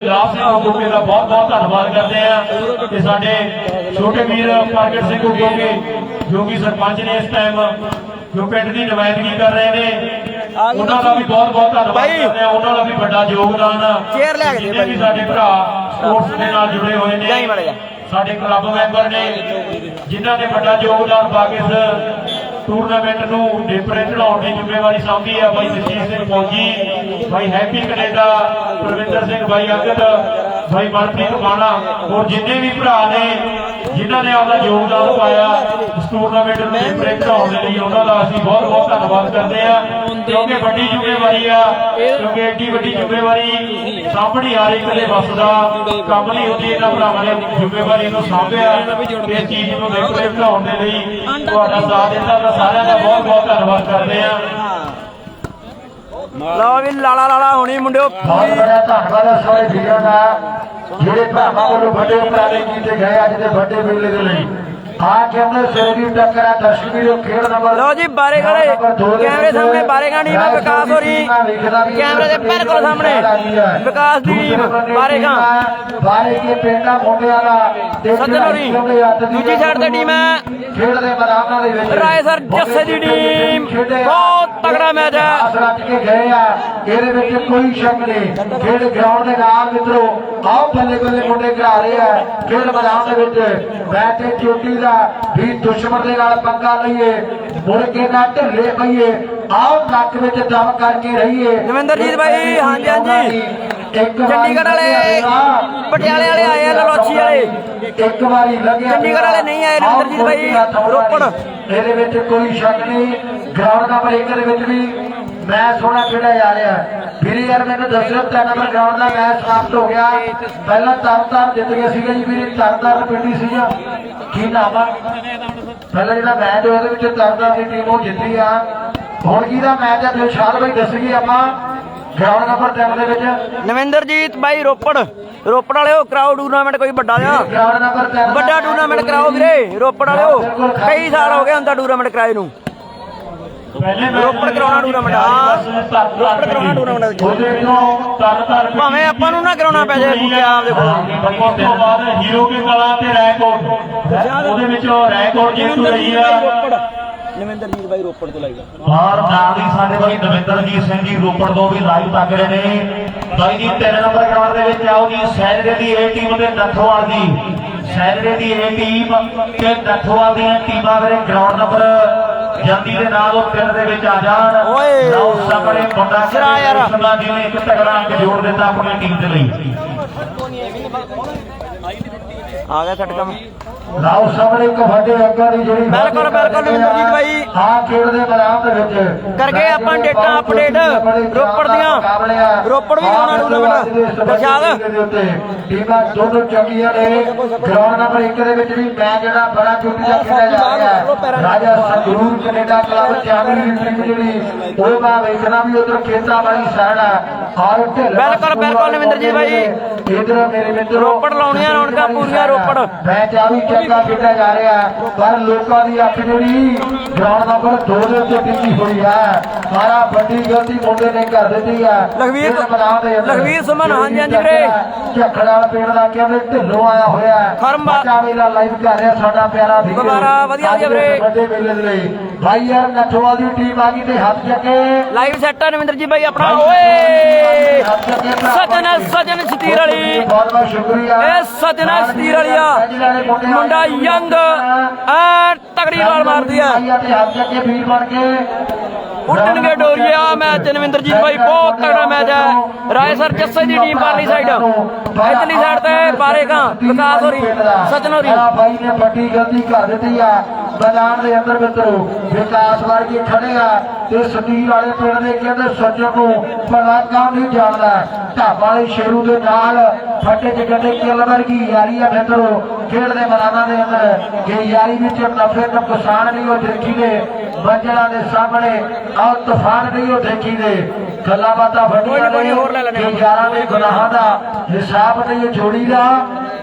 लाभ सिंह गुप्ते का बहुत बहुत धन्यवाद करते हैं कि साडे छोटे वीर प्रगट सिंह गुप्ते जो कि सरपंच ने इस टाइम जो पिंड की नुमाइंदगी कर रहे हैं उन्होंने भी बहुत बहुत धन्यवाद करते हैं। उन्होंने भी बड़ा योगदान जिन्हें भी साडे भरा स्पोर्ट्स के नाल जुड़े हुए ने साडे क्लब मैंबर ने जिन्हों ने बड़ा योगदान पा के इस टूरनामेंट नूं नेपरे चढ़ाउण की जिम्मेवारी सांभी है। भाई जसजीत सिंह फौजी, भाई हैप्पी कनेडा, प्रविंदर सिंह, भाई अंगद, भाई मनप्रीत माना और जिन्हें भी भरा ने जिन्होंने अपना योगदान पाया इस टूरनामेंट नूं नेपरे चढ़ाउण दे लई उन्होंने असीं बहुत बहुत धन्नवाद करते हैं क्योंकि बड़ी जिम्मेवारी आ क्योंकि एड्डी वड्डी जिम्मेवारी सामने आ रही कदे बस का काम नहीं होती। इन्हां भरावां ने जिम्मेवारी नूं सांभिया इस चीज़ नूं नेपरे चढ़ाउण दे लई तुहाडा साथ दित्ता सारिਆਂ ਦਾ बहुत बहुत धन्यवाद करते हैं। लो भी लाला लाला होनी मुंडियो बहुत बड़ा धन्यवाद है सारे वीरों का ਜਿਹੜੇ ਭਰਾਵਾਂ ਵੱਲੋਂ ਵੱਡੇ ਉਪਰਾਲੇ ਕੀਤੇ ਗਏ ਅੱਜ ਦੇ ਵੱਡੇ ਮੇਲੇ ਦੇ ਲਈ ਆ ਕਹਿੰਦੇ ਸੇਰੀ ਟੱਕਰਾ ਦਰਸ਼ਕ ਵੀਰੋ ਖੇਡ ਨੰਬਰ लो जी बारे खड़े कैमरे सामने बारे का टीम है विकास हो रही कैमरे के बिल्कुल सामने विकास दी टीम बारे का ਬਾਰੇ ਕੇ ਪਿੰਡਾਂ ਮੁੰਡਿਆਂ ਦਾ सज्जन हो रही दूसरी साइड से टीम है ਖੇਡ ਦੇ ਮੈਦਾਨਾਂ ਦੇ ਵਿੱਚ राय सर जस्से दी टीम बहुत तगड़ा मैच है ਰੱਖ ਕੇ ਗਏ ਆ ਇਹਦੇ ਵਿੱਚ ਕੋਈ ਸ਼ੱਕ ਨਹੀਂ। ਖੇਡ ਗਰਾਊਂਡ ਦੇ ਨਾਲ ਮਿੱਤਰੋ ਆਓ ਬੱਲੇ ਬੱਲੇ ਮੁੰਡੇ ਖਿਡਾ ਰਹੇ ਆ ਖੇਡ ਮੈਦਾਨ ਦੇ ਵਿੱਚ ਬੈਠੇ ਚੋਟੀ ਦਾ ਵੀ ਦੁਸ਼ਮਣ ਦੇ ਨਾਲ ਪੰਗਾ ਲਈਏ ਮੁੜ ਕੇ ਨਾ ਢਿੱਲੇ ਪਈਏ आओ नक में दम करके रहिए। नविंदरजीत भाई हाँ जी हाँ जी चंडीगढ़ वाले पटियाले वाले आए हैं ललोची वाले एक बार चंडीगढ़ वाले नहीं आए नविंदरजीत भाई रोपड़ ਇਹਦੇ ਵਿੱਚ ਕੋਈ ਸ਼ੱਕ ਨਹੀਂ ਗਰਾਊਂਡ ਨੰਬਰ 1 ਦੇ ਵਿੱਚ ਵੀ ਮੈਚ ਸੋਹਣਾ ਖੇਡਿਆ ਜਾ ਰਿਹਾ ਵੀਰੇ ਯਾਰ ਮੈਨੂੰ ਦੱਸਿਓ 3 ਨੰਬਰ ਗਰਾਊਂਡ ਦਾ ਮੈਚ ਸਮਾਪਤ ਹੋ ਗਿਆ। ਪਹਿਲਾਂ ਤਰਨਤਾਰਨ ਜਿੱਤ ਗਿਆ ਸੀਗਾ ਜੀ ਵੀਰੇ ਤਰਨਤਾਰਨ ਪਿੰਡੀ ਸੀਗਾ ਕੀ ਨਾਮ ਆ ਪਹਿਲਾਂ ਜਿਹੜਾ ਮੈਚ ਹੋਇਆ ਉਹਦੇ ਵਿੱਚ ਤਰਨਤਾਰਨ ਦੀ ਟੀਮ ਉਹ ਜਿੱਤੀ ਆ। ਹੁਣ ਕੀ ਦਾ ਮੈਚ ਹੈ ਦਿਲਸ਼ਾਦ ਭਾਈ ਦੱਸੀਏ ਆਪਾਂ ਗਰਾਊਂਡ ਨੰਬਰ 3 ਦੇ ਵਿੱਚ ਨਵਿੰਦਰਜੀਤ ਬਾਈ ਰੋਪੜ ਵਾਲਿਓ ਕਰਾਓ ਟੂਰਨਾਮੈਂਟ ਕੋਈ ਵੱਡਾ ਜਿਹਾ ਗਰਾਊਂਡ ਨੰਬਰ 3 ਵੱਡਾ ਟੂਰਨਾਮੈਂਟ ਕਰਾਓ ਵੀਰੇ ਰੋਪੜ ਵਾਲਿਓ ਕਈ ਸਾਲ ਹੋ ਗਏ ਹੁੰਦਾ ਟੂਰਨਾਮੈਂਟ ਕਰਾਏ ਨੂੰ ਰੋਪੜ ਕਰਾਉਣਾ ਟੂਰਨਾਮੈਂਟ ਰੋਪੜ ਕਰਾਉਣਾ ਟੂਰਨਾਮੈਂਟ ਭਾਵੇਂ ਆਪਾਂ ਨੂੰ ਨਾ ਕਰਾਉਣਾ ਪੈ ਜਾਏ ਬੂਟੇ ਆਪਦੇ ਕੋਲ ਉਸ ਤੋਂ ਬਾਅਦ ਹੀਰੋ ਕੇ ਕਲਾਂ ਤੇ ਰੈਕੋਰਡ ਉਹਦੇ ਵਿੱਚੋਂ ਰੈਕੋਰਡ ਜੇਤੂ ਰਹੀ ਆ ਨਵਿੰਦਰਜੀਤ ਬਾਈ ਰੋਪੜ ਤੋਂ ਲਾਈਗਾ ਔਰ ਨਾਲ ਹੀ ਸਾਡੇ ਬਾਈ ਨਵਿੰਦਰਜੀਤ ਸਿੰਘ ਜੀ ਰੋਪੜ ਤੋਂ ਵੀ ਲਾਈਵ ਤੱਕ ਰਹੇ ਨੇ। ਬਾਈ ਜੀ 3 ਨੰਬਰ ਗਰਾਊਂਡ ਦੇ ਵਿੱਚ ਆਓ ਜੀ ਸੈਨਰੇ ਦੀ ਇਹ ਟੀਮ ਤੇ ਨੱਥੋਵਾਲ ਦੀ ਸੈਨਰੇ ਦੀ ਇਹ ਟੀਮ ਤੇ ਨੱਥੋਵਾਲ ਦੀਆਂ ਟੀਮਾਂ ਮੇਰੇ ਗਰਾਊਂਡ ਨੰਬਰ ਜਾਂਦੀ ਦੇ ਨਾਲ ਉਹ ਪਿੰਡ ਦੇ ਵਿੱਚ ਆ ਜਾਣ। ਲਓ ਸਾਹਮਣੇ ਮੁੰਡਾ ਸਿਰਾ ਯਾਰ ਜਿਹਨੇ ਇੱਕ ਤਗੜਾ ਅੰਕ ਜੋੜ ਦਿੱਤਾ ਆਪਣੀ ਟੀਮ ਦੇ ਲਈ। ਆ ਗਿਆ ਛੱਡ ਕੰਮ ਲਾਓ ਸਾਹਮਣੇ ਇੱਕ ਵੱਡੇ ਅੰਕਾਂ ਦੀ ਜਿਹੜੀ ਬਿਲਕੁਲ ਨਵਿੰਦਰਜੀਤ ਬਾਈ ਹਾਂ ਖੇਡ ਦੇ ਮੈਦਾਨ ਦੇ ਵਿੱਚ ਕਰ ਗਏ ਆਪਾਂ ਡੇਟਾਂ ਅਪਡੇਟ ਰੋਪੜ ਦੀਆਂ ਰੋਪੜ ਵੀ ਆਉਣਾ ਟੂਰਨਾਮੈਂਟ ਦਰਸ਼ਾਦ ਟੀਮਾਂ ਦੋਨੋਂ ਚੰਗੀਆਂ ਨੇ। ਗਰਾਊਂਡ ਨੰਬਰ 1 ਦੇ ਵਿੱਚ ਵੀ ਮੈਚ ਜਿਹੜਾ ਬੜਾ ਚੁੱਟੀ ਦਾ ਖੇਡਿਆ ਜਾ ਰਿਹਾ ਹੈ। ਰਾਜਾ ਸੰਗਰੂਰ ਕੈਨੇਡਾ ਕਲੱਬ ਚਾਵੀ ਦੀ ਟੀਮ ਜਿਹੜੀ ਉਹ ਮੈਂ ਵੇਖਣਾ ਵੀ ਉਧਰ ਖੇਤਾਂ ਵਾਲੀ ਸਾਈਡ ਹੈ ਔਰ ਬਿਲਕੁਲ ਨਵਿੰਦਰਜੀਤ ਬਾਈ ਇਧਰ ਮੇਰੇ ਮਿੱਤਰੋ ਰੋਪੜ ਲਾਉਣੀਆਂ ਰੌਣਕਾਂ ਪੂਰੀਆਂ ਰੋਪੜ ਮੈਚ ਆ ਵੀ ਚੰਗਾ ਖੇਡਿਆ ਜਾ ਰਿਹਾ ਪਰ ਲੋਕਾਂ ਦੀ ਅੱਖ ਜਿਹੜੀ ਗਰਾਊਂਡ ਨੰਬਰ 2 ਦੇ ਉੱਤੇ ਟਿੱਕੀ ਹੋਈ ਹੈ। ਸਾਰਾ ਵੱਡੀ ਗਲਤੀ ਮੁੰਡੇ ਨੇ ਕਰ ਦਿੱਤੀ ਹੈ। ਲਖਵੀਰ ਸੁਮਨ ਹਾਂਜੀ ਹਾਂਜੀ ਵੀਰੇ ਝੱਖੜਾ ਪਿੰਡ ਦਾ ਕਹਿੰਦੇ ਢਿੱਲੋਂ ਆਇਆ ਹੋਇਆ ਬੱਚਾ ਮੇਲਾ ਲਾਈਵ ਕਰ ਰਿਹਾ ਸਾਡਾ ਪਿਆਰਾ ਵੀਰ ਦੁਬਾਰਾ ਵਧੀਆ ਵੀਰੇ ਵੱਡੇ ਮੇਲੇ ਦੇ ਲਈ ਭਾਈ ਯਾਰ ਨੱਥੋਵਾਲ ਦੀ ਟੀਮ ਆ ਗਈ ਤੇ ਹੱਥ ਚੱਕੇ ਲਾਈਵ ਸੈੱਟ ਹੈ ਨਵਿੰਦਰਜੀਤ ਭਾਈ ਆਪਣਾ ਓਏ ਸਜਨ ਸਤੀਰ ਵਾਲੀ ਬਹੁਤ ਬਹੁਤ ਸ਼ੁਕਰੀਆ ਇਹ ਸਜਨ ਸਤੀਰ ਵਾਲੀ ਆ ਮੁੰਡਾ ਯੰਗ ਐ ਤਗੜੀ ਬਾਲ ਮਾਰਦੀ ਆ ਹੱਥ ਚੱਕੇ ਵੀਰ ਬਣ ਕੇ ਉੱਡਣਗੇ ਡੋਰੀਏ ਆ ਮੈਚ ਨਵਿੰਦਰਜੀਤ ਭਾਈ ਬਹੁਤ ਤਗੜਾ ਮੈਚ ਹੈ। ਰਾਏ ਸਰ ਜੱਸੇ ਦੀ ਟੀਮ ਪਰਲੀ ਸਾਈਡ ਇਧਰਲੀ ਸਾਈਡ ਤੇ ਬਾਰੇਗਾ ਵਿਕਾਸ ਹੋਰੀ ਸਚਨ ਹੋਰੀ ਭਾਈ ਨੇ ਵੱਡੀ ਗਲਤੀ ਕਰ ਦਿੱਤੀ ਆ ਮੈਦਾਨ ਦੇ ਅੰਦਰ ਮਿੱਤਰੋ ਵਿਕਾਸ ਵਰਗੇ ਖੜੇ ਆ ਤੇ ਸਤੀਰ ਵਾਲੇ ਪਿੰਡ ਦੇ ਕਹਿੰਦੇ ਸੱਜਣ ਨੂੰ ਭਲਾ ਕੰਮ ਨਹੀਂ ਜਾਣਦਾ ਢਾਬਾ ਵਾਲੇ ਸ਼ੇਰੂ ਦੇ ਨਾਲ ਫੱਟੇ ਚ ਕਹਿੰਦੇ ਕਿੱਲ ਵਰਗੀ ਯਾਰੀ ਆ ਮਿੱਤਰੋ ਖੇਡ ਦੇ ਮੈਦਾਨਾਂ ਦੇ ਅੰਦਰ ਕਿ ਯਾਰੀ ਵਿੱਚ ਨਫੇ ਨੁਕਸਾਨ ਨਹੀਂ ਉਹ ਦੇਖੀ ਦੇ ਬੰਜਲਾਂ ਦੇ ਸਾਹਮਣੇ ਆਹ ਤੂਫਾਨ ਨਹੀਂ ਉਹ ਦੇਖੀ ਦੇ ਗੱਲਾਂ ਬਾਤਾਂ ਵੱਡੀਆਂ ਨੇ ਕਿ ਯਾਰਾਂ ਦੇ ਗੁਨਾਹਾਂ ਦਾ ਹਿਸਾਬ ਨਹੀਂ ਜੋੜੀ ਦਾ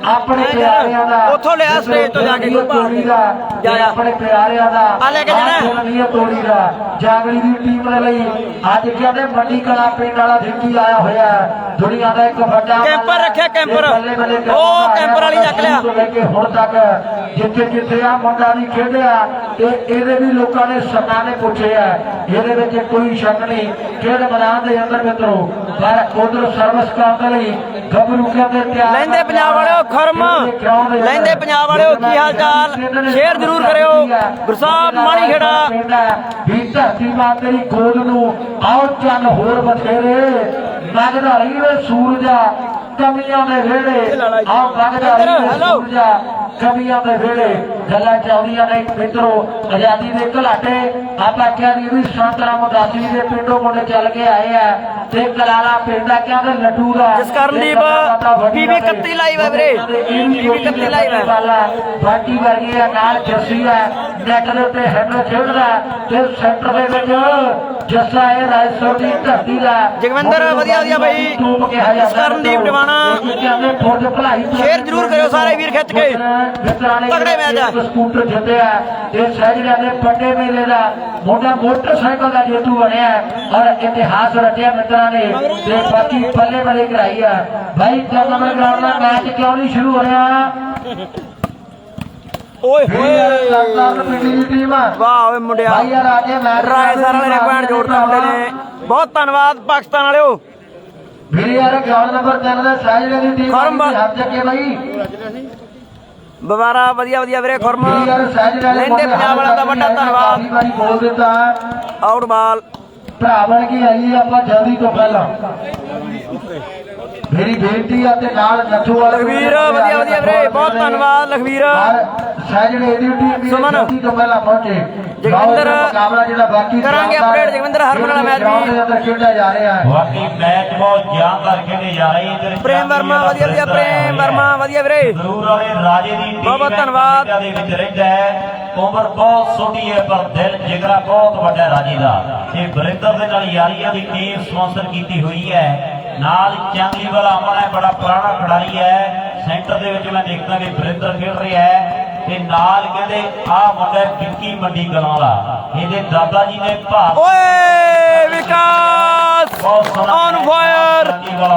ਆਪਣੇ ਪਿਆਰਿਆਂ ਦਾ ਉੱਥੋਂ ਲਿਆ ਸਟੇਜ ਤੋਂ ਜਾ ਕੇ ਜੋੜੀ ਦਾ ਜਾ ਜਾ ਆਪਣੇ ਪਿਆਰਿਆਂ ਦਾ ਆ ਲੈ ਕੇ ਜਾਣਾ ਦਿਲ ਨਹੀਂ ਤੋੜੀ ਦਾ ਜਾਗਲੀ ਦੀ ਟੀਮ ਦੇ ਲਈ ਅੱਜ ਕਹਿੰਦੇ ਮੰਡੀ ਕਲਾ ਪਿੰਡ ਵਾਲਾ ਵਿੱਕੀ ਆਇਆ ਹੋਇਆ ਦੁਨੀਆ ਦਾ ਇੱਕ ਵੱਡਾ ਕੈਂਪਰ ਰੱਖਿਆ ਕੈਂਪਰ ਉਹ ਕੈਂਪਰ ਵਾਲੀ ਚੱਕ ਲਿਆ ਲੈ ਕੇ ਹੁਣ ਤੱਕ ਜਿੱਥੇ ਜਿੱਥੇ ਆ ਮੁੰਡਾ ਵੀ ਖੇਡਿਆ ਤੇ ਇਹਦੇ ਵੀ ਲੋਕਾਂ ਨੇ ਸੱਟਾਂ ਨੇ ਪੁੱਛੇ ਆ ਇਹਦੇ ਵਿੱਚ ਕੋਈ ਸ਼ੱਕ ਨਹੀਂ ਖੇਡ ਮੈਦਾਨ ਦੇ ਅੰਦਰ ਮਿੱਤਰੋ ਪਰ ਉਧਰ ਸਰਵਿਸ ਕਰਨ ਦੇ ਲਈ ਗੱਭਰੂ ਕਹਿੰਦੇ ਤਿਆਰ ਲੈਂਦੇ ਪੰਜਾਬ ਵਾਲਿਓ ਖਰਮ ਲੈਂਦੇ ਪੰਜਾਬ ਵਾਲਿਓ ਕੀ ਹਾਲ ਚਾਲ ਸ਼ੇਅਰ ਜ਼ਰੂਰ ਕਰਿਓ ਗੁਰਸਾਹਿਬ ਮਾਣੀ ਖੇੜਾ ਵੀ ਧਰਤੀ ਮਾਂ ਤੇਰੀ ਗੋਦ ਨੂੰ ਆਉ ਚੰਨ ਹੋਰ ਬਥੇਰੇ ਲੱਗਦਾ ਰਹੀ ਵੇ ਸੂਰਜਾ ਕਮੀਆਂ ਦੇ ਵੇੜੇ ਆਉ ਲੱਗਦਾ ਰਹੀ ਵੇ ਸੂਰਜਾ ਕਮੀਆਂ ਦੇ ਵੇੜੇ ਗੱਲਾਂ ਚੱਲਦੀਆਂ ਨੇ ਮਿੱਤਰੋ ਆਜ਼ਾਦੀ ਦੇ ਘਲਾਟੇ ਆਪਾਂ ਕਹਿੰਦੇ ਵੀ ਸੰਤ ਰਾਮਦਾਸੀ ਦੇ ਪਿੰਡੋਂ ਮੁੰਡੇ ਚੱਲ ਕੇ ਆਏ ਆ ਤੇ ਕਲਾਲਾ ਪਿੰਡ ਦਾ ਕਹਿੰਦੇ ਲੱਡੂ ਦਾ ਜਿਸ ਕਰਨਦੀਪ ਟੀਵੀ 31 ਲਾਈਵ ਹੈ ਵੀਰੇ ਟੀਵੀ 31 ਲਾਈਵ ਹੈ ਬਾਕੀ ਵਰਗੀ ਆ ਨਾਲ ਜੱਸੀ ਆ ਨੈਟ ਦੇ ਉੱਤੇ ਹੈਂਡਲ ਖੇਡਦਾ ਤੇ ਸੈਂਟਰ ਦੇ ਵਿੱਚ ਜੱਸਾ ਇਹ ਰਾਜਸਥਾਨ ਦੀ ਧਰਤੀ ਦਾ ਜਗਵਿੰਦਰ ਵਧੀਆ ਵਧੀਆ ਬਾਈ ਜਿਸ ਕਰਨਦੀਪ ਟਿਵਾਣਾ ਸ਼ੇਅਰ ਜ਼ਰੂਰ ਕਰਿਓ ਸਾਰੇ ਵੀਰ ਖਿੱਚ ਕੇ ਤਗੜੇ ਮੈਚ ਆ ਸਕੂਟਰ ਜਿੱਤਿਆ ਇਹ ਸਹਿਜਿਆ ਦੇ ਵੱਡੇ ਮੇਲੇ ਦਾ ਮੋਟਾ ਮੋਟਰਸਾਈਕਲ ਦਾ ਜੇਤੂ ਬਣਿਆ ਔਰ ਇਤਿਹਾਸ ਰਚਿਆ ਮਿੱਤਰਾਂ ਨੇ ਤੇ ਬਾਕੀ ਪੱਲੇ ਬੱਲੇ ਕਰਾਈ ਆ ਭਾਈ 3 ਨੰਬਰ ਗਰਾਊਂਡ ਦਾ ਮੈਚ ਕਿਉਂ ਨਹੀਂ ਸ਼ੁਰੂ ਹੋ ਰਿਹਾ ਓਏ ਹੋਏ ਪਿੰਡੀ ਦੀ ਟੀਮ ਵਾਹ ਓਏ ਮੁੰਡਿਆ ਭਾਈ ਯਾਰ ਆ ਕੇ ਮੈਚ ਰਾਏ ਸਰ ਵਾਲੇ ਨੇ ਪੁਆਇੰਟ ਜੋੜਤਾ ਮੁੰਡੇ ਨੇ ਬਹੁਤ ਧੰਨਵਾਦ ਪਾਕਿਸਤਾਨ ਵਾਲਿਓ ਵੀਰ ਯਾਰ ਗਰਾਊਂਡ ਨੰਬਰ 3 ਦਾ ਸਹਿਜਿਆ ਦੀ ਟੀਮ ਹੱਥ ਚੱਕੇ ਭਾਈ ਬਵਾਰਾ ਵਧੀਆ ਵਧੀਆ ਵੀਰੇ ਖੁਰਮ ਲੈਂਦੇ ਪੰਜਾਬ ਵਾਲਾ ਦਾ ਵੱਡਾ ਧੰਨਵਾਦ ਵਾਰੀ ਬੋਲ ਦਿੱਤਾ ਆਊਟ ਬਾਲ ਭਰਾ ਬਣ ਕੇ ਆਈ ਆਪਾਂ ਜਲਦੀ ਤੋਂ ਪਹਿਲਾਂ ਮੇਰੀ ਬੇਨਤੀ ਆ ਤੇ ਨਾਲ ਨੱਥੂ ਵਾਲੇ ਲਖਵੀਰ ਵਧੀਆ ਵਧੀਆ ਵੀਰੇ ਬਹੁਤ ਧੰਨਵਾਦ ਲਖਵੀਰ ਸਹਿਜਣੇ ਦੀ ਟੀਮ ਵੀ ਜਲਦੀ ਤੋਂ ਪਹਿਲਾਂ ਪਹੁੰਚੇ ਜਗਵਿੰਦਰ ਮੁਕਾਬਲਾ ਜਿਹੜਾ ਬਾਕੀ ਕਰਾਂਗੇ ਅਪਡੇਟ ਜਗਵਿੰਦਰ ਹਰਮਨ ਵਾਲਾ ਮੈਚ ਵੀ ਅੰਦਰ ਖੇਡਿਆ ਜਾ ਰਿਹਾ ਹੈ ਬਾਕੀ ਮੈਚ ਬਹੁਤ ਜਾਨਦਾਰ ਖੇਡੇ ਜਾ ਰਹੇ ਇਧਰ ਪ੍ਰੇਮ ਵਰਮਾ ਵਧੀਆ ਵਧੀਆ ਪ੍ਰੇਮ ਵਰਮਾ ਵਧੀਆ ਵੀਰੇ ਜ਼ਰੂਰ ਵਾਲੇ ਰਾਜੇ ਦੀ ਟੀਮ ਬਹੁਤ ਧੰਨਵਾਦ ਦੇ ਵਿੱਚ ਰਹਿੰਦਾ ਹੈ ਉਮਰ ਬਹੁਤ ਛੋਟੀ ਹੈ ਪਰ ਦਿਲ ਜਿਗਰਾ ਬਹੁਤ ਵੱਡਾ ਰਾਜੇ ਦਾ ਇਹ ਬਰਿੰਦਰ ਦੇ ਨਾਲ ਯਾਰੀਆਂ ਦੀ ਟੀਮ ਸਪਾਂਸਰ ਕੀਤੀ ਹੋਈ ਹੈ ਨਾਲ ਚੰਗਲੀ ਵਾਲਾ ਅਮਨ ਹੈ ਬੜਾ ਪੁਰਾਣਾ ਖਿਡਾਰੀ ਹੈ ਸੈਂਟਰ ਦੇ ਵਿੱਚ ਮੈਂ ਦੇਖਦਾ ਕਿ ਬਰਿੰਦਰ ਖੇਡ ਰਿਹਾ ਹੈ ਤੇ ਨਾਲ ਕਹਿੰਦੇ ਆਹ ਮੁੰਡਾ ਵਿੱਕੀ ਮੰਡੀ ਕਲਾਂ ਦਾ ਇਹਦੇ ਦਾਦਾ ਜੀ ਨੇ ਭਾਰਤ ਓਏ Vikas on fire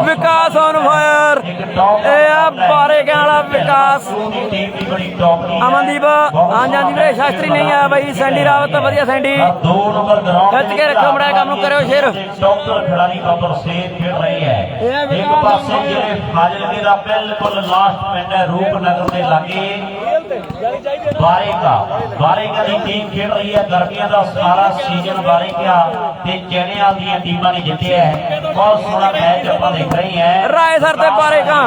Vikas on fire ਇਹ ਆ ਬਾਰੇ ਗਿਆ ਵਾਲਾ ਵਿਕਾਸ ਟੀਮ ਵੀ ਬੜੀ ਟੌਪ ਦੀ ਅਮਨਦੀਪ ਹਾਂਜੀ ਹਾਂਜੀ ਵੀਰੇ ਸ਼ਾਸਤਰੀ ਨਹੀਂ ਆ ਬਾਈ ਸੈਂਡੀ ਰਾਵਤ ਵਧੀਆ ਸੈਂਡੀ 2 ਨੰਬਰ ਗਰਾਊਂਡ ਖਿੱਚ ਕੇ ਰੱਖੋ ਮੜਾ ਕੰਮ ਨੂੰ ਕਰਿਓ ਸ਼ੇਰ ਡਾਕਟਰ ਖਿਡਾਰੀ ਬਾਬਰ ਸੇਧ ਖੇਡ ਰਹੀ ਹੈ ਇੱਕ ਪਾਸੇ ਜਿਹੜੇ ਫਾਜ਼ਿਲਕੇ ਦਾ ਬਿਲਕੁਲ ਲਾਸਟ ਪਿੰਡ ਹੈ ਰੂਪਨਗਰ ਦੇ ਲਾਗੇ ਬਾਰੇਕਾ ਦੀ ਟੀਮ ਖੇਡ ਰਹੀ ਹੈ ਗਰਮੀਆਂ ਦਾ ਸਾਰਾ ਸੀਜ਼ਨ ਬਾਰੇਕਾ ਤੇ ਚੈਣਿਆਲ ਦੀਆਂ ਟੀਮਾਂ ਨੇ ਜਿੱਤਿਆ ਹੈ ਬਹੁਤ ਸੋਹਣਾ ਮੈਚ ਆਪਾਂ ਦੇਖ ਰਹੇ ਹਾਂ ਰਾਏ ਸਰ ਤੇ ਬਾਰੇਕਾ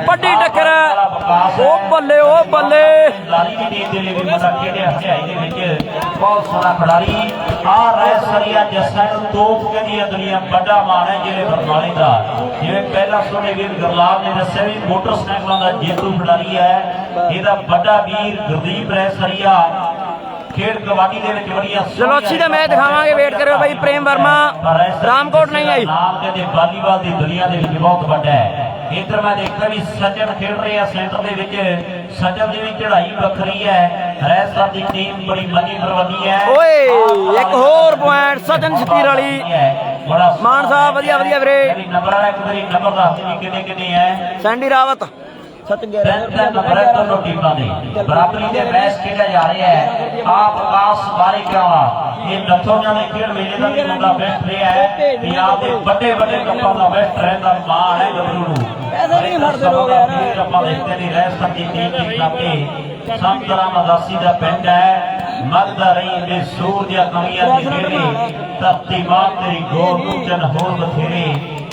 ਵੱਡੀ ਟੱਕਰ ਉਹ ਬੱਲੇ ਲਾਰੀ ਦੀ ਟੀਮ ਦੇ ਲਈ ਵੀ ਮੁੰਡਾ ਖੇਡਿਆ ਹਰਿਆਈ ਦੇ ਵਿੱਚ ਬਹੁਤ ਸੋਹਣਾ ਖਿਡਾਰੀ ਆ ਰਾਏ ਸਰੀਆ ਜੱਸਾ ਨੂੰ ਤੋਪ ਕਹਿੰਦੀ ਹੈ ਦੁਨੀਆ ਵੱਡਾ ਮਾਣ ਹੈ ਜਿਹੜੇ ਬਰਨਾਲੇ ਦਾ ਜਿਵੇਂ ਪਹਿਲਾਂ ਸੋਹਣੇ ਵੀਰ ਗੁਰਲਾਲ ਨੇ ਦੱਸਿਆ ਵੀ ਮੋਟਰਸਾਈਕਲਾਂ ਦਾ ਜੇਤੂ ਖਿਡਾਰੀ ਹੈ ਇਹਦਾ ਵੱਡਾ ਵੀਰ ਗੁਰਦੀਪ ਰਾਏ ਸਰੀਆ ਖੇਡ ਕਬੱਡੀ ਦੇ ਵਿੱਚ ਬੜੀਆਂ ਚਲੋ ਅੱਛੀ ਦਾ ਮੈਚ ਦਿਖਾਵਾਂਗੇ ਵੇਟ ਕਰਿਓ ਬਾਈ ਪ੍ਰੇਮ ਵਰਮਾ ਰਾਮਕੋਟ ਨਹੀਂ ਆਈ ਨਾਮ ਕਹਿੰਦੇ ਵਾਲੀਬਾਲ ਦੀ ਦੁਨੀਆ ਦੇ ਵਿੱਚ ਬਹੁਤ ਵੱਡਾ ਹੈ ਇਧਰ ਮੈਂ ਦੇਖਿਆ ਵੀ ਸੱਜਣ ਖੇਡ ਰਹੇ ਆ ਸੈਂਟਰ ਦੇ ਵਿੱਚ ਸੱਜਣ ਦੀ ਵੀ ਚੜ੍ਹਾਈ ਵੱਖਰੀ ਹੈ ਰੈਸਰ ਦੀ ਟੀਮ ਬੜੀ ਮੰਨੀ ਪ੍ਰਬੰਧੀ ਹੈ ਓਏ ਇੱਕ ਹੋਰ ਪੁਆਇੰਟ ਸਜਨ ਸ਼ਤੀਰ ਵਾਲੀ ਬੜਾ ਮਾਨ ਸਾਹਿਬ ਵਧੀਆ ਵਧੀਆ ਵੀਰੇ ਨੰਬਰ ਵਾਲਾ ਇੱਕ ਵਾਰੀ ਨੰਬਰ ਦੱਸ ਦੇ ਕਿੰਨੇ ਕਿੰਨੇ ਹੈ ਸੈਂਡੀ ਰਾਵਤ ਦੋਨੋਂ ਟੀਮਾਂ ਦੇ ਬਰਾਬਰੀ ਦੇ ਮੈਚ ਖੇਡਿਆ ਜਾ ਰਿਹਾ ਹੈ ਆਪ ਆਕਾਸ਼ ਬਾਰੇਕਾ ਇਹ ਨੱਥੋਂ ਦੇ ਖੇਡ ਮੇਲੇ ਦਾ ਵੀ ਮੁੰਡਾ ਬੈਸਟ ਰਿਹਾ ਹੈ ਪੰਜਾਬ ਦੇ ਵੱਡੇ ਵੱਡੇ ਕੱਪਾਂ ਦਾ ਬੈਸਟ ਰਹਿੰਦਾ ਮਾਣ ਹੈ ਗੱਭਰੂ ਨੂੰ ਐਸੇ ਨਹੀਂ ਫੜਦੇ ਲੋਕ ਯਾਰ ਆਪਾਂ ਦੇਖਦੇ ਨਹੀਂ ਰਹਿ ਸਕਦੀ ਟੀਮ ਦੀ ਕਾਪੇ ਸੰਤ ਰਾਮਦਾਸੀ ਦਾ ਪਿੰਡ ਹੈ ਮੱਲਦਾ ਰਹੀ ਦੇ ਸੂਰਜਾ ਕਮੀਆਂ ਦੀ ਢੇਰੀ ਧਰਤੀ ਮਾਂ ਤੇਰੀ ਗੋਦ ਨੂੰ ਚੰਨ ਹੋਰ ਬਥੇਰੇ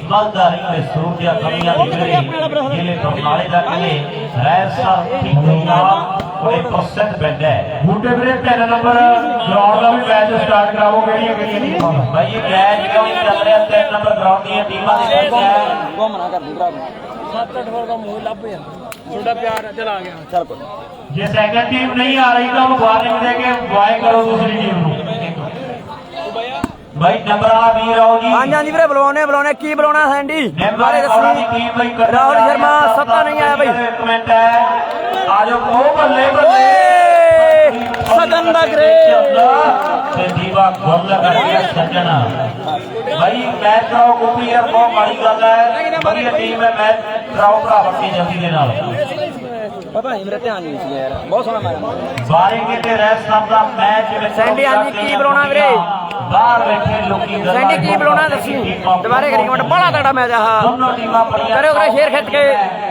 ਮੱਲਦਾ ਰਹੀ ਦੇ ਸੂਰਜਾ ਕਮੀਆਂ ਦੀ ਢੇਰੀ ਜ਼ਿਲ੍ਹੇ ਬਰਨਾਲੇ ਦਾ ਕਿਲੇ ਰੈਸਰ ਠੀਕਾ ਕੋਈ ਪ੍ਰਸਿੱਧ ਪਿੰਡ ਹੈ ਬੂਟੇ ਵੀਰੇ 3 ਨੰਬਰ ਗਰਾਊਂਡ ਦਾ ਵੀ ਮੈਚ ਸਟਾਰਟ ਕਰਾਵੋ ਕਿਹੜੀਆਂ ਟੀਮਾਂ ਭਾਈ ਇਹ ਮੈਚ ਕਿਉਂ ਚੱਲ ਰਿਹਾ 3 ਨੰਬਰ ਗਰਾਊਂਡ ਦੀਆਂ ਟੀਮਾਂ ਦੇ ਵਿੱਚ ਹੈ ਘੁੰਮਣਾ ਕਰਦੀ ਭਰਾ 7-8 ਵਾਰ ਦਾ ਮੂੰਹ ਲੱਭ ਜਾਂਦਾ ਤੁਹਾਡਾ ਪਿਆਰ ਚਲਾ ਗਿਆ ਚੱਲ ਕੋਈ ਜੇ ਸੈਕੰਡ ਟੀਮ ਨਹੀਂ ਆ ਰਹੀ ਤਾਂ ਵਾਰਨਿੰਗ ਦੇ ਕੇ ਬਾਏ ਕਰੋ ਦੂਸਰੀ ਟੀਮ ਨੂੰ ਭਾਈ ਨੰਬਰ ਆ ਵੀਰ ਆਓ ਜੀ ਹਾਂਜੀ ਹਾਂਜੀ ਵੀਰੇ ਬੁਲਾਉਣੇ ਕੀ ਬੁਲਾਉਣਾ ਸੈਂਡੀ ਬਾਰੇ ਨੰਬਰ ਦੀ ਦੱਸੋ ਟੀਮ ਭਾਈ ਰਾਹੁਲ ਸ਼ਰਮਾ ਸੱਤਾ ਨਹੀਂ ਆਇਆ ਬਾਈ ਇੱਕ ਮਿੰਟ ਹੈ ਆਜੋ ਉਹ ਬੱਲੇ ਬੱਲੇ ਦਾ ਗਰੇ ਤੇ ਦੀਵਾ ਗੁੱਲ ਕਰਕੇ ਸੱਜਣਾ ਭਾਈ ਮੈਚ ਕਰਾਓ ਕੋਈ ਯਾਰ ਬਹੁਤ ਮਾੜੀ ਗੱਲ ਹੈ ਵਧੀਆ ਟੀਮ ਹੈ ਮੈਚ ਕਰਾਓ ਭਰਾ ਵੱਡੀ ਜਲਦੀ ਦੇ ਨਾਲ ਪਤਾ ਨਹੀਂ ਮੇਰੇ ਧਿਆਨ ਨਹੀਂ ਸੀ ਯਾਰ ਬਹੁਤ ਸੋਹਣਾ ਮਾਰਿਆ ਬਾਰੇ ਕਿਤੇ ਰੈਸ ਸਾਹਿਬ ਦਾ ਮੈਚ ਵਿੱਚ ਸੈਂਡੀ ਹਾਂਜੀ ਕੀ ਬੁਲਾਉਣਾ ਵੀਰੇ ਬਾਹਰ ਬੈਠੇ ਲੋਕੀ ਸੈਂਡੀ ਕੀ ਬੁਲਾਉਣਾ ਦੱਸੀ ਦੁਬਾਰੇ ਕਰੀ ਕਮੈਂਟ ਬੜਾ ਤਗੜਾ ਮੈਚ ਆ ਦੋਨੋਂ ਟੀਮਾਂ ਬੜੀਆਂ ਕਰਿਓ ਕਰੇ ਸ਼ੇਰ ਖਿੱਚ ਕੇ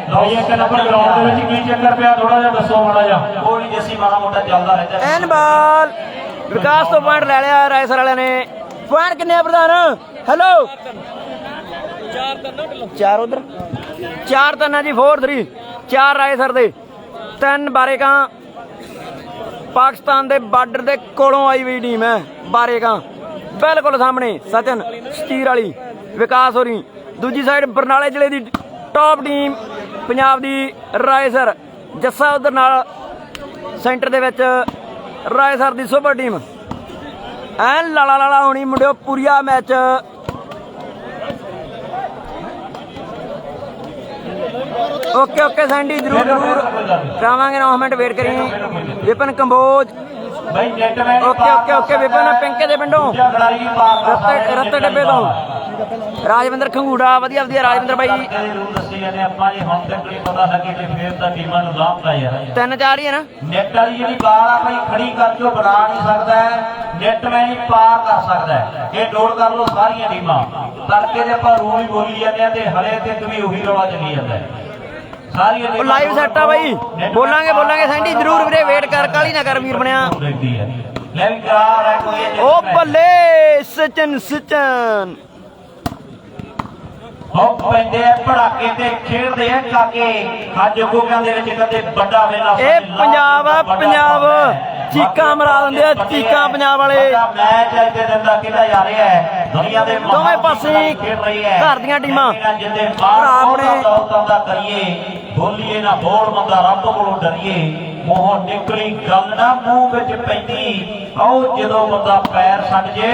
ਲਓ ਜੀ ਇੱਕ ਨੰਬਰ ਗਰਾਊਂਡ ਦੇ ਵਿੱਚ ਕੀ ਚੱਕਰ ਪਿਆ ਥੋੜਾ ਜਿਹਾ ਦੱਸੋ ਮਾੜਾ ਜਿਹਾ ਕੋਈ ਨਹੀਂ ਜੱਸੀ ਮਾੜਾ ਮੋਟਾ ਚੱਲਦਾ ਰਹਿੰਦਾ ਐਨ ਬਾਲ ਵਿਕਾਸ ਤੋਂ ਪੁਆਇੰਟ ਲੈ ਲਿਆ ਰਾਇਸਰ ਵਾਲਿਆਂ ਨੇ ਪੁਆਇੰਟ ਕਿੰਨੇ ਆ ਪ੍ਰਧਾਨ ਹੈਲੋ 4 ਉਧਰ 4 ਤੰਨਾ ਜੀ 4-3 4 ਰਾਇਸਰ ਦੇ 3 ਬਾਰੇਕਾਂ ਪਾਕਿਸਤਾਨ ਦੇ ਬਾਰਡਰ ਦੇ ਕੋਲੋਂ ਆਈ ਹੋਈ ਟੀਮ ਹੈ ਬਾਰੇਕਾਂ ਬਿਲਕੁਲ ਸਾਹਮਣੇ ਸਚਨ ਸਟੀਰ ਵਾਲੀ ਵਿਕਾਸ ਹੋਰੀ ਦੂਜੀ ਸਾਈਡ ਬਰਨਾਲੇ ਜ਼ਿਲ੍ਹੇ ਦੀ ਟੌਪ ਟੀਮ ਪੰਜਾਬ ਦੀ ਰਾਇਸਰ ਜੱਸਾ ਉਧਰ ਨਾਲ ਸੈਂਟਰ ਦੇ ਵਿੱਚ ਰਾਇਸਰ ਦੀ ਸੁਪਰ ਟੀਮ ਐਨ ਲਾਲਾ ਲਾਲਾ ਹੋਣੀ ਮੁੰਡਿਓ ਪੂਰੀਆ ਮੈਚ ਓਕੇ ਓਕੇ ਸੈਂਡੀ ਜ਼ਰੂਰ ਕਰਾਵਾਂਗੇ 9 ਮਿੰਟ ਵੇਟ ਕਰੀ ਵਿਪਨ ਕੰਬੋਜ ਭਾਈ ਨੈਟਮੈਨ ਓਕੇ ਵਿਪਨ ਪਿੰਕੇ ਦੇ ਪਿੰਡੋਂ ਰੱਤੇ ਡੱਬੇ ਤੋਂ ਰਾਜਵਿੰਦਰ ਖੰਗੂੜਾ ਵਧੀਆ ਰਾਜਵਿੰਦਰ ਬਾਈ ਰੂਲ ਦੱਸੇ ਜਾਂਦੇ ਆਪਾਂ ਜੇ ਹੁਣ ਤੱਕ ਨਹੀਂ ਪਤਾ ਲੱਗੇ ਤੇ ਫੇਰ ਤਾਂ ਟੀਮਾਂ ਨੂੰ ਲਾਭਦਾ ਯਾਰ 3-4 ਹੀ ਹੈ ਨਾ ਨੈਟ ਵਾਲੀ ਜਿਹੜੀ ਬਾਲ ਆ ਭਾਈ ਖੜੀ ਕਰਕੇ ਉਹ ਬਣਾ ਨਹੀਂ ਸਕਦਾ ਨੈਟਮੈਨ ਹੀ ਪਾਰ ਕਰ ਸਕਦਾ ਇਹ ਨੋਟ ਕਰ ਲਓ ਸਾਰੀਆਂ ਟੀਮਾਂ ਤੜਕੇ ਦੇ ਆਪਾਂ ਰੂਲ ਹੀ ਬੋਲੀ ਜਾਂਦੇ ਆ ਤੇ ਹਲੇ ਤੇ ਵੀ ਉਹੀ ਰੌਲਾ ਚੱਲੀ ਜਾਂਦਾ ਸਾਰੀਆਂ ਉਹ ਲਾਈਵ ਸੈੱਟ ਆ ਬਾਈ ਬੋਲਾਂਗੇ ਸੈਂਡੀ ਜ਼ਰੂਰ ਵੀਰੇ ਵੇਟ ਕਰ ਕਾਲੀ ਨਾ ਕਰ ਵੀਰ ਬਣਿਆ ਲੈ ਵੀ ਕਰਾਰ ਹੈ ਕੋਈ ਓ ਬੱਲੇ ਸਚਨ ਹੋ ਪੈਂਦੇ ਆ ਪੜਾਕੇ ਤੇ ਖੇਡਦੇ ਆ ਕਾਕੇ ਅੱਜ ਗੋਗਾਂ ਦੇ ਵਿੱਚ ਕਦੇ ਵੱਡਾ ਵੇਲਾ ਇਹ ਪੰਜਾਬ ਚੀਕਾਂ ਮਰਾ ਦਿੰਦੇ ਆ ਚੀਕਾਂ ਪੰਜਾਬ ਵਾਲੇ ਮੈਚ ਅੱਜ ਦੇ ਦਿਨ ਦਾ ਕਿਹਦਾ ਜਾ ਰਿਹਾ ਹੈ ਦੁਨੀਆ ਦੇ ਦੋਵੇਂ ਪਾਸੇ ਖੇਡ ਰਹੀ ਹੈ ਘਰ ਦੀਆਂ ਟੀਮਾਂ ਜਿੰਦੇ ਬਾਹਰ ਆਪਣੇ ਦੌਲਤਾਂ ਦਾ ਕਰੀਏ ਬੋਲੀਏ ਨਾ ਬੋਲ ਬੰਦਾ ਰੱਬ ਕੋਲੋਂ ਡਰੀਏ ਮੋਹ ਨਿਕਲੀ ਗੱਲ ਨਾ ਮੂੰਹ ਵਿੱਚ ਪੈਂਦੀ ਆਓ ਜਦੋਂ ਬੰਦਾ ਪੈਰ ਛੱਡ ਜੇ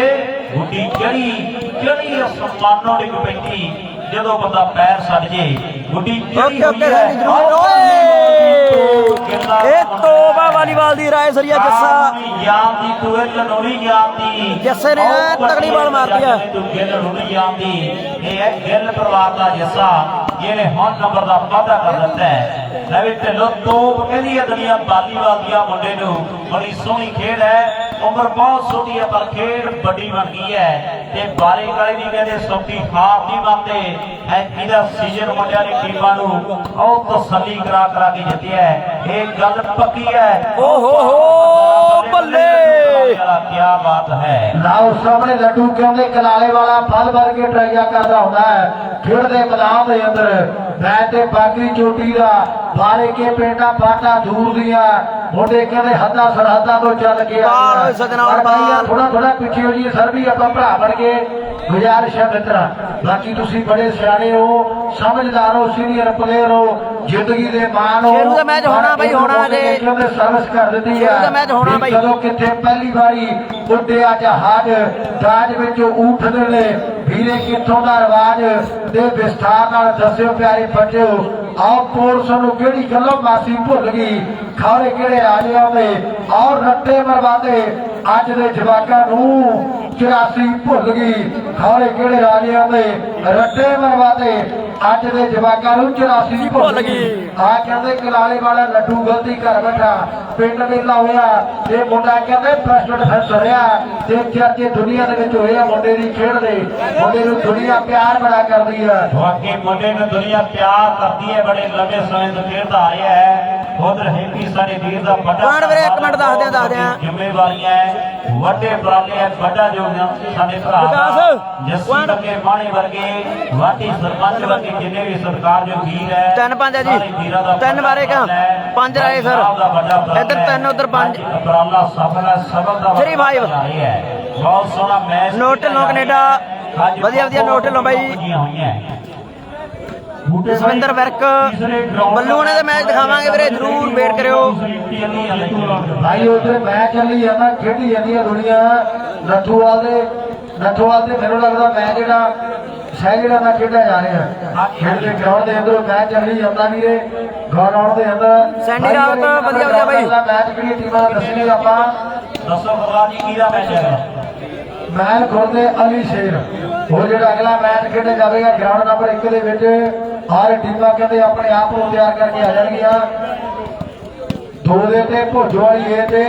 ਗੁੱਡੀ ਚੜੀ ਅਸਮਾਨੋਂ ਡਿੱਗ ਪੈਂਦੀ ਜਦੋਂ ਬੰਦਾ ਪੈਰ ਛੱਡ ਜੇ ਗੁੱਡੀ ਚੜੀ ਇਹ ਤੋਬਾ ਵਾਲੀਬਾਲ ਦੀ ਰਾਏ ਸਰੀਆ ਜੱਸਾ ਯਾਦ ਦੀ ਤੂੰ ਲਨੋੜੀ ਯਾਦ ਦੀ ਜੱਸੇ ਨੇ ਤਗੜੀ ਬਾਲ ਮਾਰਦੀ ਆ ਤੂੰ ਗਿੱਲ ਲਨੋੜੀ ਯਾਦ ਦੀ ਇਹ ਹੈ ਗਿੱਲ ਪਰਿਵਾਰ ਦਾ ਜੱਸਾ ਜਿਹਨੇ ਹੁਣ ਨੰਬਰ ਦਾ ਵਾਅਦਾ ਕਰ ਦਿੱਤਾ ਹੈ ਲੈ ਵੀ ਢਿੱਲੋਂ ਤੋਪ ਕਹਿੰਦੀ ਹੈ ਦੁਨੀਆ ਵਾਲੀਬਾਲ ਦੀਆਂ ਮੁੰਡੇ ਨੂੰ ਬੜੀ ਸੋਹਣੀ ਖੇਡ ਹੈ ਉਮਰ ਬਹੁਤ ਛੋਟੀ ਹੈ ਪਰ ਖੇਡ ਵੱਡੀ ਬਣ ਗਈ ਹੈ ਤੇ ਬਾਰੇ ਵਾਲੇ ਦੀ ਕਹਿੰਦੇ ਸੌਖੀ ਹਾਰ ਨਹੀਂ ਮੰਨਦੇ ਇਹਦਾ ਸੀਜ਼ਨ ਮੁੰਡਿਆਂ ਦੀ ਟੀਮਾਂ ਨੂੰ ਉਹ ਤਸੱਲੀ ਕਰਾ ਕੇ ਜਿੱਤਿਆ ਇਹ ਗੱਲ ਪੱਕੀ ਹੈ ਓ ਹੋ ਬੱਲੇ ਕੀ ਬਾਤ ਹੈ ਲਾਓ ਸਾਹਮਣੇ ਲੱਡੂ ਕਹਿੰਦੇ ਕਲਾਲੇ ਵਾਲਾ ਫਲ ਭਰ ਕੇ ਟਰਾਈਆ ਕਰਦਾ ਹੁੰਦਾ ਹੈ ਖੇਡ ਦੇ ਮੈਦਾਨ ਦੇ ਅੰਦਰ ਮੈਚ ਤੇ ਬਾਕੀ ਚੋਟੀ ਦਾ ਬਾਰੇ ਕੇ ਪਿੰਡਾਂ ਬਾਟਾ ਦੂਰ ਦੀਆਂ ਮੁੰਡੇ ਕਹਿੰਦੇ ਹੱਦਾਂ ਸਰਹੱਦਾਂ ਤੋਂ ਚੱਲ ਕੇ ਬਾਹਰ ਸਜਣਾ ਬਾਹਰ ਥੋੜਾ ਪਿੱਛੇ ਹੋ ਜੀ ਸਰ ਵੀ ਆਪਾਂ ਭਰਾ ਬਣ ਕੇ ਗੁਜ਼ਾਰਿਸ਼ ਹੈ ਮਿੱਤਰਾ ਬਾਕੀ ਤੁਸੀਂ ਬੜੇ ਸਿਆਣੇ ਹੋ ਸਮਝਦਾਰ ਹੋ ਸੀਨੀਅਰ ਪਲੇਅਰ ਹੋ ਜ਼ਿੰਦਗੀ ਦੇ ਮਾਣ ਹੋ ਸ਼ੇਰੂ ਦਾ ਮੈਚ ਹੋਣਾ ਬਈ ਹੋਣਾ ਜੇ ਕਹਿੰਦੇ ਸਰਵਿਸ ਕਰ ਦਿੱਤੀ ਹੈ ਸ਼ੇਰੂ ਦਾ ਮੈਚ ਹੋਣਾ ਬਈ ਕਦੋਂ ਕਿੱਥੇ ਪਹਿਲੀ ਵਾਰੀ ਉੱਡਿਆ ਜਹਾਜ਼ ਦਾਜ ਵਿੱਚੋਂ ਉੱਠਦੇ ਨੇ ਵੀਰੇ ਕਿੱਥੋਂ ਦਾ ਰਿਵਾਜ ਤੇ ਵਿਸਥਾਰ ਨਾਲ ਦੱਸਿਓ ਪਿਆਰੇ ਬੱਚਿਓ ਆਓ ਪੁਲਿਸ ਨੂੰ ਕਿਹੜੀ ਗੱਲੋਂ ਮਾਸੀ ਭੁੱਲ ਗਈ ਖਾਰੇ ਕਿਹੜੇ ਰਾਜਿਆਂ ਦੇ ਔਰ ਰੱਟੇ ਮਰਵਾਦੇ ਅੱਜ ਦੇ ਜਵਾਕਾਂ ਨੂੰ 84 ਭੁੱਲ ਗਈ ਖਾਰੇ ਕਿਹੜੇ ਰਾਜਿਆਂ ਦੇ ਰੱਟੇ ਮਰਵਾਦੇ ਅੱਜ ਦੇ ਜਵਾਕਾਂ ਨੂੰ 84 ਭੁੱਲ ਗਈ ਆ ਕਹਿੰਦੇ ਕਲਾਲੇ ਵਾਲਾ ਲੱਡੂ ਗਲਤੀ ਕਰ ਬੈਠਾ ਪਿੰਡ ਵੇਲਾ ਹੋਇਆ ਤੇ ਮੁੰਡਾ ਕਹਿੰਦੇ ਫਸਟ ਡਿਫੈਂਸ ਰਿਹਾ ਤੇ ਚਰਚੇ ਦੁਨੀਆ ਦੇ ਵਿੱਚ ਹੋਇਆ ਮੁੰਡੇ ਦੀ ਖੇਡ ਦੇ ਮੁੰਡੇ ਨੂੰ ਦੁਨੀਆ ਪਿਆਰ ਬੜਾ ਕਰਦੀ ਹੈ ਵਾਕਈ ਮੁੰਡੇ ਨੂੰ ਦੁਨੀਆ ਪਿਆਰ ਕਰਦੀ ਹੈ ਬੜੇ ਲੰਬੇ ਸਮੇਂ ਤੋਂ ਖੇਡਦਾ ਆ ਰਿਹਾ ਹੈ ਉਧਰ ਹੈਪੀ ਸਾਡੇ ਵੀਰ ਦਾ ਵੱਡਾ ਵੀਰੇ 1 ਮਿੰਟ ਦੱਸਦੇ ਆ ਜ਼ਿੰਮੇਵਾਰੀਆਂ ਹੈ ਵੱਡੇ ਬਰਾਲੇ ਹੈ ਵੱਡਾ ਜੋ ਸਾਡੇ ਭਰਾ ਜੱਸੀ ਵਰਗੇ ਮਾਣੇ ਵਰਗੇ ਵਾਟੀ ਸਰਪੰਚ ਵਰਗੇ ਜਿੰਨੇ ਵੀ ਸਰਕਾਰ ਜੋ ਵੀਰ ਹੈ 3-5 ਹੈ ਜੀ 3 ਬਾਰੇ ਕਾ 5 ਰਾਏ ਸਰ ਇੱਧਰ 3 ਉਧਰ 5 ਬਰਾਲਾ ਸਫਲ ਦਾ 3-5 ਬਹੁਤ ਸੋਹਣਾ ਮੈਚ ਨੋਟ ਢਿੱਲੋਂ ਕੈਨੇਡਾ ਵਧੀਆ ਨੋਟ ਢਿੱਲੋਂ ਬਾਈ ਜਸਵਿੰਦਰ ਵਿਰਕ ਬੱਲੂ ਨੇ ਤੇ ਮੈਚ ਦਿਖਾਵਾਂਗੇ ਵੀਰੇ ਜਰੂਰ ਵੇਟ ਕਰਿਓ ਭਾਈ ਉਧਰ ਮੈਚ ਚੱਲੀ ਜਾਂਦਾ ਖੇਡੀ ਜਾਂਦੀ ਹੈ ਦੁਨੀਆ ਨੱਥੂਵਾਲ ਦੇ ਮੈਨੂੰ ਲੱਗਦਾ ਮੈਚ ਜਿਹੜਾ ਸਹਿਜੜਾ ਨਾਲ ਖੇਡਿਆ ਜਾ ਰਿਹਾ ਖੇਡ ਦੇ ਗਰਾਊਂਡ ਦੇ ਅੰਦਰ ਮੈਚ ਚੱਲੀ ਜਾਂਦਾ ਵੀਰੇ ਗਰਾਊਂਡ ਦੇ ਅੰਦਰ ਸੈਂਡੀ ਰਾਵਤ ਵਧੀਆ ਬਾਈ ਮੈਚ ਕਿਹੜੀ ਟੀਮਾਂ ਦਾ ਦੱਸਣੀ ਆਪਾਂ ਦੱਸੋ ਗੁਰਲਾਲ ਜੀ ਕਿਹਦਾ ਮੈਚ ਹੈਗਾ? ਮੈਚ ਖੁਰਦੇ ਅਲੀ ਸ਼ੇਰ ਉਹ ਜਿਹੜਾ ਅਗਲਾ ਮੈਚ ਖੇਡਿਆ ਜਾਵੇਗਾ ਗਰਾਊਂਡ ਨੰਬਰ 1 ਦੇ ਵਿੱਚ ਹਰ ਟੀਮਾਂ ਕਹਿੰਦੇ ਆਪਣੇ ਆਪ ਨੂੰ ਤਿਆਰ ਕਰਕੇ ਆ ਜਾਣਗੀਆਂ। 2 ਦੇ ਤੇ ਭੋਜੋ ਵਾਲੀ ਏ ਤੇ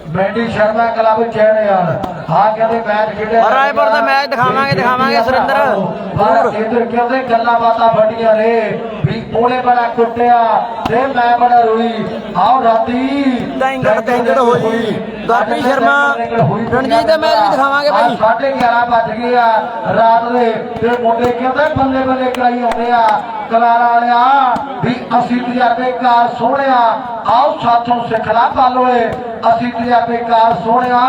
ਬੈਂਡੀ ਸ਼ਰਮਾ ਕਲੱਬ ਚੈਣਯਾਲ ਹਾਂ ਕਹਿੰਦੇ ਮੈਚ ਖੇਡਿਆ ਰਾਏਪੁਰ ਦਾ ਮੈਚ ਦਿਖਾਵਾਂਗੇ ਸੁਰਿੰਦਰ ਪਰ ਇਧਰ ਕਹਿੰਦੇ ਗੱਲਾਂ ਬਾਤਾਂ ਵੱਡੀਆਂ ਨੇ ਵੀ ਉਹਨੇ ਬੜਾ ਕੁੱਟਿਆ ਤੇ ਮੈਂ ਬੜਾ ਰੋਈ ਆਓ ਰਾਤੀ ਟੈਂਗੜ ਹੋ ਜੀ ਗਾਪੀ ਸ਼ਰਮਾ ਰਣਜੀਤ ਦਾ ਮੈਚ ਵੀ ਦਿਖਾਵਾਂਗੇ ਭਾਈ 11:30 ਵੱਜ ਗਏ ਆ ਰਾਤ ਦੇ ਤੇ ਮੁੰਡੇ ਕਹਿੰਦੇ ਬੱਲੇ ਬੱਲੇ ਕਰਾਈ ਆਉਂਦੇ ਆ ਕਲਾਰਾ ਵਾਲਿਆ ਵੀ ਅਸੀਂ ਤਜਰਬੇਕਾਰ ਸੋਹਣਿਆ ਆਓ ਸਾਥੋਂ ਸਿੱਖਣਾ ਪਾਲੋਏ ਅਸੀਂ ਤਜਰਬੇਕਾਰ ਸੋਹਣਿਆ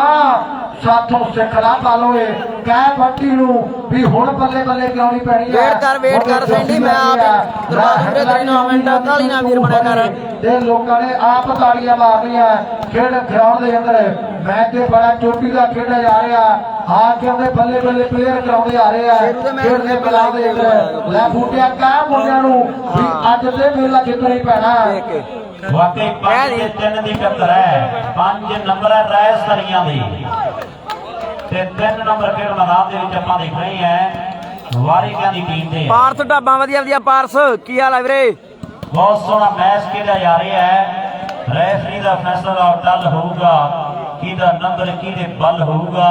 ਸਾਥੋਂ ਸਿੱਖਣਾ ਪਾਲੋਏ ਕਹਿ ਬੱਟੀ ਨੂੰ ਵੀ ਹੁਣ ਬੱਲੇ ਬੱਲੇ ਕਰਾਉਣੀ ਪੈਣੀ ਆ ਵੇਟ ਕਰ ਸੈਂਡੀ ਮੈਂ ਆਪ ਕਰਵਾ ਦੂੰਗੇ ਤੇਰੀ ਨੌਮੈਂਟ ਕਾਲੀ ਨਾ ਵੀਰ ਬਣਿਆ ਕਰ ਤੇ ਲੋਕਾਂ ਨੇ ਆਪ ਤਾੜੀਆਂ ਮਾਰਨੀਆਂ ਖੇਡ ਗਰਾਊਂਡ ਦੇ ਅੰਦਰ ਮੈਚ ਤੇ ਬੜਾ ਚੋਟੀ ਦਾ ਖੇਡਿਆ ਜਾ ਰਿਹਾ ਆ ਕਹਿੰਦੇ ਬੱਲੇ ਬੱਲੇ ਪਲੇਅਰ ਕਰਾਉਂਦੇ ਆ ਰਹੇ ਆ ਖੇਡ ਦੇ ਮੈਦਾਨ ਦੇ ਅੰਦਰ ਲੈ ਬੂਟਿਆ ਕਾ ਮੁੰਡਿਆਂ ਨੂੰ ਵੀ ਅੱਜ ਤੇ ਮੇਲਾ ਜਿੱਤਣਾ ਹੀ ਪੈਣਾ ਵਾਕਈ 5 ਦੇ 3 ਦੀ ਟੱਕਰ ਹੈ 5 ਨੰਬਰ ਹੈ ਰਾਇਸ ਸਰੀਆਂ ਦੀ ਤੇ 3 ਨੰਬਰ ਖੇਡ ਮੈਦਾਨ ਦੇ ਵਿੱਚ ਆਪਾਂ ਦੇਖ ਰਹੇ ਹਾਂ ਵਾਰੀਕਾਂ ਦੀ ਟੀਮ ਦੇ ਪਾਰਸ ਢਾਬਾ ਵਧੀਆ ਪਾਰਸ ਕੀ ਹਾਲ ਹੈ ਵੀਰੇ ਬਹੁਤ ਸੋਹਣਾ ਮੈਚ ਖੇਡਿਆ ਜਾ ਰਿਹਾ ਹੈ ਰੈਫਰੀ ਦਾ ਫੈਸਲਾ ਟੱਲ ਹੋਊਗਾ ਕਿਹਦਾ ਨੰਬਰ ਕਿਹਦੇ ਬੱਲ ਹੋਊਗਾ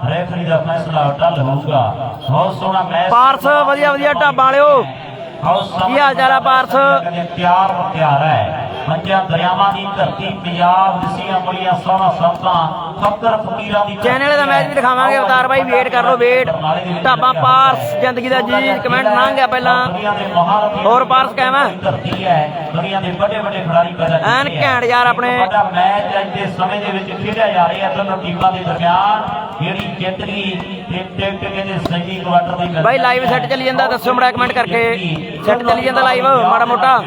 ਰੈਫਰੀ ਦਾ ਫੈਸਲਾ ਟੱਲ ਹੋਊਗਾ ਬਹੁਤ ਸੋਹਣਾ ਮੈਚ ਪਾਰਸ ਵਧੀਆ ਢਾਬਾ ਵਾਲਿਓ ਕੀ ਹਾਲ ਚਾਲ ਆ ਪਾਰਸ ਤਿਆਰ ਹੈ ਪੰਜਾਂ ਦਰਿਆਵਾਂ ਦੀ ਧਰਤੀ ਪੰਜਾਬ ਦਸੀਆਂ ਬੜੀਆਂ ਸੋਹਣਾ ਸੰਤਾਂ ਫਕਰ ਫਕੀਰਾਂ ਦੀ ਚੈਨਲ ਦਾ ਮੈਚ ਵੀ ਦਿਖਾਵਾਂਗੇ ਅਵਤਾਰ ਬਾਈ ਵੇਟ ਕਰ ਲਓ ਵੇਟ ਢਾਬਾ ਪਾਰਸ ਜ਼ਿੰਦਗੀ ਦਾ ਜੀ ਕਮੈਂਟ ਲੰਘ ਗਿਆ ਪਹਿਲਾਂ ਹੋਰ ਪਾਰਸ ਕਹਿਵਾ ਧਰਤੀ ਹੈ ਦੁਨੀਆ ਦੇ ਵੱਡੇ ਵੱਡੇ ਖਿਡਾਰੀ ਪੈਦਾ ਐਨ ਘੈਂਟ ਯਾਰ ਆਪਣੇ ਵੱਡਾ ਮੈਚ ਅੱਜ ਦੇ ਸਮੇਂ ਦੇ ਵਿੱਚ ਖੇਡਿਆ ਜਾ ਰਿਹਾ ਦੋਨੋਂ ਟੀਮਾਂ ਦੇ ਦਰਮਿਆਨ ਜਿਹੜੀ ਜਿੱਤ ਗਈ ਤੇ ਟਿਕਟ ਕਹਿੰਦੇ ਸਹੀ ਕੁਆਟਰ ਦੀ ਬਾਈ ਲਾਈਵ ਸੈੱਟ ਚੱਲੀ ਜਾਂਦਾ ਦੱਸੋ ਮੜਾ ਕਮੈਂਟ ਕਰਕੇ ਸੈੱਟ ਚੱਲੀ ਜਾਂਦਾ ਲਾਈਵ ਮਾੜਾ ਮੋਟਾ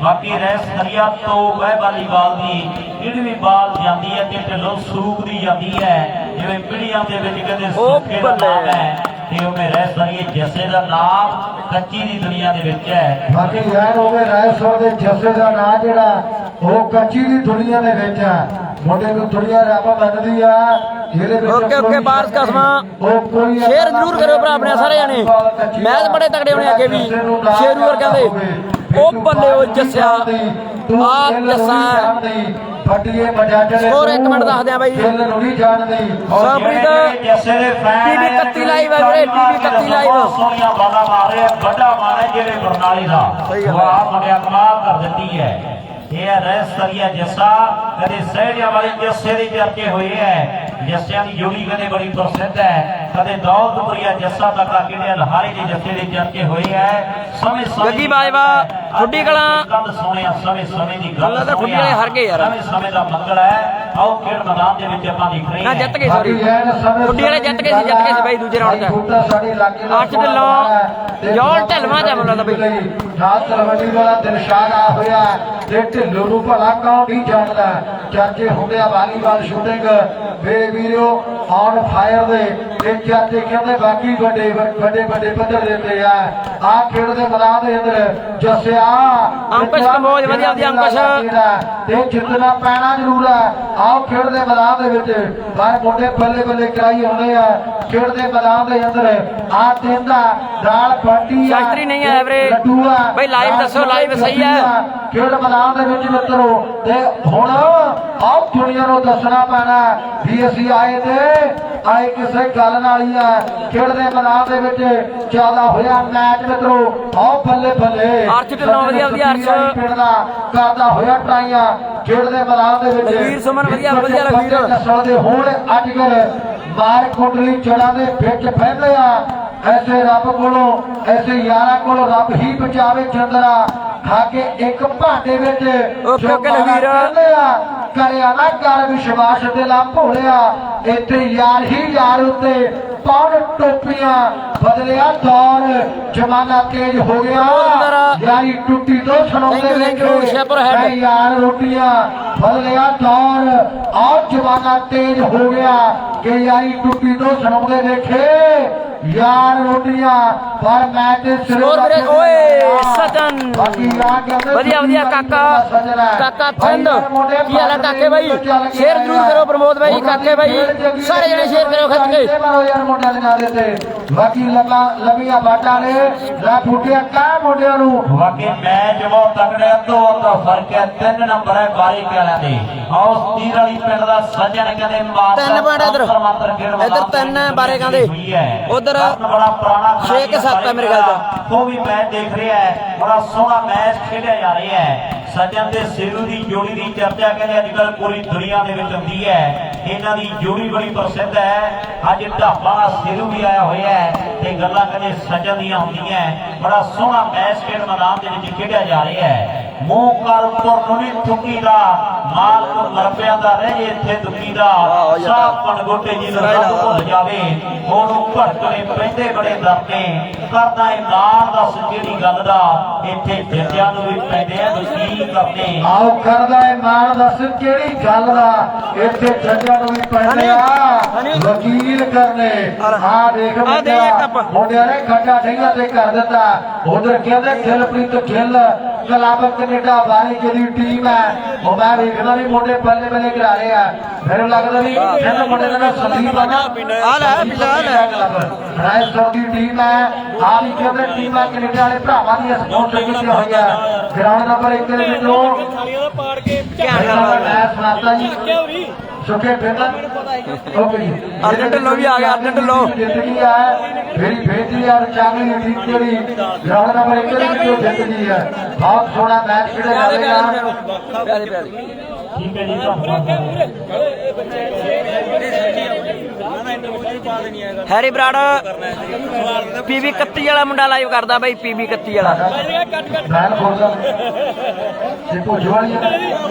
ਬਾਕੀ ਰੈਸ ਦਰਿਆ ਤੋਂ ਵਹਿ ਵਾਲੀਬਾਲ ਦੀ ਜਿਹੜੀ ਵੀ ਬਾਲ ਜਾਂਦੀ ਹੈ ਤੇ ਢਿੱਲੋਂ ਸੂਕਦੀ ਜਾਂਦੀ ਹੈ ਜਿਵੇਂ ਪੀੜੀਆਂ ਦੇ ਵਿੱਚ ਕਹਿੰਦੇ ਸੁੱਕੇ ਦਾ ਨਾਮ ਹੈ ਤੇ ਉਹਨੇ ਰੈਸ ਦਰਿਏ ਜੱਸੇ ਦਾ ਨਾਮ ਕੱਚੀ ਦੀ ਦੁਨੀਆ ਦੇ ਵਿੱਚ ਹੈ ਬਾਕੀ ਯਾਰ ਹੋਵੇ ਰਾਏਸਰ ਦੇ ਜੱਸੇ ਦਾ ਨਾਂ ਜਿਹੜਾ ਉਹ ਕੱਚੀ ਦੀ ਦੁਨੀਆ ਦੇ ਵਿੱਚ ਹੈ ਮੁੰਡੇ ਨੂੰ ਦੁਨੀਆ ਰੱਬ ਮੰਨਦੀ ਆ ਇਹਦੇ ਵਿੱਚ ਓਕੇ ਬਾਰਸ ਕਸਮਾ ਸ਼ੇਅਰ ਜ਼ਰੂਰ ਕਰਿਓ ਭਰਾ ਆਪਣੇ ਸਾਰੇ ਜਾਣੇ ਮੈਚ ਬੜੇ ਤਗੜੇ ਹੋਣੇ ਅੱਗੇ ਵੀ ਸ਼ੇਰੂ ਵਰ ਕਹਿੰਦੇ ਉਹ ਬੱਲੇ ਉਹ ਜੱਸਿਆ ਆ ਜੱਸਾ ਫੱਟੀਏ ਮਜਾਜਰ ਹੋਰ 1 ਮਿੰਟ ਦੱਸਦੇ ਆ ਬਾਈ ਦਿਲ ਨੂੰ ਨਹੀਂ ਜਾਣਦੀ ਸਰਪ੍ਰੀਤ ਜੱਸੇ ਦੇ ਫੈਨ ਟੀਵੀ 31 ਲਾਈਵ ਹੈ ਵੀਰੇ ਟੀਵੀ 31 ਲਾਈਵ ਸੋਹਣੀਆਂ ਬਾਲਾਂ ਮਾਰੇ ਵੱਡਾ ਮਾਰੇ ਜਿਹੜੇ ਬਰਨਾਲੀ ਦਾ ਵਾਹ ਮੁੰਡਿਆ ਕਮਾਲ ਕਰ ਦਿੱਤੀ ਹੈ ਇਹ ਰੈਸ ਦਰਿਆ ਜੱਸਾ ਕਦੇ ਸਹਿੜਿਆਂ ਵਾਲੇ ਜੱਸੇ ਦੀ ਚਰਚੇ ਹੋਏ ਹੈ ਜੱਸਿਆਂ ਦੀ ਜੋੜੀ ਕਦੇ ਬੜੀ ਪ੍ਰਸਿੱਧ ਹੈ ਕਦੇ ਦੌਲਤਪੁਰੀਆ ਜੱਸਾ ਤੱਕ ਕਿਹੜੇ ਲਹਾਰੇ ਦੇ ਜੱਸੇ ਦੇ ਚਰਚੇ ਹੋਏ ਹੈ ਸਮੇਂ ਗੱਗੀ ਬਾਜਵਾ ਖੁੱਡੀ ਕਲਾਂ ਕੰਦ ਸੋਹਣਿਆ ਸਮੇਂ ਦੀ ਗੱਲ ਤਾਂ ਖੁੱਡੀ ਵਾਲੇ ਹਾਰ ਗਏ ਯਾਰ ਸਮੇਂ ਦਾ ਮੰਗਲ ਹੈ ਆਓ ਖੇਡ ਮੈਦਾਨ ਦੇ ਵਿੱਚ ਆਪਾਂ ਦੇਖ ਰਹੇ ਹਾਂ ਜਿੱਤ ਗਏ ਸੌਰੀ ਖੁੱਡੀ ਵਾਲੇ ਜਿੱਤ ਗਏ ਸੀ ਬਾਈ ਦੂਜੇ ਰਾਉਂਡ 'ਚ 8 ਢਿੱਲੋਂ ਜੋਲ ਢਲਵਾ ਜਾ ਮੁੰਡਾ ਦਾ ਬਾਈ ਰਾਤ ਤਲਵੰਡੀ ਵਾਲਾ ਦਿਲਸ਼ਾਦ ਆ ਹੋਇਆ ਤੇ ਢਿੱਲੋਂ ਨੂੰ ਭਲਾ ਕੌਣ ਨਹੀਂ ਜਾਣਦਾ ਚਾਚੇ ਹੁੰਦੇ ਆ ਵਾਲੀਬਾਲ ਸ਼ੂਟਿੰਗ ਮੇਰੇ ਵੀਰੋ ਔਨ ਫਾਇਰ ਦੇ ਤੇ ਚਾਚੇ ਕਹਿੰਦੇ ਬਾਕੀ ਵੱਡੇ ਪੱਧਰ ਦੇ ਤੇ ਆ ਖੇਡ ਦੇ ਮੈਦਾਨ ਦੇ ਅੰਦਰ ਜੱਸਿਆ ਅੰਕੁਸ਼ ਕੰਬੋਜ ਵਧੀਆ ਅੰਕੁਸ਼ ਤੇ ਜਿੱਤਣਾ ਪੈਣਾ ਜ਼ਰੂਰ ਹੈ ਆਓ ਖੇਡ ਦੇ ਮੈਦਾਨ ਦੇ ਵਿੱਚ ਪਰ ਮੁੰਡੇ ਬੱਲੇ ਬੱਲੇ ਕਰਾਈ ਆਉਂਦੇ ਆ ਖੇਡ ਦੇ ਮੈਦਾਨ ਦੇ ਅੰਦਰ ਆ ਤਿੰਦਾ ਨਾਲ ਪਾਰਟੀ ਸ਼ਾਸਤਰੀ ਨਹੀਂ ਆਇਆ ਵੀਰੇ ਬਈ ਲਾਈਵ ਦੱਸੋ ਲਾਈਵ ਸਹੀ ਹੈ ਖੇਡ ਮੈਦਾਨ ਦੇ ਵਿੱਚ ਮਿੱਤਰੋ ਤੇ ਹੁਣ ਆਓ ਦੁਨੀਆ ਨੂੰ ਦੱਸਣਾ ਪੈਣਾ ਵੀ ਅਸੀਂ ਆਏ ਕਿਸੇ ਗੱਲ ਨਾਲ ਹੀ ਆ ਖੇਡ ਦੇ ਮੈਦਾਨ ਦੇ ਵਿੱਚ ਚੱਲਦਾ ਹੋਇਆ ਮੈਚ ਮਿੱਤਰੋ ਆਓ ਬੱਲੇ ਬੱਲੇ ਅਰਸ਼ ਢਿੱਲੋਂ ਵਧੀਆ ਅਰਸ਼ ਖੇਡਦਾ ਕਰਦਾ ਹੋਇਆ ਟਰਾਈਆਂ ਖੇਡ ਦੇ ਮੈਦਾਨ ਦੇ ਵਿੱਚ ਲਖਵੀਰ ਸੁਮਨ ਵਧੀਆ ਲਖਵੀਰ ਨਸਲ ਦੇ ਹੁਣ ਅੱਜ ਕੱਲ ਮਾਰ ਕੋਟਲੀ ਜੜਾਂ ਦੇ ਵਿੱਚ ਫੈਲਦੇ ਆ ਐਸੇ ਰੱਬ ਕੋਲੋਂ ਐਸੇ ਯਾਰਾਂ ਕੋਲੋਂ ਰੱਬ ਹੀ ਬਚਾਵੇ ਚੰਦਰਾ ਖਾ ਕੇ ਇੱਕ ਭਾਂਡੇ ਵਿੱਚ ਓਕੇ ਲਖਵੀਰ ਕਰਿਆ ਨਾ ਕਰ ਵਿਸ਼ਵਾਸ ਦੇ ਲਾ ਭੋਲਿਆ ਇੱਥੇ ਯਾਰ ਹੀ ਯਾਰ ਉੱਤੇ ਪੌਣ ਟੋਪੀਆਂ ਬਦਲਿਆ ਦੌਰ ਜਮਾਨਾ ਤੇਜ਼ ਹੋ ਗਿਆ ਯਾਰੀ ਟੁੱਟੀ ਤੋਂ ਸੁਣਾਉਂਦੇ ਵੇਖੇ ਯਾਰ ਰੋਟੀਆਂ ਬਦਲਿਆ ਦੌਰ ਆਹ ਜਮਾਨਾ ਤੇਜ਼ ਹੋ ਗਿਆ ਕਿ ਯਾਰੀ ਟੁੱਟੀ ਤੋਂ ਸੁਣਾਉਂਦੇ ਵੇਖੇ ਯਾਰ ਰੋਟੀਆਂ ਪਰ ਮੈਂ ਤੇ ਸਿਰ ਓਏ ਸੱਚਾ ਸਜਨ ਬਾਕੀ ਆ ਕਹਿੰਦੇ ਵਧੀਆ ਵਧੀਆ ਕਾਕਾ ਕਾਕਾ ਥੰਦ ਕੀ ਹਾਲ ਹੈ ਕਾਕੇ ਬਾਈ ਸ਼ੇਅਰ ਜ਼ਰੂਰ ਕਰੋ ਪ੍ਰਮੋਦ ਬਾਈ ਕਾਕੇ ਬਾਈ ਸਾਰੇ ਜਣੇ ਸ਼ੇਅਰ ਕਰੋ ਖੱਚ ਕੇ ਯਾਰ ਮੁੰਡਿਆਂ ਦੇ ਨਾਂ ਦੇ ਤੇ ਬਾਕੀ ਲੰਮੀਆਂ ਬਾਟਾਂ ਨੇ ਲੈ ਫੁੱਟਿਆ ਕਾ ਮੁੰਡਿਆਂ ਨੂੰ ਬਾਕੀ ਮੈਚ ਬਹੁਤ ਤਕੜਾ ਤੋਂ ਦਾ ਫਰਕ ਹੈ 3 ਨੰਬਰ ਹੈ ਬਾਰੀ ਵਾਲਿਆਂ ਦੇ ਆਓ ਤੀਰ ਵਾਲੀ ਪਿੰਡ ਦਾ ਸੱਜਣ ਕਹਿੰਦੇ ਮਾਰ 3 ਪੁਆਇੰਟ ਇੱਧਰ 3 ਬਾਰੇਕਾਂ ਦੇ ਉਧਰ ਬੜਾ ਪੁਰਾਣਾ 6 ਕੇ 7 ਹੈ ਮੇਰੇ ਖਿਆਲ ਚ ਉਹ ਵੀ ਮੈਚ ਦੇਖ ਰਿਹਾ ਹੈ ਬੜਾ ਸੋਹਣਾ ਮੈਚ ਖੇਡਿਆ ਜਾ ਰਿਹਾ ਹੈ ਸੱਜਣ ਤੇ ਸੇਰੂ ਦੀ ਜੋੜੀ ਦੀ ਚਰਚਾ ਕਹਿੰਦੇ ਅੱਜ ਕੱਲ ਪੂਰੀ ਦੁਨੀਆ ਦੇ ਵਿੱਚ ਹੁੰਦੀ ਹੈ ਇਹਨਾਂ ਦੀ ਜੋੜੀ ਬੜੀ ਪ੍ਰਸਿੱਧ ਹੈ ਅੱਜ ਢਾਬਾ ਸੇਰੂ ਵੀ ਆਇਆ ਹੋਇਆ ਹੈ ਤੇ ਗੱਲਾਂ ਕਹਿੰਦੇ ਸੱਜਣ ਦੀਆਂ ਹੁੰਦੀਆਂ ਬੜਾ ਸੋਹਣਾ ਮੈਚ ਖੇਡ ਮੈਦਾਨ ਦੇ ਵਿੱਚ ਖੇਡਿਆ ਜਾ ਰਿਹਾ ਹੈ ਮੂੰਹ ਕਰ ਉੱਪਰ ਨੂੰ ਨਹੀਂ ਥੁੱਕੀ ਦਾ ਮਾਲਕ ਮਰਪਿਆਂ ਦਾ ਰਹੇ ਇੱਥੇ ਦੁੱਕੀ ਦਾ ਸਾਹ ਪਣਗੋਟੇ ਜੀ ਨੂੰ ਰੱਬ ਭੁੱਲ ਜਾਵੇ ਉਹਨੂੰ ਭੜਕਣੇ ਪੈਂਦੇ ਬੜੇ ਦਰਦੇ ਕਰਦਾ ਇਮਾਨ ਦੱਸ ਕਿਹੜੀ ਗੱਲ ਦਾ ਇੱਥੇ ਜਿੰਦਿਆਂ ਨੂੰ ਵੀ ਪੈਂਦੇ ਆ ਕੀ ਕਰਦੇ ਆਓ ਕਰਦਾ ਇਮਾਨ ਦੱਸ ਕਿਹੜੀ ਗੱਲ ਦਾ ਇੱਥੇ ਜੱਜਾਂ ਨੂੰ ਵੀ ਪੈਂਦੇ ਆ ਵਕੀਲ ਕਰਨੇ ਆ ਦੇਖ ਮੁੰਡਿਆਂ ਨੇ ਖੱਡਾ ਠਈਆਂ ਤੇ ਕਰ ਦਿੱਤਾ ਉਧਰ ਕਹਿੰਦੇ ਦਿਲਪ੍ਰੀਤ ਗਿੱਲ ਕਲੱਬ ਕੈਨੇਡਾ ਵਾਲੀ ਜਿਹੜੀ ਟੀਮ ਹੈ ਉਹ ਮੈਂ ਵੇਖਦਾ ਵੀ ਮੁੰਡੇ ਬੱਲੇ ਬੱਲੇ ਕਰਾ ਰਹੇ ਆ ਮੈਨੂੰ ਲੱਗਦਾ ਵੀ ਇਹਨਾਂ ਮੁੰਡੇ ਦਾ ਨਾਮ ਸੰਦੀਪ ਆ ਰਾਜਸਥਾਨ ਦੀ ਟੀਮ ਹੈ ਆ ਵੀ ਕਹਿੰਦੇ ਟੀਮਾਂ ਕੈਨੇਡਾ ਵਾਲੇ ਭਰਾਵਾਂ ਦੀਆਂ ਸਪੋਰਟ ਕੀਤੀਆਂ ਹੋਈਆਂ ਗਰਾਊਂਡ ਨੰਬਰ 1 ਦੇ ਵਿੱਚੋਂ ਮੈਂ ਸੁਣਾਤਾ ਜੀ ਸੁਖੇ ਬੇਟਾ ਓਕੇ ਜੀ ਅਰਜਨ ਢਿੱਲੋਂ ਵੀ ਆ ਗਿਆ ਅਰਜਨ ਢਿੱਲੋਂ ਜ਼ਿੰਦਗੀ ਆ ਮੇਰੀ ਬੇਟੀ ਯਾਰ ਚਾਂਗਲੀ ਟੀਮ ਜਿਹੜੀ ਗਰਾਊਂਡ ਨੰਬਰ 1 ਦੇ ਵਿੱਚੋਂ ਜ਼ਿੰਦਗੀ ਹੈ ਬਹੁਤ ਸੋਹਣਾ ਮੈਚ ਖੇਡਿਆ ਜਾ ਰਿਹਾ ਪਿਆਰੇ ਪਿਆਰੇ ਠੀਕ ਹੈ ਜੀ ਧੰਨਵਾਦ ਹੈਰੀ ਬਰਾੜ ਪੀਵੀ 31 ਵਾਲਾ ਮੁੰਡਾ ਲਾਈਵ ਕਰਦਾ ਬਾਈ ਪੀਵੀ 31 ਵਾਲਾ ਬੈਲ ਖੋਲਦਾ ਤੇ ਪੁੱਜਵਾਲੀ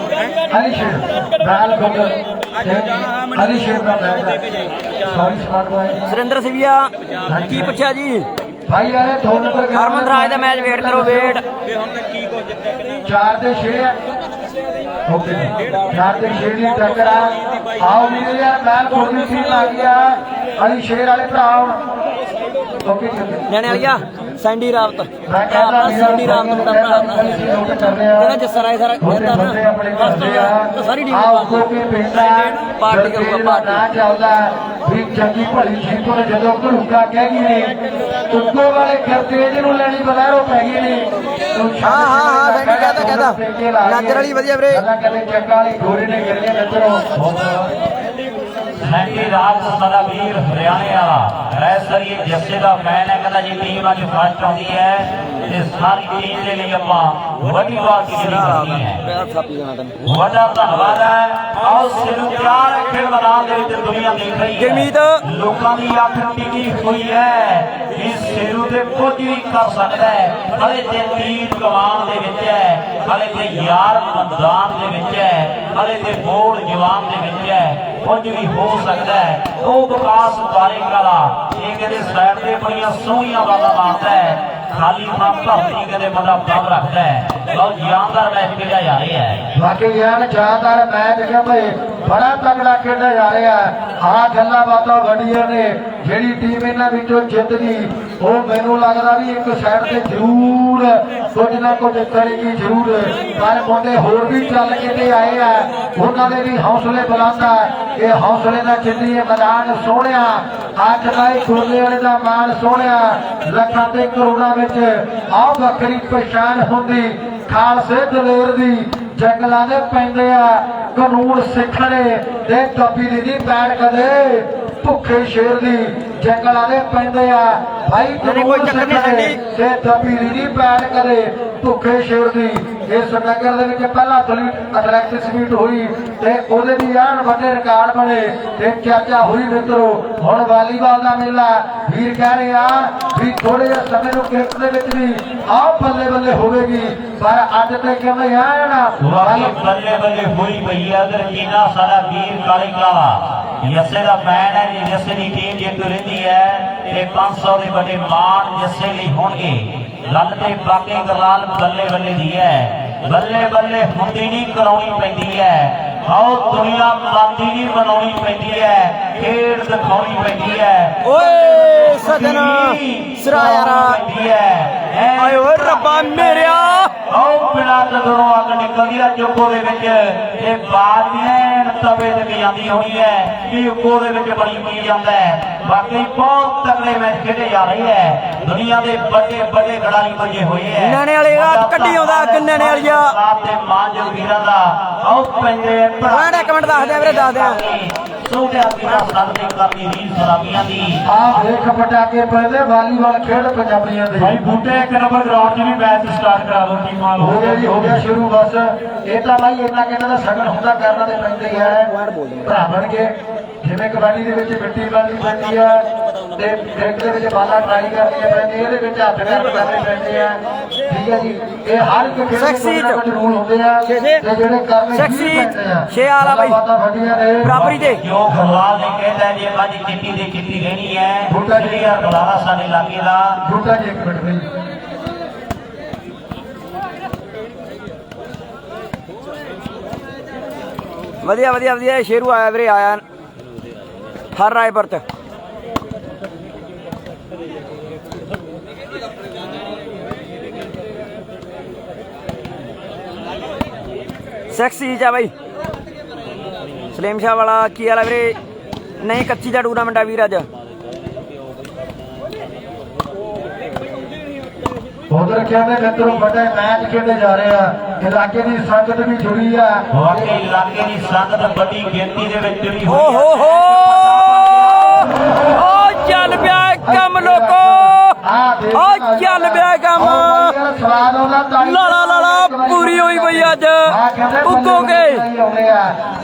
ਅਲੀ ਸ਼ੇਰ ਬੈਲ ਖੋਲਦਾ ਅਲੀ ਸ਼ੇਰ ਦਾ ਬੈਲ sorry smart boy Surinder Sivia ਕੀ ਪੁੱਛਿਆ ਜੀ ਭਾਈ ਯਾਰ 2 ਨੰਬਰ ਹਰਮਨ ਰਾਜ ਦਾ ਮੈਚ ਵੇਟ ਕਰੋ ਵੇਟ 4 ਤੇ 6 ਓਕੇ 4 ਤੇ 6 ਦੀ ਟੱਕਰ ਆ ਆਓ ਵੀਰੇ ਯਾਰ ਬੈਲ ਖੋਲਦੀ ਸੀ ਆ ਗਿਆ ਅਲੀ ਸ਼ੇਰ ਵਾਲੇ ਭਰਾ ਓਕੇ ਲੈਣੇ ਵਾਲਿਆ ਸੈਂਡੀ ਰਾਵਤ ਸੈਂਡੀ ਰਾਵਤ ਮੁੰਡਾ ਭਰਾ ਜਿਹੜਾ ਜੱਸਾ ਰਾਏ ਸਾਰਾ ਕਹਿੰਦਾ ਨਾ ਸਾਰੀ ਟੀਮ ਪਾਰਟੀ ਕਰੂਗਾ ਪਾਰਟੀ ਨਾ ਚੱਲਦਾ ਵੀ ਚੰਗੀ ਭਲੀ ਸ਼ੀਪ ਨੇ ਜਦੋਂ ਘੜੂਕਾ ਕਹਿ ਗਈ ਨੇ ਉੱਤੋਂ ਵਾਲੇ ਕਰਤੇਜ ਨੂੰ ਲੈਣੀ ਬਲੈਰੋ ਪੈ ਗਈ ਨੇ ਹਾਂ ਸੈਂਡੀ ਕਹਿੰਦਾ ਨਜ਼ਰ ਵਾਲੀ ਵਧੀਆ ਵੀਰੇ ਗੱਲਾਂ ਕਹਿੰਦੇ ਚੱਕਾ ਵਾਲੀ ਗੋਰੇ ਨੇ ਕਰੀਆਂ ਨਜ਼ਰੋਂ ਸੈਂਡੀ ਰਾਜ ਸਾਡਾ ਵੀਰ ਹਰਿਆਣੇ ਵਾਲਾ ਰੈਸਰੀ ਜੱਸੇ ਦਾ ਫੈਨ ਹੈ ਕਹਿੰਦਾ ਜੀ ਟੀਮ ਅੱਜ ਫਸਟ ਆਉਂਦੀ ਹੈ ਤੇ ਸਾਰੀ ਟੀਮ ਦੇ ਲਈ ਆਪਾਂ ਵੱਡੀ ਬਾਤ ਕੀਤੀ ਕਰਨੀ ਹੈ ਵੱਡਾ ਧੰਨਵਾਦ ਹੈ ਆਓ ਸਿਰੂ ਪਿਆਰ ਖੇਡ ਮੈਦਾਨ ਦੇ ਵਿੱਚ ਦੁਨੀਆ ਦੇਖ ਰਹੀ ਹੈ ਲੋਕਾਂ ਦੀ ਅੱਖ ਟਿਕੀ ਹੋਈ ਹੈ ਇਸ ਸਿਰੂ ਤੇ ਕੁਝ ਵੀ ਕਰ ਸਕਦਾ ਹੈ ਹਲੇ ਤੇ ਤੀਰ ਕਮਾਨ ਦੇ ਵਿੱਚ ਹੈ ਹਲੇ ਤੇ ਯਾਰ ਮੈਦਾਨ ਦੇ ਵਿੱਚ ਹੈ ਹਲੇ ਤੇ ਬੋਲ ਜਵਾਨ ਦੇ ਵਿੱਚ ਹੈ ਕੁਝ ਵੀ ਹੋ ਸਕਦਾ ਹੈ ਉਹ ਵਿਕਾਸ ਬਾਰੇ ਵਾਲਾ ਇਹ ਕਹਿੰਦੇ ਸਾਈਡ ਤੇ ਬੜੀਆਂ ਸੋਹਣੀਆਂ ਬਾਤਾਂ ਮਾਰਦਾ ਹੈ ਖਾਲੀ ਥਾਂ ਧਰਤੀ ਕਹਿੰਦੇ ਬੰਦਾ ਦਮ ਰੱਖਦਾ ਹੈ ਬਹੁਤ ਜਾਨਦਾਰ ਮੈਚ ਖੇਡਿਆ ਜਾ ਰਿਹਾ ਹੈ ਬਾਕੀ ਯਾਰ ਜਾਨਦਾਰ ਮੈਚ ਕਹਿੰਦੇ ਬੜਾ ਤਗੜਾ ਖੇਡਿਆ ਜਾ ਰਿਹਾ ਆ ਗੱਲਾਂ ਬਾਤਾਂ ਵੱਡੀਆਂ ਨੇ ਜਿਹੜੀ ਟੀਮ ਇਹਨਾਂ ਵਿੱਚੋਂ ਜਿੱਤ ਗਈ ਉਹ ਮੈਨੂੰ ਲੱਗਦਾ ਵੀ ਇੱਕ ਸਾਈਡ ਤੇ ਜ਼ਰੂਰ ਕੁਝ ਨਾ ਕੁਝ ਕਰੇਗੀ ਜ਼ਰੂਰ ਪਰ ਮੁੰਡੇ ਹੋਰ ਵੀ ਚੱਲ ਕੇ ਤੇ ਆਏ ਆ ਉਹਨਾਂ ਦੇ ਵੀ ਹੌਸਲੇ ਬੁਲੰਦ ਆ ਇਹ ਹੌਸਲੇ ਦਾ ਜਿੰਦਗੀ ਮੈਦਾਨ ਸੋਹਣਿਆ ਅੱਜ ਦਾ ਕੋਲੇ ਵਾਲੇ ਦਾ ਮਾਨ ਸੋਹਣਿਆ ਲੱਖਾਂ ਤੇ ਕਰੋੜਾਂ ਵਿੱਚ ਆਹ ਵੱਖਰੀ ਪਛਾਣ ਹੁੰਦੀ ਖਾਲਸੇ ਦਲੇਰ ਦੀ ਜੰਗਲਾਂ ਦੇ ਪੈਂਦੇ ਆ ਕਾਨੂੰਨ ਸਿੱਖਣੇ ਤੇ ਤਪੀ ਦੀ ਪੈਣ ਕਦੇ ਭੁੱਖੇ ਸ਼ੇਰ ਦੀ ਜੰਗਲਾਂ ਦੇ ਪੈਂਦੇ ਆ ਭਾਈ ਕਾਨੂੰਨ ਸਿੱਖਣੇ ਤੇ ਤਪੀ ਦੀ ਪੈਣ ਕਦੇ ਭੁੱਖੇ ਸ਼ੇਰ ਦੀ ਇਸ ਨਗਰ ਦੇ ਵਿੱਚ ਪਹਿਲਾ ਐਥਲੈਟਿਕਸ ਮੀਟ ਹੋਈ ਤੇ ਉਹਦੇ ਵੀ ਆਣ ਵੱਡੇ ਰਿਕਾਰਡ ਬਣੇ ਤੇ ਚਰਚਾ ਹੋਈ ਮਿੱਤਰੋ ਹੁਣ ਵਾਲੀਬਾਲ ਦਾ ਮੇਲਾ ਵੀਰ ਕਹਿ ਰਹੇ ਆ ਵੀ ਥੋੜੇ ਜਿਹੇ ਸਮੇਂ ਨੂੰ ਕ੍ਰਿਕਟ ਦੇ ਵਿੱਚ ਵੀ ਆਹ ਬੱਲੇ ਬੱਲੇ ਹੋਵੇਗੀ ਪਰ ਅੱਜ ਤੇ ਕਹਿੰਦੇ ਆ ਨਾ ਬੱਲੇ ਬੱਲੇ ਹੋਈ ਪਈ ਆ ਅਗਰ ਕੀਨਾ ਸਾਡਾ ਵੀਰ ਕਾਲੀ ਕਾਲਾ ਜੱਸੇ ਦਾ ਫੈਨ ਹੈ ਜੀ ਜੱਸੇ ਦੀ ਟੀਮ ਜੇਤੂ ਰਹਿੰਦੀ ਹੈ ਤੇ 500 ਦੇ ਵੱਡੇ ਮਾਣ ਜੱਸੇ ਲਈ ਹੋਣਗੇ ਗੱਲ ਤੇ ਬਾਕੀ ਗਰਾਲ ਬੱਲੇ ਬੱਲੇ ਦੀ ਹੈ ਬੱਲੇ ਬੱਲੇ ਹੁੰਦੀ ਨਹੀਂ ਕਰਾਉਣੀ ਪੈਂਦੀ ਹੈ ਆਓ ਦੁਨੀਆ ਮੰਨਦੀ ਨਹੀਂ ਬਣਾਉਣੀ ਪੈਂਦੀ ਹੈ ਖੇਡ ਦਿਖਾਉਣੀ ਪੈਂਦੀ ਹੈ ਓਏ ਸਜਣਾ ਸਿਰਾ ਯਾਰਾ ਪੈਂਦੀ ਹੈ ਆਏ ਓਏ ਰੱਬਾ ਮੇਰਿਆ ਬਿਨਾ ਤੰਦਰੋਂ ਅੱਗ ਨਿਕਲਦੀ ਆ ਚੁੱਕੋ ਦੇ ਵਿੱਚ ਇਹ ਬਾਦੀਆਂ ਤਵੇ ਤੇ ਜਾਂਦੀ ਹੋਣੀ ਹੈ ਕਿ ਉੱਕੋ ਦੇ ਵਿੱਚ ਬੜੀ ਕੀ ਜਾਂਦਾ ਹੈ। ਬਾਕੀ ਬਹੁਤ ਤਕੜੇ ਮੈਚ ਖੇਡੇ ਜਾ ਰਹੇ ਹੈ। ਦੁਨੀਆ ਦੇ ਵੱਡੇ ਵੱਡੇ ਖਿਡਾਰੀ ਬਣੇ ਹੋਏ ਹੈ। ਨੈਣੇ ਵਾਲੇ ਕੱਢੀ ਆਉਂਦਾ ਨੈਣੇ ਵਾਲੀਆ ਆਪ ਦੇ ਮਾਨਯੋਗ ਵੀਰਾਂ ਦਾ ਆਉ ਪੈਂਦੇ ਇੱਕ ਮਿੰਟ ਦੱਸ ਦਿਆਂ ਵੀਰੇ ਦੱਸ ਦਿਆਂ ਸੋਹਣਿਆ ਵੀਰਾਂ ਸਾਡੀ ਕਰਦੀ ਰੀਲ ਸਲਾਮੀਆਂ ਦੀ ਆਹ ਵੇਖ ਪਟਾਕੇ ਪੈਂਦੇ ਵਾਲੀਬਾਲ ਖੇਡ ਪੰਜਾਬੀਆਂ ਦੇ। ਭਾਈ ਬੂਟੇ ਇੱਕ ਨੰਬਰ ਗਰਾਊਂਡ 'ਚ ਵੀ ਮੈਚ ਸਟਾਰਟ ਕਰਾ ਦੋ ਟੀਮਾਂ ਨੂੰ। ਹੋ ਗਿਆ ਜੀ, ਹੋ ਗਿਆ ਸ਼ੁਰੂ। ਬਸ ਇਹ ਤਾਂ ਭਾਈ ਇੰਨਾ ਕਹਿੰਦਾ ਦਾ ਸਗਨ ਹੁੰਦਾ ਕਰਨਾ ਤੇ ਪੈਂਦਾ ਹੀ ਹੈ। ਭਰਾ ਬਣ ਕੇ ਜਿਵੇਂ ਕਬੱਡੀ ਦੇ ਵਿੱਚ ਮਿੱਟੀ ਬਣਨੀ ਪੈਂਦੀ ਹੈ ਤੇ ਬ੍ਰੇਕ ਦੇ ਵਿੱਚ ਬਾਲਾਂ ਟਰਾਈ ਕਰਨੀਆਂ ਪੈਂਦੀਆਂ, ਇਹਦੇ ਵਿੱਚ ਹੱਥ ਕਰਨੇ ਪੈਂਦੇ ਆ। ਠੀਕ ਹੈ ਜੀ, ਇਹ ਹਰ ਇੱਕ ਖੇਡ ਦੇ ਵਿੱਚ ਰੂਲ ਹੁੰਦੇ ਆ ਤੇ ਜਿਹੜੇ ਕਰਨੇ ਸੈਕਸੀ ਪੈਂਦੇ ਆ। 6 ਵਾਲਾ ਬਾਈ ਵੱਡੀਆਂ ਨੇ ਬਰਾਬਰੀ ਤੇ ਜੋ ਖਲਵਾਲ ਨੇ ਕਹਿੰਦਾ ਜੇ ਬਾਜੀ ਚਿੱਟੀ ਦੇ ਚਿੱਟੀ ਰਹਿਣੀ ਹੈ। ਬੂਟਾ ਜੀ ਯਾਰ ਬੁਲਾਰਾ ਸਾਡੇ ਇਲਾਕੇ ਦਾ ਬੂਟਾ ਜੀ ਇੱਕ ਮਿੰਟ ਬਈ। ਵਧੀਆ ਵਧੀਆ ਵਧੀਆ ਸ਼ੇਰੂ ਆਇਆ ਵੀਰੇ ਆਇਆ ਹਰ ਰਾਏਪੁਰ ਚ ਸੈਕਸੀ ਜਾ ਬਾਈ ਸਲੀਮ ਸ਼ਾਹ ਵਾਲਾ ਕੀ ਵਾਲਾ ਵੀਰੇ ਨਹੀਂ ਕੱਚੀ ਦਾ ਟੂਰਨਾਮੈਂਟ ਆ ਵੀਰ ਅੱਜ ਉਧਰ ਕਹਿੰਦੇ ਮਿੱਤਰੋ ਵੱਡੇ ਮੈਚ ਖੇਡੇ ਜਾ ਰਹੇ ਆ। ਇਲਾਕੇ ਦੀ ਸੰਗਤ ਵੀ ਜੁੜੀ ਆ। ਵਾਕਈ ਇਲਾਕੇ ਦੀ ਸੰਗਤ ਵੱਡੀ ਗਿਣਤੀ ਦੇ ਵਿੱਚ ਜੁੜੀ ਓ ਹੋਈ ਹੋ ਹੋ ਓ ਚੱਲ ਪਿਆ ਕੰਮ ਲੋਕੋ ਓ ਚੱਲ ਪਿਆ ਕੰਮ ਸਵਾਦ ਆਉਂਦਾ ਤਾੜੀ ਲਾਲਾ ਲਾਲਾ ਪੂਰੀ ਹੋਈ ਪਈ ਅੱਜ ਉੱਗੋ ਕੇ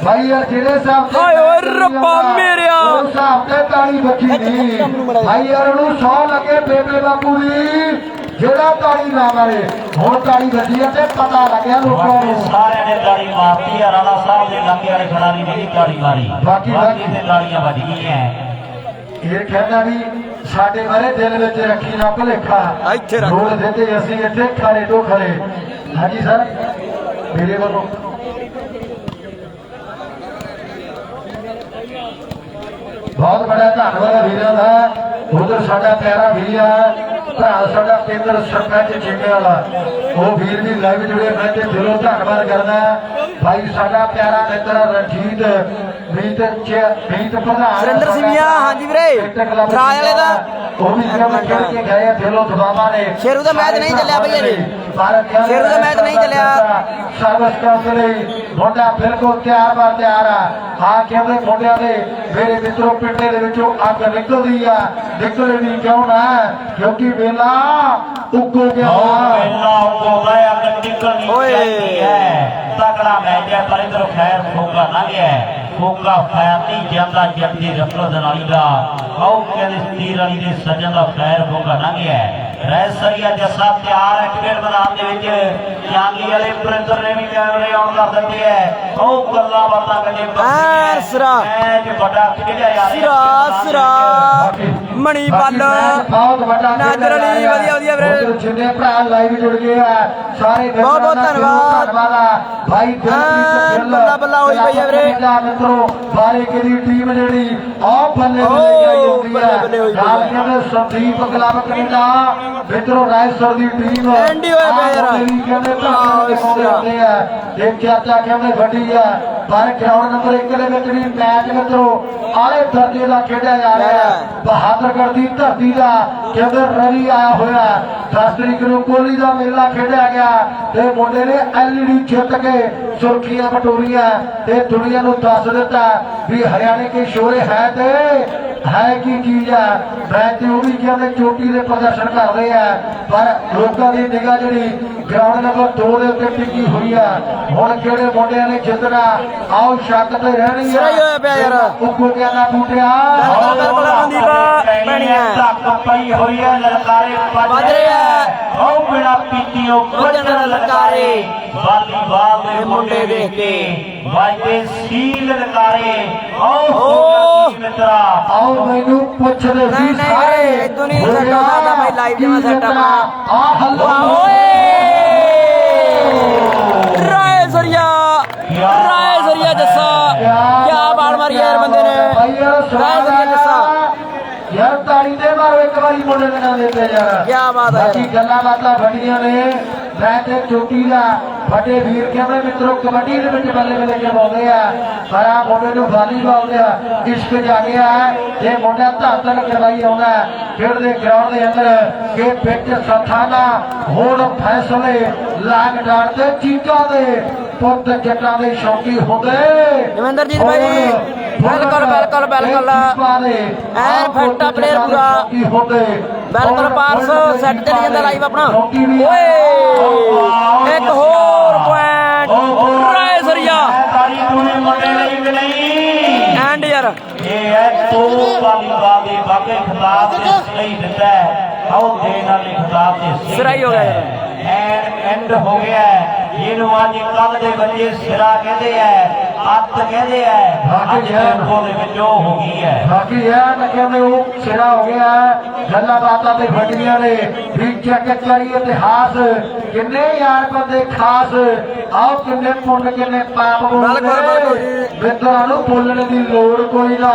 ਭਾਈ ਯਾਰ ਜਿਹੜੇ ਸਾਹਿਬ ਹਾਏ ਓਏ ਰੱਬਾ ਮੇਰਿਆ ਉਸ ਹਿਸਾਬ ਤੇ ਤਾੜੀ ਬੱਜੀ ਨਹੀਂ ਭਾਈ ਯਾਰ ਉਹਨੂੰ 100 ਲੱਗੇ ਬੇਬੇ ਬਾਪੂ ਦੀ ਜਿਹੜਾ ਤਾੜੀ ਨਾ ਮਾਰੇ। ਹੁਣ ਤਾੜੀ ਵੱਜੀ ਆ ਤੇ ਪਤਾ ਲੱਗਿਆ ਲੋਕਾਂ ਵਾਕਈ ਨੂੰ। ਸਾਰਿਆਂ ਨੇ ਤਾੜੀ ਮਾਰਤੀ ਆ। ਰਾਣਾ ਸਾਹਿਬ ਦੇ ਇਲਾਕੇ ਵਾਲੇ ਖਿਡਾਰੀ ਨੇ ਵੀ ਤਾੜੀ ਮਾਰੀ। ਬਾਕੀ ਤੇ ਤਾੜੀਆਂ ਵੱਜ ਗਈਆਂ। ਇਹ ਕਹਿੰਦਾ ਵੀ ਸਾਡੇ ਬਾਰੇ ਦਿਲ ਵਿੱਚ ਰੱਖੀ ਨਾ ਭੁਲੇਖਾ ਇੱਥੇ ਰੱਖ। ਬੋਲ ਦਿੱਤੇ ਅਸੀਂ ਇੱਥੇ ਖੜੇ ਤੋਂ ਖੜੇ। ਹਾਂਜੀ ਸਰ ਮੇਰੇ ਵੱਲੋਂ ਬਹੁਤ ਬੜਾ ਧੰਨਵਾਦ ਵੀਰਾਂ ਦਾ। ਉਧਰ ਸਾਡਾ ਪਿਆਰਾ ਵੀਰ ਆ ਭਰਾ ਸਾਡਾ ਕੇਂਦਰ ਸਰਪੰਚ ਚਿੰਗੇ ਵਾਲਾ ਉਹ ਵੀਰ ਵੀ ਲਾਈਵ ਜੁੜੇ ਮੈਂ ਤੇ ਦਿਲੋਂ ਧੰਨਵਾਦ ਕਰਦਾ ਭਾਈ ਸਾਡਾ ਪਿਆਰਾ ਮਿੱਤਰ ਰਣਜੀਤ ਮੀਤ ਪ੍ਰਧਾਨ ਸੁਰਿੰਦਰ ਸਿੰਘੀਆ ਹਾਂਜੀ ਵੀਰੇ ਫਰਾਜ ਵਾਲੇ ਦਾ ਉਹ ਵੀ ਜਿਹੜਾ ਖੇਡ ਕੇ ਗਏ ਦਿਲੋਂ ਦੁਆਵਾਂ ਨੇ। ਸ਼ੇਰੂ ਦਾ ਮੈਚ ਨਹੀਂ ਚੱਲਿਆ ਬਈ ਅਜੇ ਸ਼ੇਰੂ ਦਾ ਮੈਚ ਨਹੀਂ ਚੱਲਿਆ। ਸਰਵਿਸ ਕਰਨ ਲਈ ਮੁੰਡਾ ਬਿਲਕੁਲ ਤਿਆਰ ਆ। ਹਾਂ ਕਹਿੰਦੇ ਮੁੰਡਿਆਂ ਦੇ ਮੇਰੇ ਮਿੱਤਰੋ ਪਿੰਡੇ ਦੇ ਵਿੱਚੋਂ ਅੱਗ ਨਿਕਲਦੀ ਆ। ਨਿਕਲਣੀ ਕਿਉਂ ਨਾ ਕਿਉਂਕਿ ਵੇਲਾ ਉੱਗੋ ਗਿਆ। ਵੇਲਾ ਉੱਗੋਦਾ ਅੱਗ ਨਿਕਲਣੀ ਚਾਹੀਦੀ ਹੈ। ਤਕੜਾ ਮੈਚ ਹੈ ਪਰ ਇਧਰੋਂ ਖੈਰ ਫੋਕਾ ਨਾ ਗਿਆ। ਫੋਕਾ ਫੈਰ ਨਹੀਂ ਜਾਂਦਾ ਜੱਦੀ ਰਫਤ ਨਾਲੀ ਦਾ ਆਉ ਕਹਿੰਦੇ ਸਤੀਰ ਵਾਲੀ ਦੇ ਸੱਜਣ ਦਾ ਫੈਰ ਫੋਕਾ ਨਾ ਗਿਆ। ਰੈਸਰੀਆ ਜੱਸਾ ਤਿਆਰ ਹੈ ਖੇਡ ਮੈਦਾਨ ਦੇ ਵਿੱਚ। ਜਾਂਗੀ ਵਾਲੇ ਪ੍ਰਿੰਦਰ ਨੇ ਵੀ ਕੈਮਰੇ ਆਨ ਕਰ ਦਿੱਤੇ ਹੈ। ਉਹ ਗੱਲਾਂ ਬਾਤਾਂ ਕਦੇ ਮੈਚ ਵੱਡਾ ਖੇਡਿਆ ਜਾ ਸਿਰਾ ਮਣੀ ਬੱਲ ਬਹੁਤ ਵੱਡਾ ਨਾਦਰ ਅਲੀ ਵਧੀਆ ਵਧੀਆ ਵੀਰੇ ਜਿੰਨੇ ਭਰਾ ਲਾਈਵ ਜੁੜ ਗਏ ਆ ਸਾਰੇ ਬਹੁਤ ਬਹੁਤ ਧੰਨਵਾਦ ਭਾਈ ਬੱਲਾ ਬੱਲਾ ਹੋਈ ਪਈ ਹੈ ਵੀਰੇ ਮਿੱਤਰੋ ਬਾਰੇ ਦੀ ਟੀਮ ਜਿਹੜੀ ਆਹ ਬੱਲੇ ਆਈ ਹੁੰਦੀ ਹੈ। ਨਾਲ ਕਹਿੰਦੇ ਸੰਦੀਪ ਕਲੱਬ ਕੈਨੇਡਾ ਮਿੱਤਰੋ ਰਾਇਸਰ ਦੀ ਟੀਮ ਐਂਡੀ ਹੋਏ ਪਏ ਯਾਰ ਕਹਿੰਦੇ ਹੁੰਦੇ ਆ ਇਹ ਚਾਚਾ ਕਹਿੰਦੇ ਵੱਡੀ ਆ ਪਰ ਗਰਾਊਂਡ ਨੰਬਰ 1 ਦੇ ਵਿੱਚ ਵੀ ਮੈਚ ਮਿੱਤਰੋ ਆਲੇ ਦਰਜੇ ਦਾ ਖੇਡਿਆ ਜਾ ਰਿਹਾ ਹੈ। ਬਹਾਦਰਗੜ੍ਹ ਦੀ ਧਰਤੀ ਦਾ ਕਹਿੰਦੇ ਰਵੀ ਆਇਆ ਹੋਇਆ 10 ਤਰੀਕ ਨੂੰ ਕੋਹਲੀ ਦਾ ਮੇਲਾ ਖੇਡਿਆ ਗਿਆ ਤੇ ਮੁੰਡੇ ਨੇ LED ਜਿੱਤ ਕੇ ਸੁਰਖੀਆਂ ਬਟੋਰੀਆਂ ਤੇ ਦੁਨੀਆ ਨੂੰ ਦੱਸ ਦਿੱਤਾ ਵੀ ਹਰਿਆਣੇ ਕੇ ਸ਼ੋਰੇ ਹੈ ਤੇ ਹੈ ਕੀ ਚੀਜ਼ ਆ। ਮੈਂ ਤੇ ਉਹ ਵੀ ਕਹਿੰਦੇ ਚੋਟੀ ਦੇ ਪ੍ਰਦਰਸ਼ਨ ਕਰ ਰਹੇ ਆ ਪਰ ਲੋਕਾਂ ਦੀ ਨਿਗਾਹ ਜਿਹੜੀ ਗਰਾਊਂਡ ਨੰਬਰ 2 ਦੇ ਉੱਤੇ ਟਿੱਕੀ ਹੋਈ ਆ। ਹੁਣ ਕਿਹੜੇ ਮੁੰਡਿਆਂ ਨੇ ਜਿੱਤਣਾ ਆਓ ਸ਼ੱਕ ਤੇ ਰਹਿਣੀ ਸਿਰਾ ਹੀ ਹੋਇਆ ਪਿਆ ਯਾਰ ਉੱਗੋ ਗਿਆ ਨਾ ਬੂਟਿਆ ਬਿਲਕੁਲ ਮਨਦੀਪ ਪੈਣੀ ਹੈ ਧੱਕ ਪਈ ਹੋਈ ਹੈ ਲਲਕਾਰੇ ਵੱਜ ਰਹੇ ਆ ਆਉ ਬਿਨਾ ਪੀਤੀਓ ਵੱਜਣ ਲਲਕਾਰੇ ਵਾਲੀਬਾਲ ਦੇ ਮੁੰਡੇ ਦੇਖ ਕੇ ਵਾਜਦੇ ਸੀਲ ਲਲਕਾਰੇ ਆਓ ਮਿੱਤਰਾ ਆਓ ਮੈਨੂੰ ਪੁੱਛਦੇ ਸੀ ਸਾਰੇ ਇਦੋਂ ਨਹੀਂ ਸੈੱਟ ਹੁੰਦਾ ਮੈਂ ਲਾਈਵ ਜਮਾ ਸੈੱਟ ਆ ਹੱਲੋ ਓਏ ਰਾਏ ਸਰੀਆ ਜੱਸਾ ਕਿਆ ਬਾਲ ਮਾਰੀ ਯਾਰ ਬੰਦੇ ਨੇ ਰਾਏ ਸਰੀਆ ਜੱਸਾ ਯਾਰ ਤਾੜੀ ਦੇ ਮਾਰੋ ਇੱਕ ਵਾਰੀ ਮੁੰਡੇ ਦੇ ਨਾਂ ਦੇ ਤੇ ਯਾਰ ਕਿਆ ਬਾਤ ਹੈ ਬਾਕੀ ਗੱਲਾਂ ਬਾਤਾਂ ਵੱਡੀਆਂ ਨੇ ਮੈਂ ਤੇ ਚੋਟੀ ਦਾ ਵੱਡੇ ਵੀਰ ਕਹਿੰਦੇ ਮਿੱਤਰੋ ਕਬੱਡੀ ਦੇ ਵਿੱਚ ਬੱਲੇ ਬੱਲੇ ਕਰਵਾਉਂਦੇ ਆ ਪਰ ਆ ਮੁੰਡੇ ਨੂੰ ਵਾਲੀਬਾਲ ਦਾ ਇਸ਼ਕ ਜਾਗਿਆ ਇਹ ਮੁੰਡਾ ਧਾਤਨ ਕਰਵਾਈ ਆਉਂਦਾ ਖੇਡ ਦੇ ਗਰਾਊਂਡ ਦੇ ਅੰਦਰ ਕਿ ਵਿੱਚ ਸਥਾਨਾ ਹੁਣ ਫੈਸਲੇ ਲਾਗ ਡਾਣ ਤੇ ਚੀਕਾਂ ਦੇ ਪੁੱਤ ਜੱਟਾਂ ਦੇ ਸ਼ੌਕੀ ਹੁੰਦੇ ਨਵਿੰਦਰਜੀਤ ਭਾਈ ਬਿਲਕੁਲ ਐਨ ਫੈਕਟਾ ਪਲੇਅਰ ਪੂਰਾ ਬਿਲਕੁਲ ਪਾਰਸ ਸੈੱਟ ਚੱਲੀ ਜਾਂਦਾ ਲਾਈਵ ਆਪਣਾ ਓਏ ਇੱਕ ਹੋਰ ਪੁਆਇੰਟ ਰਾਏ ਸਰੀਆ ਤਾਰੀ ਤੂਨੇ ਮੁੰਡੇ ਲਈ ਕਿ ਨਹੀਂ ਐਂਡ ਯਾਰ ਇਹ ਹੈ ਤੋ ਵਾਲੀਬਾਲ ਦੇ ਬਾਕੀ ਖਿਤਾਬ ਤੇ ਸਹੀ ਦਿੰਦਾ ਆਉ ਦੇਣ ਵਾਲੇ ਖਿਤਾਬ ਤੇ ਸਿਰਾ ਹੀ ਹੋ ਗਿਆ ਯਾਰ ਐਂਡ ਹੋ ਗਿਆ ਇਹਨੂੰ ਅੱਜ ਕੱਲ ਦੇ ਬੱਚੇ ਸਿਰਾ ਕਹਿੰਦੇ ਆ ਅੱਤ ਕਹਿੰਦੇ ਆ ਅੱਜ ਦੇਖੋ ਦੇ ਵਿੱਚ ਉਹ ਹੋ ਗਈ ਹੈ ਬਾਕੀ ਇਹ ਮੈਂ ਕਹਿੰਦੇ ਉਹ ਸਿਰਾ ਹੋ ਗਿਆ ਗੱਲਾਂ ਬਾਤਾਂ ਤੇ ਵੱਡੀਆਂ ਨੇ ਵੀ ਚੈੱਕ ਕਰੀ ਇਤਿਹਾਸ ਕਿੰਨੇ ਯਾਰ ਬੰਦੇ ਖਾਸ ਆਓ ਕਿੰਨੇ ਪੁੰਨ ਕਿੰਨੇ ਪਾਪ ਮਿੱਤਰਾਂ ਨੂੰ ਬੋਲਣ ਦੀ ਲੋੜ ਕੋਈ ਨਾ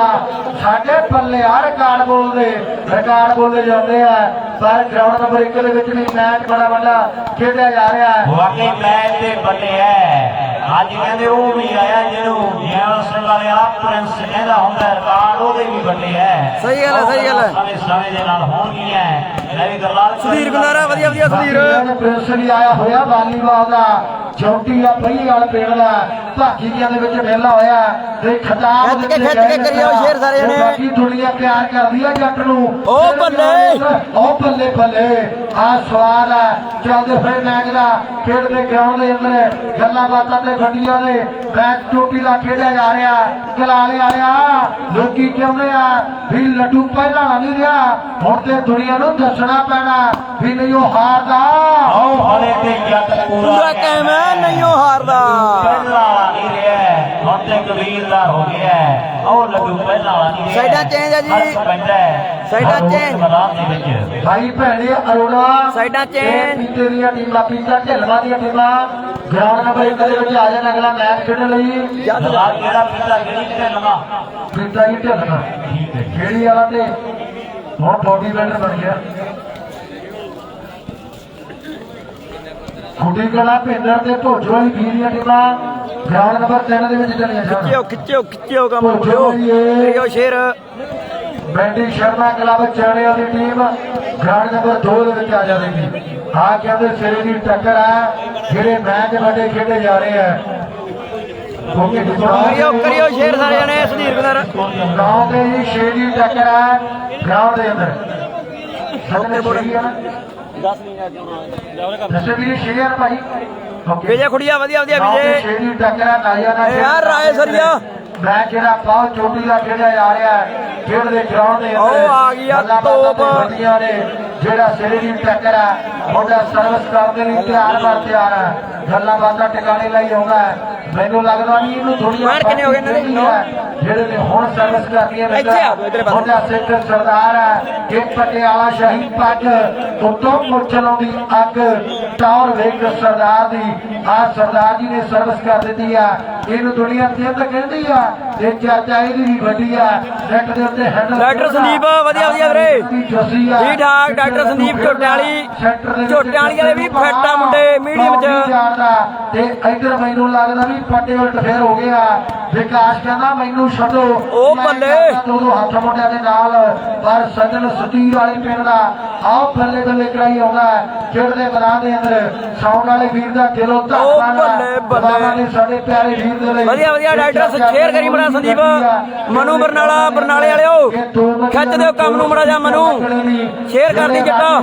ਸਾਡੇ ਪੱਲੇ ਆ ਰਿਕਾਰਡ ਬੋਲਦੇ ਜਾਂਦੇ ਆ ਪਰ ਗਰਾਊਂਡ ਨੰਬਰ 1 ਦੇ ਵਿੱਚ ਵੀ ਮੈਚ ਬੜਾ ਵੱਡਾ ਖੇਡਿਆ ਜਾ ਰਿਹਾ ਹੈ ਵਾਕਈ ਮੈਚ ਦੇ ਬੱਲੇ ਹੈ ਅੱਜ ਕਹਿੰਦੇ ਉਹ ਵੀ ਆਇਆ ਜਿਹਨੂੰ ਗਿਆਨ ਸਿੰਘ ਵਾਲੇ ਆ ਪ੍ਰਿੰਸ ਕਹਿੰਦਾ ਹੁੰਦਾ ਰਿਕਾਰਡ ਉਹਦੇ ਵੀ ਬੱਲੇ ਹੈ ਸਹੀ ਗੱਲ ਹੈ ਸਾਰੇ ਸਮੇਂ ਦੇ ਨਾਲ ਹੋਣਗੀਆਂ ਮੈਂ ਵੀ ਗੱਲਾਂ ਸੁਧੀਰ ਗੁੰਦਾਰਾ ਵਧੀਆ ਸੁਧੀਰ ਪ੍ਰਿੰਸ ਵੀ ਆਇਆ ਹੋਇਆ ਵਾਲੀਬਾਲ ਦਾ ਚੌਂਟੀ ਆ ਪਈ ਵਾਲ ਪਿੰਡ ਦਾ ਭਾਗੀਆਂ ਦੇ ਵਿੱਚ ਮੇਲਾ ਹੋਇਆ ਤੇ ਖਿਤਾਬ ਖਿੱਚ ਕੇ ਕਰਿਓ ਸ਼ੇਰ ਸਾਰੇ ਜਣੇ ਬਾਕੀ ਦੁਨੀਆ ਪਿਆਰ ਕਰਦੀ ਆ ਜੱਟ ਨੂੰ ਉਹ ਬੱਲੇ ਬੱਲੇ ਆ ਸਵਾਲ ਹੈ ਚੱਲਦੇ ਹੋਏ ਮੈਚ ਦਾ ਖੇਡਦੇ ਗਰਾਊਂਡ ਦੇ ਅੰਦਰ ਗੱਲਾਂ ਬਾਤਾਂ ਤੇ ਵੱਡੀਆਂ ਨੇ ਮੈਚ ਚੋਟੀ ਦਾ ਖੇਡਿਆ ਜਾ ਰਿਹਾ ਕਲਾਲੇ ਵਾਲਿਆ ਲੋਕੀ ਕਹਿੰਦੇ ਆ ਵੀ ਲੱਡੂ ਪਹਿਲਾਂ ਨਹੀਂ ਰਿਹਾ ਹੁਣ ਤੇ ਦੁਨੀਆ ਨੂੰ ਦੱਸਣਾ ਪੈਣਾ ਵੀ ਨਹੀਂ ਉਹ ਹਾਰਦਾ ਆਓ ਹਲੇ ਤੇ ਜੱਟ ਪੂਰਾ ਕਾਇਮ ਹੈ ਨਹੀਂ ਉਹ ਹਾਰਦਾ ਪਹਿਲਾਂ ਵਾਲਾ ਨਹੀਂ ਰਿਹਾ ਹੁਣ ਤੇ ਕਬੀਲਦਾਰ ਹੋ ਗਿਆ ਉਹ ਲੱਡੂ ਪਹਿਲਾਂ ਵਾਲਾ ਨਹੀਂ ਰਿਹਾ ਸਾਈਡਾਂ ਚੇਂਜ ਆ ਜੀ ਸਾਈਡਾਂ ਚੇਂਜ ਮੈਦਾਨ ਦੇ ਵਿੱਚ ਭਾਈ ਭੈਣੇ ਅਰੋੜਾ ਸਾਈਡਾਂ ਚੇਂਜ ਪੀਤੇ ਦੀਆਂ ਟੀਮਾਂ ਪੀਤਾ ਢਿਲਵਾ ਦੀਆਂ ਟੀਮਾਂ ਗਰਾਊਂਡ ਨੰਬਰ 1 ਦੇ ਵਿੱਚ ਆ ਜਾਣ ਅਗਲਾ ਮੈਚ ਖੇਡਣ ਲਈ ਮੈਦਾਨ ਕਿਹੜਾ ਪਿੱਤਾ ਕਿਹੜੀ ਕਿਤੇ ਲਗਾ ਪੀਤਾ ਹੀ ਢਿਲਵਾ ਠੀਕ ਹੈ ਖੇੜੀ ਵਾਲਾ ਤੇ ਹੁਣ ਬੋਡੀ ਬਿਲਡਰ ਬਣ ਗਿਆ ਖੁੱਡੀ ਕਲਾ ਭਿੰਦਰ ਤੇ ਭੋਜੋ ਵਾਲੀ ਵੀਰੀਆਂ ਟੀਮਾਂ ਗਰਾਊਂਡ ਨੰਬਰ 3 ਦੇ ਵਿੱਚ ਚੱਲੀਆਂ ਜਾਣ ਖਿੱਚਿਓ ਕੰਮ ਕਰਿਓ ਸ਼ੇਰ ਬੈਂਡੀ ਸ਼ਰਮਾ ਕਲੱਬ ਚਾਣਿਆਂ ਦੀ ਟੀਮ ਗਰਾਊਂਡ ਨੰਬਰ 2 ਦੇ ਵਿੱਚ ਆ ਜਾਵੇਗੀ ਆ ਕਹਿੰਦੇ ਸਿਰੇ ਦੀ ਟੱਕਰ ਆ ਜਿਹੜੇ ਮੈਚ ਵੱਡੇ ਖੇਡੇ ਜਾ ਰਹੇ ਆ ਕਰਿਓ ਸ਼ੇਰ ਸਾਰੇ ਜਣੇ ਸੁਧੀਰ ਗੁੰਦਾਰਾ ਗਰਾਊਂਡ ਦੇ ਜੀ ਛੇ ਦੀ ਟੱਕਰ ਆ ਗਰਾਊਂਡ ਦੇ ਅੰਦਰ ਸਭਨੇ ਬੋਲੀ ਆ ਨਾ 10 ਵੀ ਛੇ ਆ ਭਾਈ ਵਿਜੇ ਖੁੜੀਆ ਵਧੀਆ ਵਿਜੇ ਛੇ ਦੀ ਟੱਕਰ ਆ ਨਾਇਆ ਨਾ ਯਾਰ ਰਾਏ ਸਰੀਆ ਮੈਚ ਜਿਹੜਾ ਬਹੁਤ ਚੋਟੀ ਦਾ ਖੇਡਿਆ ਜਾ ਰਿਹਾ ਹੈ ਖੇਡ ਦੇ ਗਰਾਊਂਡ ਦੇ ਅੰਦਰ ਉਹ ਆ ਗਿਆ ਤੋਪ ਨੇ ਜਿਹੜਾ ਸਿਰੇ ਦੀ ਟੱਕਰ ਆ ਮੁੰਡਾ ਸਰਵਿਸ ਕਰਨ ਦੇ ਲਈ ਤਿਆਰ ਹੈ ਗੱਲਾਂ ਬਾਤਾਂ ਟਿਕਾਣੇ ਲਈ ਆਉਂਦਾ ਮੈਨੂੰ ਲੱਗਦਾ ਨਹੀਂ ਇਹਨੂੰ ਥੋੜੀ ਕਿੰਨੇ ਹੋ ਗਏ ਇਹਨਾਂ ਦੇ ਜਿਹੜੇ ਨੇ ਹੁਣ ਸਰਵਿਸ ਕਰਨੀ ਹੈ ਮੁੰਡਾ ਸਿੱਖ ਸਰਦਾਰ ਹੈ ਕਿ ਪਟਿਆਲਾ ਸ਼ਹੀਦ ਪੱਗ ਉੱਤੋਂ ਮੁੱਛ ਲਾਉਂਦੀ ਅੱਗ ਟੌਰ ਵੇਖ ਸਰਦਾਰ ਦੀ ਆ ਸਰਦਾਰ ਜੀ ਨੇ ਸਰਵਿਸ ਕਰ ਦਿੱਤੀ ਆ ਇਹਨੂੰ ਦੁਨੀਆ ਤੇ ਕਹਿੰਦੀ ਆ ਤੇ ਚਾਚਾ ਇਹਦੀ ਵੀ ਵੱਡੀ ਆ ਨੈਟ ਦੇ ਉੱਤੇ ਹੈਂਡਲ ਡਾਕਟਰ ਸੰਦੀਪ ਵਧੀਆ ਵੀਰੇ ਠੀਕ ਠਾਕ ਡਾਕਟਰ ਸੰਦੀਪ ਝੋਟਿਆਂ ਵਾਲੇ ਵੀ ਫਿੱਟ ਆ ਮੁੰਡੇ ਮੀਡੀਅਮ ਚ ਤੇ ਇੱਧਰ ਮੈਨੂੰ ਲੱਗਦਾ ਵੀ ਪੱਟੇ ਉਲਟ ਫੇਰ ਹੋ ਗਿਆ ਵਿਕਾਸ ਕਹਿੰਦਾ ਮੈਨੂੰ ਛੱਡੋ ਉਹ ਬੱਲੇ ਦੋਨੋਂ ਹੱਥ ਮੁੰਡਿਆਂ ਦੇ ਨਾਲ ਪਰ ਸੱਜਣ ਸਤੀਰ ਵਾਲੇ ਪਿੰਡ ਦਾ ਆਓ ਬੱਲੇ ਬੱਲੇ ਕਰਾਈ ਆਉਂਦਾ ਖੇਡ ਦੇ ਮੈਦਾਨ ਦੇ ਅੰਦਰ ਸਾਊਂਡ ਵਾਲੇ ਵੀਰ ਦਾ ਦਿਲੋਂ ਧੰਨਵਾਦ ਨੇ ਸਾਡੇ ਪਿਆਰੇ ਵੀਰ ਦੇ ਲਈ ਵਧੀਆ ਡਾਕਟਰ ਸ਼ੇਅਰ ਕਰੀ ਬੜਾ ਸੰਦੀਪ ਮਨੂ ਬਰਨਾਲੇ ਵਾਲਿਓ ਖਿੱਚ ਦਿਓ ਕੰਮ ਨੂੰ ਮੜਾ ਜਾ ਮਨੂ ਸ਼ੇਅਰ ਕਰਦੀ ਜੱਟਾ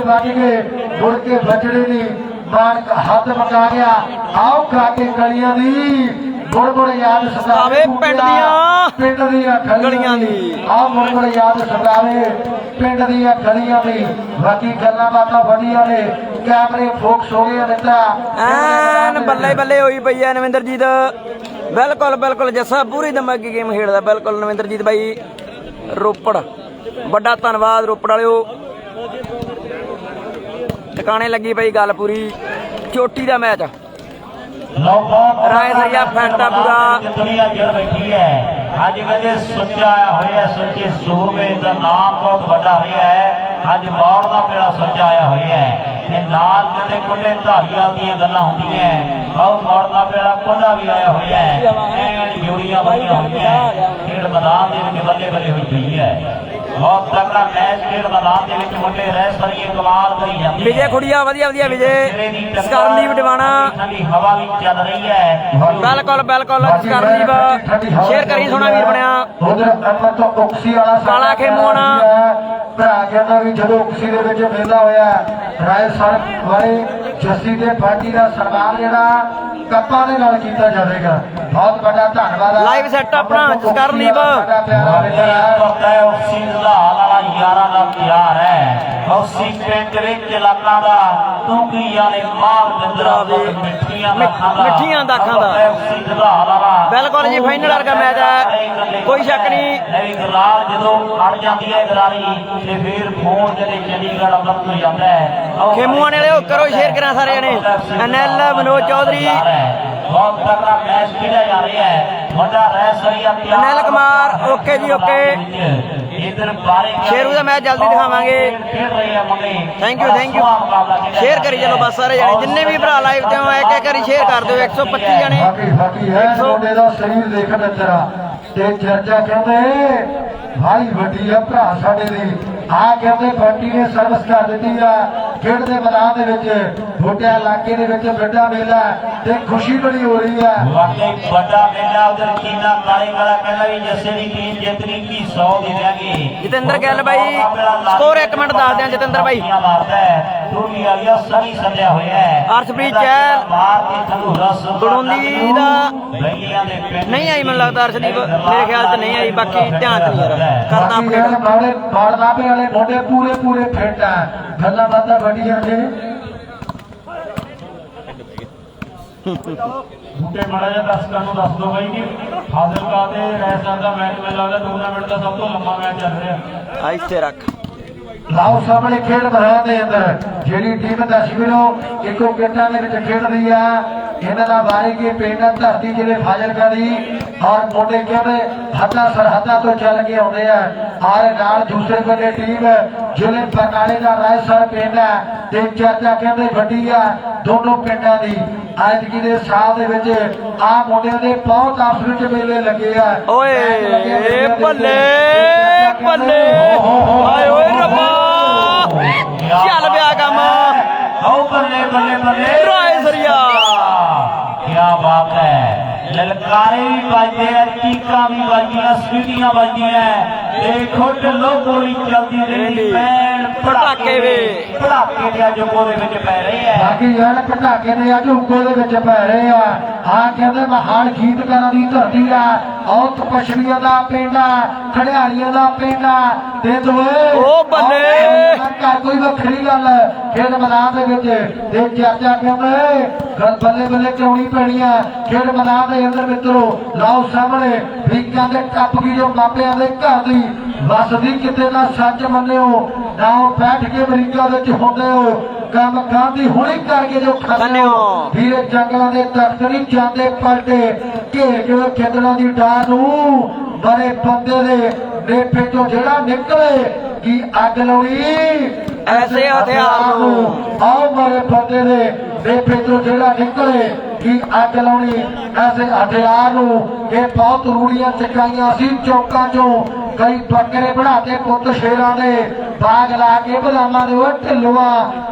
ਮੁੜ ਕੇ ਬਚੜੇ ਦੀ ਮਾਨ ਹੱਥ ਮਕਾ ਗਿਆ ਆਓ ਕਾਕੇ ਗਲੀਆਂ ਦੀ ਗੁੜ ਯਾਦ ਸਤਾਵੇ ਪਿੰਡ ਦੀਆਂ ਗਲੀਆਂ ਦੀ ਆਹ ਮੁੜ ਯਾਦ ਸਤਾਵੇ ਪਿੰਡ ਦੀਆਂ ਗਲੀਆਂ ਦੀ ਬਾਕੀ ਗੱਲਾਂ ਬਾਤਾਂ ਵਧੀਆ ਨੇ ਕੈਮਰੇ ਫੋਕਸ ਹੋ ਗਏ ਮਿੱਤਰਾ ਐਨ ਬੱਲੇ ਹੋਈ ਪਈ ਐ ਨਵਿੰਦਰਜੀਤ ਬਿਲਕੁਲ ਜੱਸਾ ਪੂਰੀ ਦਿਮਾਗੀ ਗੇਮ ਖੇਡਦਾ ਬਿਲਕੁਲ ਨਵਿੰਦਰਜੀਤ ਬਾਈ ਰੋਪੜ ਵੱਡਾ ਧੰਨਵਾਦ ਰੋਪੜ ਵਾਲਿਓ ਟਿਕਾਣੇ ਲੱਗੀ ਪਈ ਗੱਲ ਪੂਰੀ ਚੋਟੀ ਦਾ ਮੈਚ ਰਾਏ ਸਰੀਆ ਫੈਂਟਾ ਪੂਰਾ ਦੁਨੀਆ ਜੜ ਬੈਠੀ ਹੈ ਅੱਜ ਕਹਿੰਦੇ ਸੱਚਾ ਹੋਇਆ ਸੱਚੇ ਸੂਰਮੇ ਦਾ ਨਾਮ ਬਹੁਤ ਵੱਡਾ ਹੋਇਆ ਹੈ ਅੱਜ ਮੌੜ ਦਾ ਵੇਲਾ ਸਜਾਇਆ ਹੋਇਆ ਹੈ ਤੇ ਨਾਲ ਜਿਹੜੇ ਕੋਲੇ ਧਾਰੀਆਂ ਦੀਆਂ ਗੱਲਾਂ ਹੁੰਦੀਆਂ ਬਹੁਤ ਮੌੜ ਦਾ ਵੇਲਾ ਕੋਲਾ ਵੀ ਆਇਆ ਹੋਇਆ ਹੈ ਐਨ ਜੋੜੀਆਂ ਬਣੀਆਂ ਹੋਈਆਂ ਖੇਡ ਮੈਦਾਨ ਦੇ ਵਿੱਚ ਬੱਲੇ ਬੱਲੇ ਹੋਈ ਪਈ ਹੈ ਬਹੁਤ ਤਕੜਾ ਮੈਚ ਖੇਡ ਮੈਦਾਨ ਦੇ ਵਿੱਚ ਮੁੰਡੇ ਰਹਿ ਸਰੀਏ ਕਮਾਲ ਕਰੀ ਜਾਂਦੇ ਵਿਜੇ ਖੁੜੀਆ ਵਧੀਆ ਵਧੀਆ ਵਿਜੇ ਸਕਰਨਦੀਪ ਡਿਵਾਣਾ ਠੰਡੀ ਹਵਾ ਵੀ ਚੱਲ ਰਹੀ ਹੈ ਬਿਲਕੁਲ ਬਿਲਕੁਲ ਸਕਰਨਦੀਪ ਸ਼ੇਅਰ ਕਰੀ ਸੋਹਣਾ ਵੀਰ ਬਣਿਆ ਉਧਰ ਅਮਰ ਤੋਂ ਉਕਸੀ ਵਾਲਾ ਕਾਲਾ ਖੇਮੂਆਣਾ ਭਰਾ ਕਹਿੰਦਾ ਵੀ ਜਦੋਂ ਉਕਸੀ ਦੇ ਵਿੱਚ ਮੇਲਾ ਹੋਇਆ ਰਾਏ ਸਰ ਵਾਲੇ ਜੱਸੀ ਦੇ ਪਾਰਟੀ ਦਾ ਸਨਮਾਨ ਜਿਹੜਾ ਕੱਪਾਂ ਦੇ ਨਾਲ ਕੀਤਾ ਜਾਵੇਗਾ ਬਹੁਤ ਵੱਡਾ ਧੰਨਵਾਦ ਹੈ ਲਾਈਵ ਸੈੱਟ ਆਪਣਾ ਸਕਰਨਦੀਪ ਉਸੀ ਸੁਧਾਰ ਵਾਲਾ ਯਾਰਾਂ ਦਾ ਪਿਆਰ ਹੈ ਉਸੀ ਪਿੰਡ ਵਿੱਚ ਇਲਾਕਾ ਦਾ ਕਿਉਂਕਿ ਯਾਰੇ ਮਾਲ ਦੰਦਰਾ ਦੇ ਮਿੱਠੀਆਂ ਦਾਖਾਂ ਦਾ ਉਸੀ ਸੁਧਾਰ ਵਾਲਾ ਬਿਲਕੁਲ ਜੀ ਫਾਈਨਲ ਵਰਗਾ ਮੈਚ ਹੈ ਕੋਈ ਸ਼ੱਕ ਨਹੀਂ ਨਵੀਂ ਗਰਾਲ ਜਦੋਂ ਅੜ ਜਾਂਦੀ ਹੈ ਗਰਾਰੀ ਤੇ ਫਿਰ ਫੋਨ ਜਿਹੜੇ ਚੰਡੀਗੜ੍ਹ ਅੰਮ੍ਰਿਤ ਤੋਂ ਜਾਂਦਾ ਹੈ ਖੇਮੂਆਣੇ ਵਾਲੇ ਕਰੋ ਸ਼ੇਅਰ ਕਰਾਂ ਸਾਰੇ ਜਣੇ ਐਨਐਲ ਮਨੋਜ ਚੌਧਰੀ ਬਹੁਤ ਤਕੜਾ ਮੈਚ ਖੇਡਿਆ ਜਾ ਰਿਹਾ ਹੈ ਵੱਡਾ ਰੈਸਰੀਆ ਅਨਿਲ ਕੁਮਾਰ ਓਕੇ ਜੀ ਓਕੇ ਇਧਰ ਬਾਰੇ ਸ਼ੇਰੂ ਦਾ ਮੈਚ ਜਲਦੀ ਦਿਖਾਵਾਂਗੇ ਥੈਂਕ ਯੂ ਸ਼ੇਅਰ ਕਰੀ ਚਲੋ ਬਸ ਸਾਰੇ ਜਣੇ ਜਿੰਨੇ ਵੀ ਭਰਾ ਲਾਈਵ ਤੇ ਹੋ ਇੱਕ ਇੱਕ ਵਾਰੀ ਸ਼ੇਅਰ ਕਰ ਦਿਓ 125 ਜਣੇ ਬਾਕੀ ਹੈ ਮੁੰਡੇ ਦਾ ਸਰੀਰ ਦੇਖਣ ਤੇਰਾ ਤੇ ਚਰਚਾ ਕਹਿੰਦੇ ਭਾਈ ਵੱਡੀ ਆ ਭਰਾ ਸਾਡੇ ਦੀ ਆ ਕਹਿੰਦੇ ਬੰਟੀ ਨੇ ਸਰਵਿਸ ਕਰ ਦਿੱਤੀ ਆ ਖੇਡ ਦੇ ਮੈਦਾਨ ਦੇ ਵਿੱਚ ਛੋਟੇ ਇਲਾਕੇ ਦੇ ਵਿੱਚ ਵੱਡਾ ਮੇਲਾ ਤੇ ਖੁਸ਼ੀ ਬੜੀ ਹੋ ਰਹੀ ਆ ਵਾਕਈ ਵੱਡਾ ਮੇਲਾ ਉਧਰ ਕੀਨਾ ਕਾਲੇ ਵਾਲਾ ਕਹਿੰਦਾ ਵੀ ਜੱਸੇ ਦੀ ਟੀਮ ਜਿੱਤਣੀ ਕੀ 100 ਦੇ ਦਿਆਂਗੇ ਜਤਿੰਦਰ ਗਿੱਲ ਬਾਈ ਸਕੋਰ 1 ਮਿੰਟ ਦੱਸ ਦਿਆਂ ਜਤਿੰਦਰ ਬਾਈ ਮਾਰਦਾ ਹੈ ਟੋਲੀ ਵਾਲਿਆ ਸਾਰੀ ਸੱਜਿਆ ਹੋਇਆ ਹੈ ਅਰਸ਼ਪ੍ਰੀਤ ਚਹਿਲ ਮਾਰ ਕੇ ਥੱਲੋਂ ਰਸ ਗੜੋਂਦੀ ਦਾ ਬਈਆਂ ਦੇ ਪਿੰਡ ਨਹੀਂ ਆਈ ਮੈਨੂੰ ਲੱਗਦਾ ਅਰਸ਼ਦੀਪ ਮੇਰੇ ਖਿਆਲ ਚ ਨਹੀਂ ਆਈ ਬਾਕੀ ਧਿਆਨ ਚ ਯਾਰ ਕਰਦਾ ਅਪਡੇਟ ਮਾੜੇ ਮਾੜਨਾਪੇ ਵਾਲੇ ਮੋਢੇ ਪੂਰੇ ਫਿੱਟ ਆ ਗੱਲਾਂ ਬਾਤਾਂ ਵੱਡੀਆਂ ਨੇ ਬੂਟੇ ਮਾੜਾ ਜਿਹਾ ਦਰਸ਼ਕਾਂ ਨੂੰ ਦੱਸ ਦਿਓ ਬਾਈ ਕਿ ਫਾਜ਼ਿਲਕਾ ਤੇ ਰੈਸਟਾਂ ਦਾ ਮੈਚ ਮੈਨੂੰ ਲੱਗਦਾ ਟੂਰਨਾਮੈਂਟ ਦਾ ਸਭ ਤੋਂ ਲੰਮਾ ਮੈਚ ਚੱਲ ਰਿਹਾ ਆ ਇੱਥੇ ਰੱਖ ਲਾਓ ਸਾਹਮਣੇ ਖੇਡ ਮੈਦਾਨ ਦੇ ਅੰਦਰ ਜਿਹੜੀ ਟੀਮ ਦਸ਼ਵੀਰੋ ਇੱਕੋ ਗੇਟਾਂ ਦੇ ਵਿੱਚ ਖੇਡਦੀ ਆ ਇਹਨਾਂ ਦਾ ਬਾਰੀ ਕੀ ਪਿੰਡ ਧਰਤੀ ਜਿਹੜੇ ਫਾਜ਼ਿਲਕਾ ਦੀ ਔਰ ਮੋਢੇ ਕਹਿੰਦੇ ਹੱਦਾਂ ਸਰਹੱਦਾਂ ਤੋਂ ਚੱਲ ਕੇ ਆਉਂਦੇ ਆ ਔਰ ਨਾਲ ਦੂਸਰੇ ਬੰਨੇ ਟੀਮ ਜਿਹੜੇ ਬਰਨਾਲੇ ਦਾ ਰਾਏਸਰ ਪਿੰਡ ਆ ਤੇ ਚਰਚਾ ਕਹਿੰਦੇ ਵੱਡੀ ਆ ਦੋਨੋਂ ਪਿੰਡਾਂ ਦੀ ਐਤਕੀ ਦੇ ਸਾਲ ਦੇ ਵਿੱਚ ਆ ਮੁੰਡਿਆਂ ਦੇ ਬਹੁਤ ਆਪਸ ਵਿੱਚ ਮੇਲੇ ਲੱਗੇ ਆ ਓਏ ਬੱਲੇ ਬੱਲੇ ਆਏ ਓਏ ਰੱਬਾ ਚੱਲ ਪਿਆ ਕੰਮ ਆਓ ਬੱਲੇ ਬੱਲੇ ਬੱਲੇ ਰਾਏ ਸਰੀਆ ਕੀ ਬਾਤ ਹੈ ਲਲਕਾਰੇ ਵੀ ਵੱਜਦੇ ਆ ਚੀਕਾਂ ਵੀ ਵੱਜਦੀਆਂ ਸੀਟੀਆਂ ਵੱਜਦੀਆਂ ਦੇਖੋ ਢਿੱਲੋਂ ਗੋਲੀ ਚੱਲਦੀ ਰਹੀ ਪੈਣ ਪਟਾਕੇ ਵੇ ਪਟਾਕੇ ਦੇ ਅੱਜ ਉਹਦੇ ਵਿੱਚ ਪੈ ਰਹੇ ਆ ਬਾਕੀ ਯਾਰ ਪਟਾਕੇ ਦੇ ਅੱਜ ਉੱਕੋ ਦੇ ਵਿੱਚ ਪੈ ਰਹੇ ਆ ਹਾਂ ਕਹਿੰਦੇ ਮਹਾਨ ਗੀਤਕਾਰਾਂ ਦੀ ਧਰਤੀ ਆ ਔਤ ਪਛੜੀਆਂ ਦਾ ਪਿੰਡ ਆ ਖੜਿਆਲੀਆਂ ਦਾ ਪਿੰਡ ਆ ਤੇ ਦੋਏ ਓ ਬੱਲੇ ਕੋਈ ਵੱਖਰੀ ਗੱਲ ਖੇਡ ਮੈਦਾਨ ਦੇ ਵਿੱਚ ਤੇ ਚਰਚਾ ਕਹਿੰਦੇ ਗੱਲ ਬੱਲੇ ਬੱਲੇ ਕਰਾਉਣੀ ਪੈਣੀ ਆ ਖੇਡ ਮੈਦਾਨ ਦੇ ਅੰਦਰ ਮਿੱਤਰੋ ਲਾਓ ਸਾਹਮਣੇ ਫਰੀਕਾਂ ਦੇ ਟੱਪ ਗਈ ਜੋ ਮਾਪਿਆਂ ਦੇ ਘਰ ਦੀ ਵਸਦੀ ਕਿਤੇ ਨਾ ਸੱਚ ਮੰਨਿਓ ਨਾ ਬੈਠ ਕੇ ਅਮਰੀਕਾ ਵਿੱਚ ਹੁੰਦੇ ਹੋ ਕੰਮ ਗਾਂਧੀ ਹੁਣੇ ਕਰਕੇ ਜੋ ਖਾਂਦੇ ਹੋ ਵੀਰੇ ਜੰਗਲਾਂ ਦੇ ਤਖਤ ਨਹੀਂ ਜਾਂਦੇ ਪਲਟੇ ਘੇਰ ਕੇ ਖੇਤਰਾਂ ਦੀ ਡਾਰ ਨੂੰ ਬੜੇ ਬੰਦੇ ਦੇ ਨੇਪੇ ਤੋਂ ਜਿਹੜਾ ਨਿਕਲੇ ਕੀ ਅੱਗ ਲਾਉਣੀ ਐਸੇ ਹਥਿਆਰ ਨੂੰ ਆਓ ਮਾਰੇ ਬੰਦੇ ਦੇ ਨੇਪੇ ਤੋਂ ਜਿਹੜਾ ਨਿਕਲੇ ਕੀ ਅੱਗ ਲਾਉਣੀ ਐਸੇ ਹਥਿਆਰ ਨੂੰ ਇਹ ਬਹੁਤ ਰੂੜੀਆਂ ਚਕਾਈਆਂ ਸੀ ਚੌਕਾਂ ਚੋਂ ਕਈ ਬੱਕਰੇ ਬਣਾਤੇ ਪੁੱਤ ਸ਼ੇਰਾਂ ਦੇ ਬਾਗ ਲਾ ਕੇ ਬਲਾਮਾਂ ਦੇ ਉਹ ਢਿੱਲੂਆਂ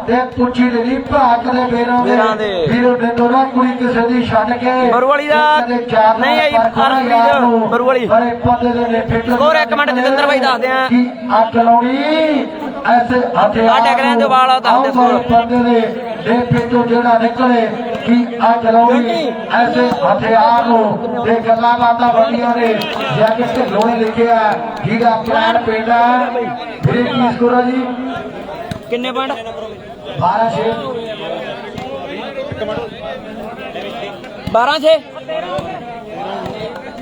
ਤੇ ਪੁੱਛੀ ਲਈ ਭਾਕ ਦੇ ਬੇਰਾਂ ਦੇ ਵੀਰੋ ਨੇ ਦੋਨਾਂ ਕੁੜੀ ਕਿਸੇ ਦੀ ਛੱਡ ਕੇ ਬਰੂਵਾਲੀ ਦਾ ਨਹੀਂ ਆਈ ਅਰਸ਼ਪ੍ਰੀਤ ਬਰੂਵਾਲੀ ਬੜੇ ਪੱਤੇ ਦੇ ਨੇਪੇ ਸਕੋਰ 1 ਮਿੰਟ ਜਤਿੰਦਰ ਬਾਈ ਦੱਸਦੇ ਆ ਕੀ ਅੱਗ ਲਾਉਣੀ ਐਸੇ ਹਥਿਆਰ ਆ ਟੈਗਰਾਂ ਦੇ ਵਾਲ ਦੱਸਦੇ ਸਕੋਰ ਬੰਦੇ ਦੇ ਨੇਪੇ ਤੋਂ ਜਿਹੜਾ ਨਿਕਲੇ ਕੀ ਅੱਗ ਲਾਉਣੀ ਐਸੇ ਹਥਿਆਰ ਨੂੰ ਤੇ ਗੱਲਾਂ ਬਾਤਾਂ ਵੱਡੀਆਂ ਨੇ ਜਾ ਕੇ ਢਿੱਲੋਂ ਨੇ ਲਿਖਿਆ ਜਿਹਦਾ ਪਲਾਨ ਪਿੰਡ ਹੈ ਵੀਰੇ ਕੀ ਸਕੋਰ ਹੈ ਜੀ ਕਿੰਨੇ ਪੁਆਇੰਟ 12-6 12-6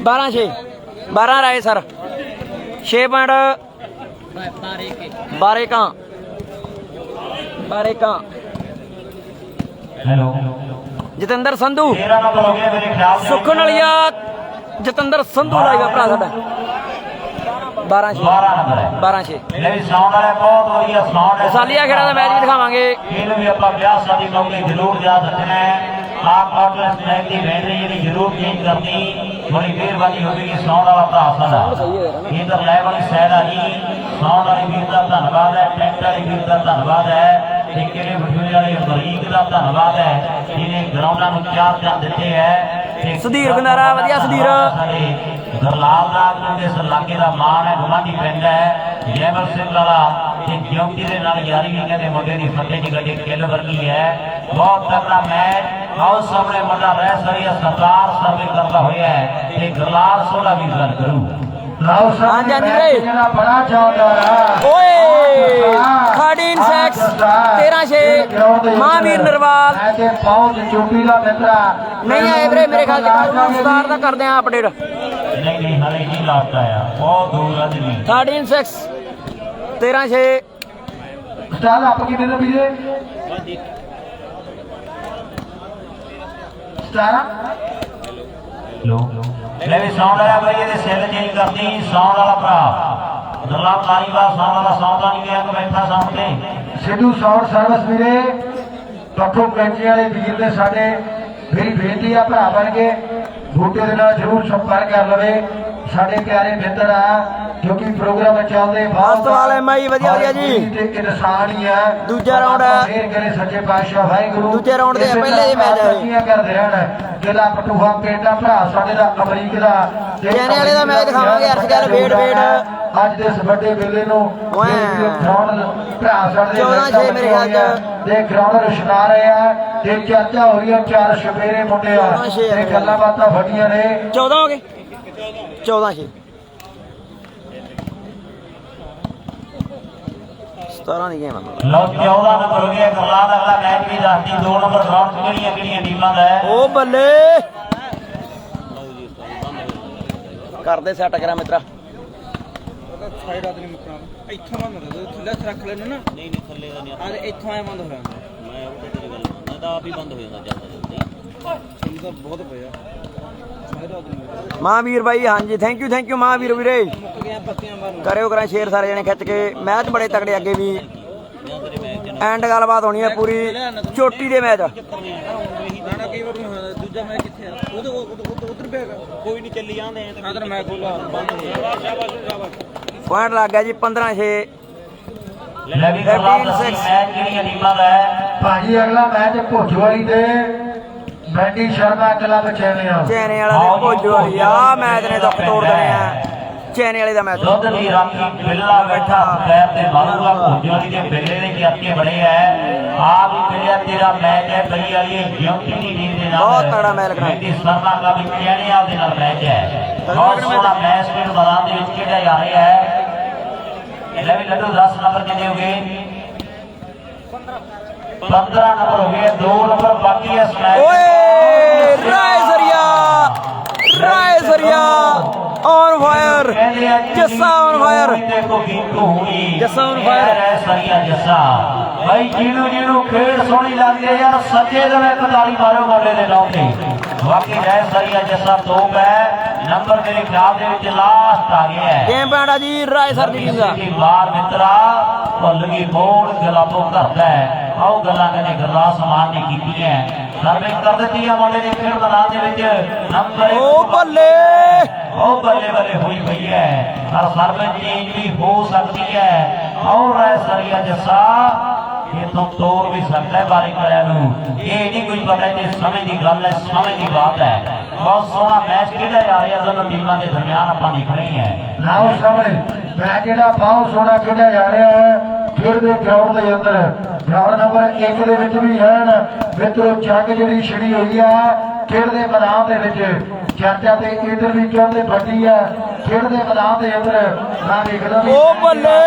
12-6 12 ਰਾਏ ਸਰ 6 ਪੁਆਇੰਟ 12 ਕਾਂ ਹੈਲੋ ਜਤਿੰਦਰ ਸੰਧੂ 13 ਨੰਬਰ ਹੋ ਗਿਆ ਮੇਰੇ ਖਿਆਲ ਸੁਖਨ ਵਾਲੀਆ ਜਤਿੰਦਰ ਸੰਧੂ ਲਾਈਗਾ ਭਰਾ ਸਾਡਾ 12-6 12 ਨੰਬਰ ਹੈ 12-6 ਲੈ ਸਾਊਂਡ ਵਾਲਾ ਬਹੁਤ ਵਧੀਆ ਸਾਊਂਡ ਹੈ ਸਾਲੀਆ ਖੇਡਾਂ ਦਾ ਮੈਚ ਵੀ ਦਿਖਾਵਾਂਗੇ ਇਹਨੂੰ ਵੀ ਆਪਾਂ ਵਿਆਹ ਸ਼ਾਦੀ ਮੌਕੇ ਜ਼ਰੂਰ ਯਾਦ ਰੱਖਣਾ ਹੈ ਆਪ ਆਊਟਲੈਟ ਸਨੈਕ ਦੀ ਬੈਟਰੀ ਜਿਹੜੀ ਜ਼ਰੂਰ ਚੇਂਜ ਕਰਨੀ ਬੜੀ ਮਿਹਰਬਾਨੀ ਹੋਵੇਗੀ ਸਾਊਂਡ ਵਾਲਾ ਭਰਾ ਸਾਡਾ ਇਧਰ ਲੈ ਵਾਲੀ ਸਾਈਡ ਆ ਜੀ ਸਾਊਂਡ ਵਾਲੀ ਵੀਰ ਦਾ ਧੰਨਵਾਦ ਹੈ ਟੈਂਟ ਵਾਲੀ ਵੀਰ ਦਾ ਧੰਨਵਾਦ ਹੈ ਤੇ ਕਿਹੜੇ ਬਠਿੰਡੇ ਵਾਲੇ ਅਮਰੀਕ ਦਾ ਧੰਨਵਾਦ ਹੈ ਜਿਹਨੇ ਗਰਾਊਂਡਾਂ ਨੂੰ ਚਾਰ ਚੰਨ ਦਿੱਤੇ ਹੈ ਸੁਧੀਰ ਗੰਦਾਰਾ ਵਧੀਆ ਸੁਧੀਰ ਗਰਲਾਲ ਦਾ ਕਿਉਂਕਿ ਇਸ ਇਲਾਕੇ ਦਾ ਮਾਣ ਹੈ ਗਵਾਂਢੀ ਪਿੰਡ ਹੈ ਜੈਮਲ ਸਿੰਘ ਵਾਲਾ ਤੇ ਜਿਉਂਦੀ ਦੇ ਨਾਲ ਯਾਰੀ ਵੀ ਕਹਿੰਦੇ ਮੁੰਡੇ ਦੀ ਫੱਟੇ ਦੀ ਗੱਡੀ ਕਿੱਲ ਵਰਗੀ ਹੈ ਬਹੁਤ ਤਕੜਾ ਮੈਚ ਆਓ ਸਾਹਮਣੇ ਮੁੰਡਾ ਰਹਿ ਸਰੀਆ ਸਰਦਾਰ ਸਰਵੇ ਕਰਦਾ ਹੋਇਆ ਹੈ ਤੇ ਗਰਲਾਲ ਸੋਲਾ ਵੀ ਗੱਲ ਕਰੂ ਲਓ ਸਰ ਜਿਹੜਾ ਬੜਾ ਸ਼ਾਨਦਾਰ ਹੈ ਓਏ 13-6 13-6 ਮਹਾਂਵੀਰ ਨਰਵਾਲ ਤੇ ਪਹੁੰਚ ਚੋਟੀ ਦਾ ਮਿੱਤਰਾ ਨਹੀਂ ਆਏ ਵੀਰੇ ਮੇਰੇ ਖਿਆਲ ਚ ਸਟਾਰ ਦਾ ਕਰਦੇ ਆ ਅਪਡੇਟ ਨਹੀਂ ਹਲੇ ਨਹੀਂ ਲਾਤਾ ਆ ਬਹੁਤ ਦੂਰ ਆ ਜੀ 13-6 13-6 ਸਟਾਰ ਆਪ ਕਿੰਨੇ ਦਾ ਵੀਰੇ ਸਟਾਰ ਲੋ ਲੈ ਵੀ ਸਾਊਂਡ ਵਾਲਾ ਬਈ ਇਹਦੇ ਸੈੱਲ ਚੇਂਜ ਕਰਦੀ ਸਾਊਂਡ ਵਾਲਾ ਭਰਾ ਦਰਲਾ ਲਾਈਵਾਲ ਸਾਊਂਡ ਵਾਲਾ ਸਾਊਂਡ ਨਹੀਂ ਗਿਆ ਕਿ ਬੈਠਾ ਸਾਊਂਡ ਤੇ ਸਿੱਧੂ ਸਾਊਂਡ ਸਰਵਿਸ ਵੀਰੇ ਪੱਖੋਂ ਕੈਂਚੀ ਵਾਲੇ ਵੀਰ ਦੇ ਸਾਡੇ ਮੇਰੀ ਬੇਨਤੀ ਆ ਭਰਾ ਬਣ ਕੇ ਬੂਟੇ ਦੇ ਨਾਲ ਜ਼ਰੂਰ ਸੰਪਰਕ ਕਰ ਲਵੇ ਸਾਡੇ ਪਿਆਰੇ ਮਿੱਤਰ ਆ ਕਿਉਂਕਿ ਪ੍ਰੋਗਰਾਮ ਚੱਲਦੇ ਵਾਸਤਵਾਲ ਐਮਆਈ ਵਧੀਆ ਵਧੀਆ ਜੀ ਤੇ ਇਨਸਾਨ ਹੀ ਆ ਦੂਜਾ ਰਾਉਂਡ ਹੈ ਫੇਰ ਕਰੇ ਸੱਚੇ ਪਾਤਸ਼ਾਹ ਵਾਹਿਗੁਰੂ ਦੂਜੇ ਰਾਉਂਡ ਦੇ ਪਹਿਲੇ ਦੇ ਮੈਚ ਹੈ ਕਰਦੇ ਰਹਿਣ ਜਿਹੜਾ ਪਟੂਹਾ ਪਿੰਡ ਦਾ ਭਰਾ ਸਾਡੇ ਦਾ ਅਮਰੀਕ ਦਾ ਚੈਨੇ ਵਾਲੇ ਦਾ ਮੈਚ ਦਿਖਾਵਾਂਗੇ ਅਰਸ਼ ਗੱਲ ਵੇਟ ਅੱਜ ਦੇ ਇਸ ਵੱਡੇ ਮੇਲੇ ਨੂੰ ਗਰਾਊਂਡ ਭਰਾ ਸਾਡੇ 14-6 ਮੇਰੇ ਖਿਆਲ ਚ ਦੇ ਗਰਾਊਂਡ ਰੁਸ਼ਨਾ ਰਹੇ ਆ ਤੇ ਚਰਚਾ ਹੋ ਰਹੀ ਹੈ ਚਾਰ ਸ਼ਬੇਰੇ ਮੁੰਡੇ ਆ ਤੇ ਗੱਲਾਂ ਬਾਤਾਂ ਵੱਡੀਆਂ ਨੇ 14 ਹੋ ਗਏ 14-6 17 ਦੀ ਗੇਮ ਲਓ 14 ਨੰਬਰ ਹੋ ਗਿਆ ਗਰਲਾਲ ਦਾ ਅਗਲਾ ਮੈਚ ਵੀ ਦੱਸਦੀ 2 ਨੰਬਰ ਗਰਾਊਂਡ ਕਿਹੜੀਆਂ ਟੀਮਾਂ ਦਾ ਹੈ ਉਹ ਬੱਲੇ ਕਰਦੇ ਸੈੱਟ ਕਰਾਂ ਮਿੱਤਰਾ ਸਾਈਡ ਆਦਮੀ ਮੁਕਰਾ ਇੱਥੋਂ ਬੰਦ ਹੁੰਦਾ ਥੱਲੇ ਰੱਖ ਲੈਣਾ ਨਾ ਨਹੀਂ ਥੱਲੇ ਦਾ ਨਹੀਂ ਆ ਇੱਥੋਂ ਆਏ ਬੰਦ ਹੋ ਜਾਂਦਾ ਮੈਂ ਉਹ ਤੇਰੀ ਗੱਲ ਮੰਨਦਾ ਤਾਂ ਆਪ ਹੀ ਬੰਦ ਹੋ ਜਾਂਦਾ ਜਾਂਦਾ ਜਲਦੀ ਤਾਂ ਬਹੁਤ ਪਿਆ ਸਾਈਡ ਆਦਮੀ ਮਹਾਂਵੀਰ ਬਾਈ ਹਾਂਜੀ ਥੈਂਕ ਯੂ ਮਹਾਂਵੀਰ ਵੀਰੇ ਮੁੱਕ ਗਿਆ ਪੱਤੀਆਂ ਮਾਰਨ ਕਰਿਓ ਕਰਾਂ ਸ਼ੇਅਰ ਸਾਰੇ ਜਣੇ ਖਿੱਚ ਕੇ ਮੈਚ ਬੜੇ ਤਕੜੇ ਅੱਗੇ ਵੀ ਐਂਡ ਗੱਲਬਾਤ ਹੋਣੀ ਹੈ ਪੂਰੀ ਚੋਟੀ ਦੇ ਮੈਚ ਨਾ ਕਈ ਵਾਰ ਦੂਜਾ ਮੈਚ ਕਿੱਥੇ ਆ ਉਹਦੇ ਉਧਰ ਪਿਆ ਕੋਈ ਨਹੀਂ ਚੱਲੀ ਜਾਂਦੇ ਆ ਮੈਂ ਖੋਲਾ ਬੰਦ ਹੋ ਗਿਆ ਸ਼ਾਬਾਸ਼ ਪੁਆਇੰਟ ਲੱਗ ਗਿਆ ਜੀ 15-6 ਲੈ ਵੀ ਗਰਲਾਲ ਦਾ ਮੈਚ ਕਿਹੜੀਆਂ ਟੀਮਾਂ ਦਾ ਹੈ ਭਾਜੀ ਅਗਲਾ ਮੈਚ ਭੋਜਵਾਲੀ ਦੇ ਬੈਂਡੀ ਸ਼ਰਮਾ ਕਲੱਬ ਚੈਨੇ ਵਾਲਾ ਦੇ ਭੋਜੋ ਵਾਲੀ ਆ ਮੈਚ ਨੇ ਦੁੱਖ ਤੋੜ ਦੇਣੇ ਆ ਚੈਨੇ ਵਾਲੇ ਦਾ ਮੈਚ ਦੁੱਧ ਦੀ ਰਾਖੀ ਬਿੱਲਾ ਬੈਠਾ ਪੈਰ ਤੇ ਮਾਰੂਗਾ ਭੋਜਵਾਲੀ ਦੇ ਬਿੱਲੇ ਦੇ ਕਿਆਕੇ ਬੜੇ ਹੈ ਆਪ ਹੀ ਬਿੱਲਿਆ ਤੇਰਾ ਮੈਚ ਹੈ ਬਈ ਵਾਲੀ ਜਿਉਂਦੀ ਦੀ ਟੀਮ ਦੇ ਨਾਲ ਬਹੁਤ ਤਗੜਾ ਮੈਚ ਕਰਾਇਆ ਬੈਂਡੀ ਸਰਮਾ ਕਲੱਬ ਚੈਨੇ ਵਾਲੇ ਦੇ ਨਾਲ ਮੈਚ ਹੈ ਬਹੁਤ ਸੋਹਣਾ ਮੈਚ ਖੇਡ ਮੈਦਾਨ ਦੇ ਵਿੱਚ ਖੇਡਿਆ ਜਾ ਰਿਹਾ ਹੈ ਲੈ ਵੀ ਲੱਡੂ 10 ਨੰਬਰ ਕਿੰਨੇ ਹੋ ਗਏ 15 ਨੰਬਰ ਹੋ ਗਏ 2 ਨੰਬਰ ਬਾਕੀ ਹੈ ਸਮੈਚ ਓਏ Rai Sariya on fire Jassa on fire Jassa on fire Sariya Jassa ਭਾਈ ਜਿਹਨੂੰ ਖੇਡ ਸੋਹਣੀ ਲੱਗਦੀ ਹੈ ਯਾਰ ਸੱਜੇ ਦੇ ਵਿੱਚ ਤਾਲੀ ਮਾਰੋ ਮੁੰਡੇ ਦੇ ਨਾਮ ਤੇ ਬਾਕੀ ਰਾਏ ਸਰੀਆ ਜੱਸਾ ਤੋਪ ਹੈ ਨੰਬਰ ਮੇਰੇ ਖਿਆਲ ਦੇ ਵਿੱਚ ਲਾਸਟ ਆ ਗਿਆ ਹੈ ਗੇਮ ਪੈਂਡਾ ਜੀ ਰਾਏ ਸਰ ਦੀ ਟੀਮ ਦਾ ਬਾਰ ਮਿੱਤਰਾ ਭੁੱਲ ਗਈ ਬੋਲ ਗਲਾਬੋ ਕਰਦਾ ਹੈ ਆਓ ਗੱਲਾਂ ਕਹਿੰਦੇ ਗੱਲਾਂ ਸਮਾਨ ਨੇ ਕੀਤੀਆਂ ਸਰਵੇ ਕਰ ਦਿੱਤੀ ਆ ਮੁੰਡੇ ਦੇ ਖੇਡ ਮੈਦਾਨ ਦੇ ਵਿੱਚ ਨੰਬਰ ਓ ਬੱਲੇ ਉਹ ਬੱਲੇ ਬੱਲੇ ਹੋਈ ਪਈ ਹੈ ਪਰ ਸਰਵੇ ਚੇਂਜ ਵੀ ਹੋ ਸਕਦੀ ਹੈ ਆਓ ਰਾਏ ਸਰੀਆ ਜੱਸਾ ਇਹ ਤੋਂ ਤੋੜ ਵੀ ਸਕਦਾ ਹੈ ਬਾਰੀ ਕਰਿਆ ਨੂੰ ਇਹ ਨਹੀਂ ਕੋਈ ਪਤਾ ਕਿ ਸਮੇਂ ਦੀ ਗੱਲ ਹੈ ਸਮੇਂ ਦੀ ਬਾਤ ਹੈ ਬਹੁਤ ਸੋਹਣਾ ਮੈਚ ਖੇਡਿਆ ਜਾ ਰਿਹਾ ਦੋਨੋਂ ਟੀਮਾਂ ਦੇ ਦਰਮਿਆਨ ਆਪਾਂ ਦੇਖ ਰਹੇ ਹਾਂ ਲਾਓ ਸਾਹਮਣੇ ਮੈਚ ਜਿਹੜਾ ਬਹੁਤ ਸੋਹਣਾ ਖੇਡਿਆ ਜਾ ਰਿਹਾ ਹੈ ਖੇਡ ਦੇ ਗਰਾਊਂਡ ਦੇ ਅੰਦਰ ਗਰਾਊਂਡ ਨੰਬਰ 1 ਦੇ ਵਿੱਚ ਵੀ ਹੈ ਮਿੱਤਰੋ ਜੰਗ ਜਿਹੜੀ ਛਿੜੀ ਹੋਈ ਆ ਖੇਡ ਦੇ ਮੈਦਾਨ ਦੇ ਵਿੱਚ ਚਰਚਾ ਤੇ ਇਧਰ ਵੀ ਕਹਿੰਦੇ ਵੱਡੀ ਆ ਖੇਡ ਦੇ ਮੈਦਾਨ ਦੇ ਅੰਦਰ ਮੈਂ ਵੇਖਦਾ ਵੀ ਓ ਬੱਲੇ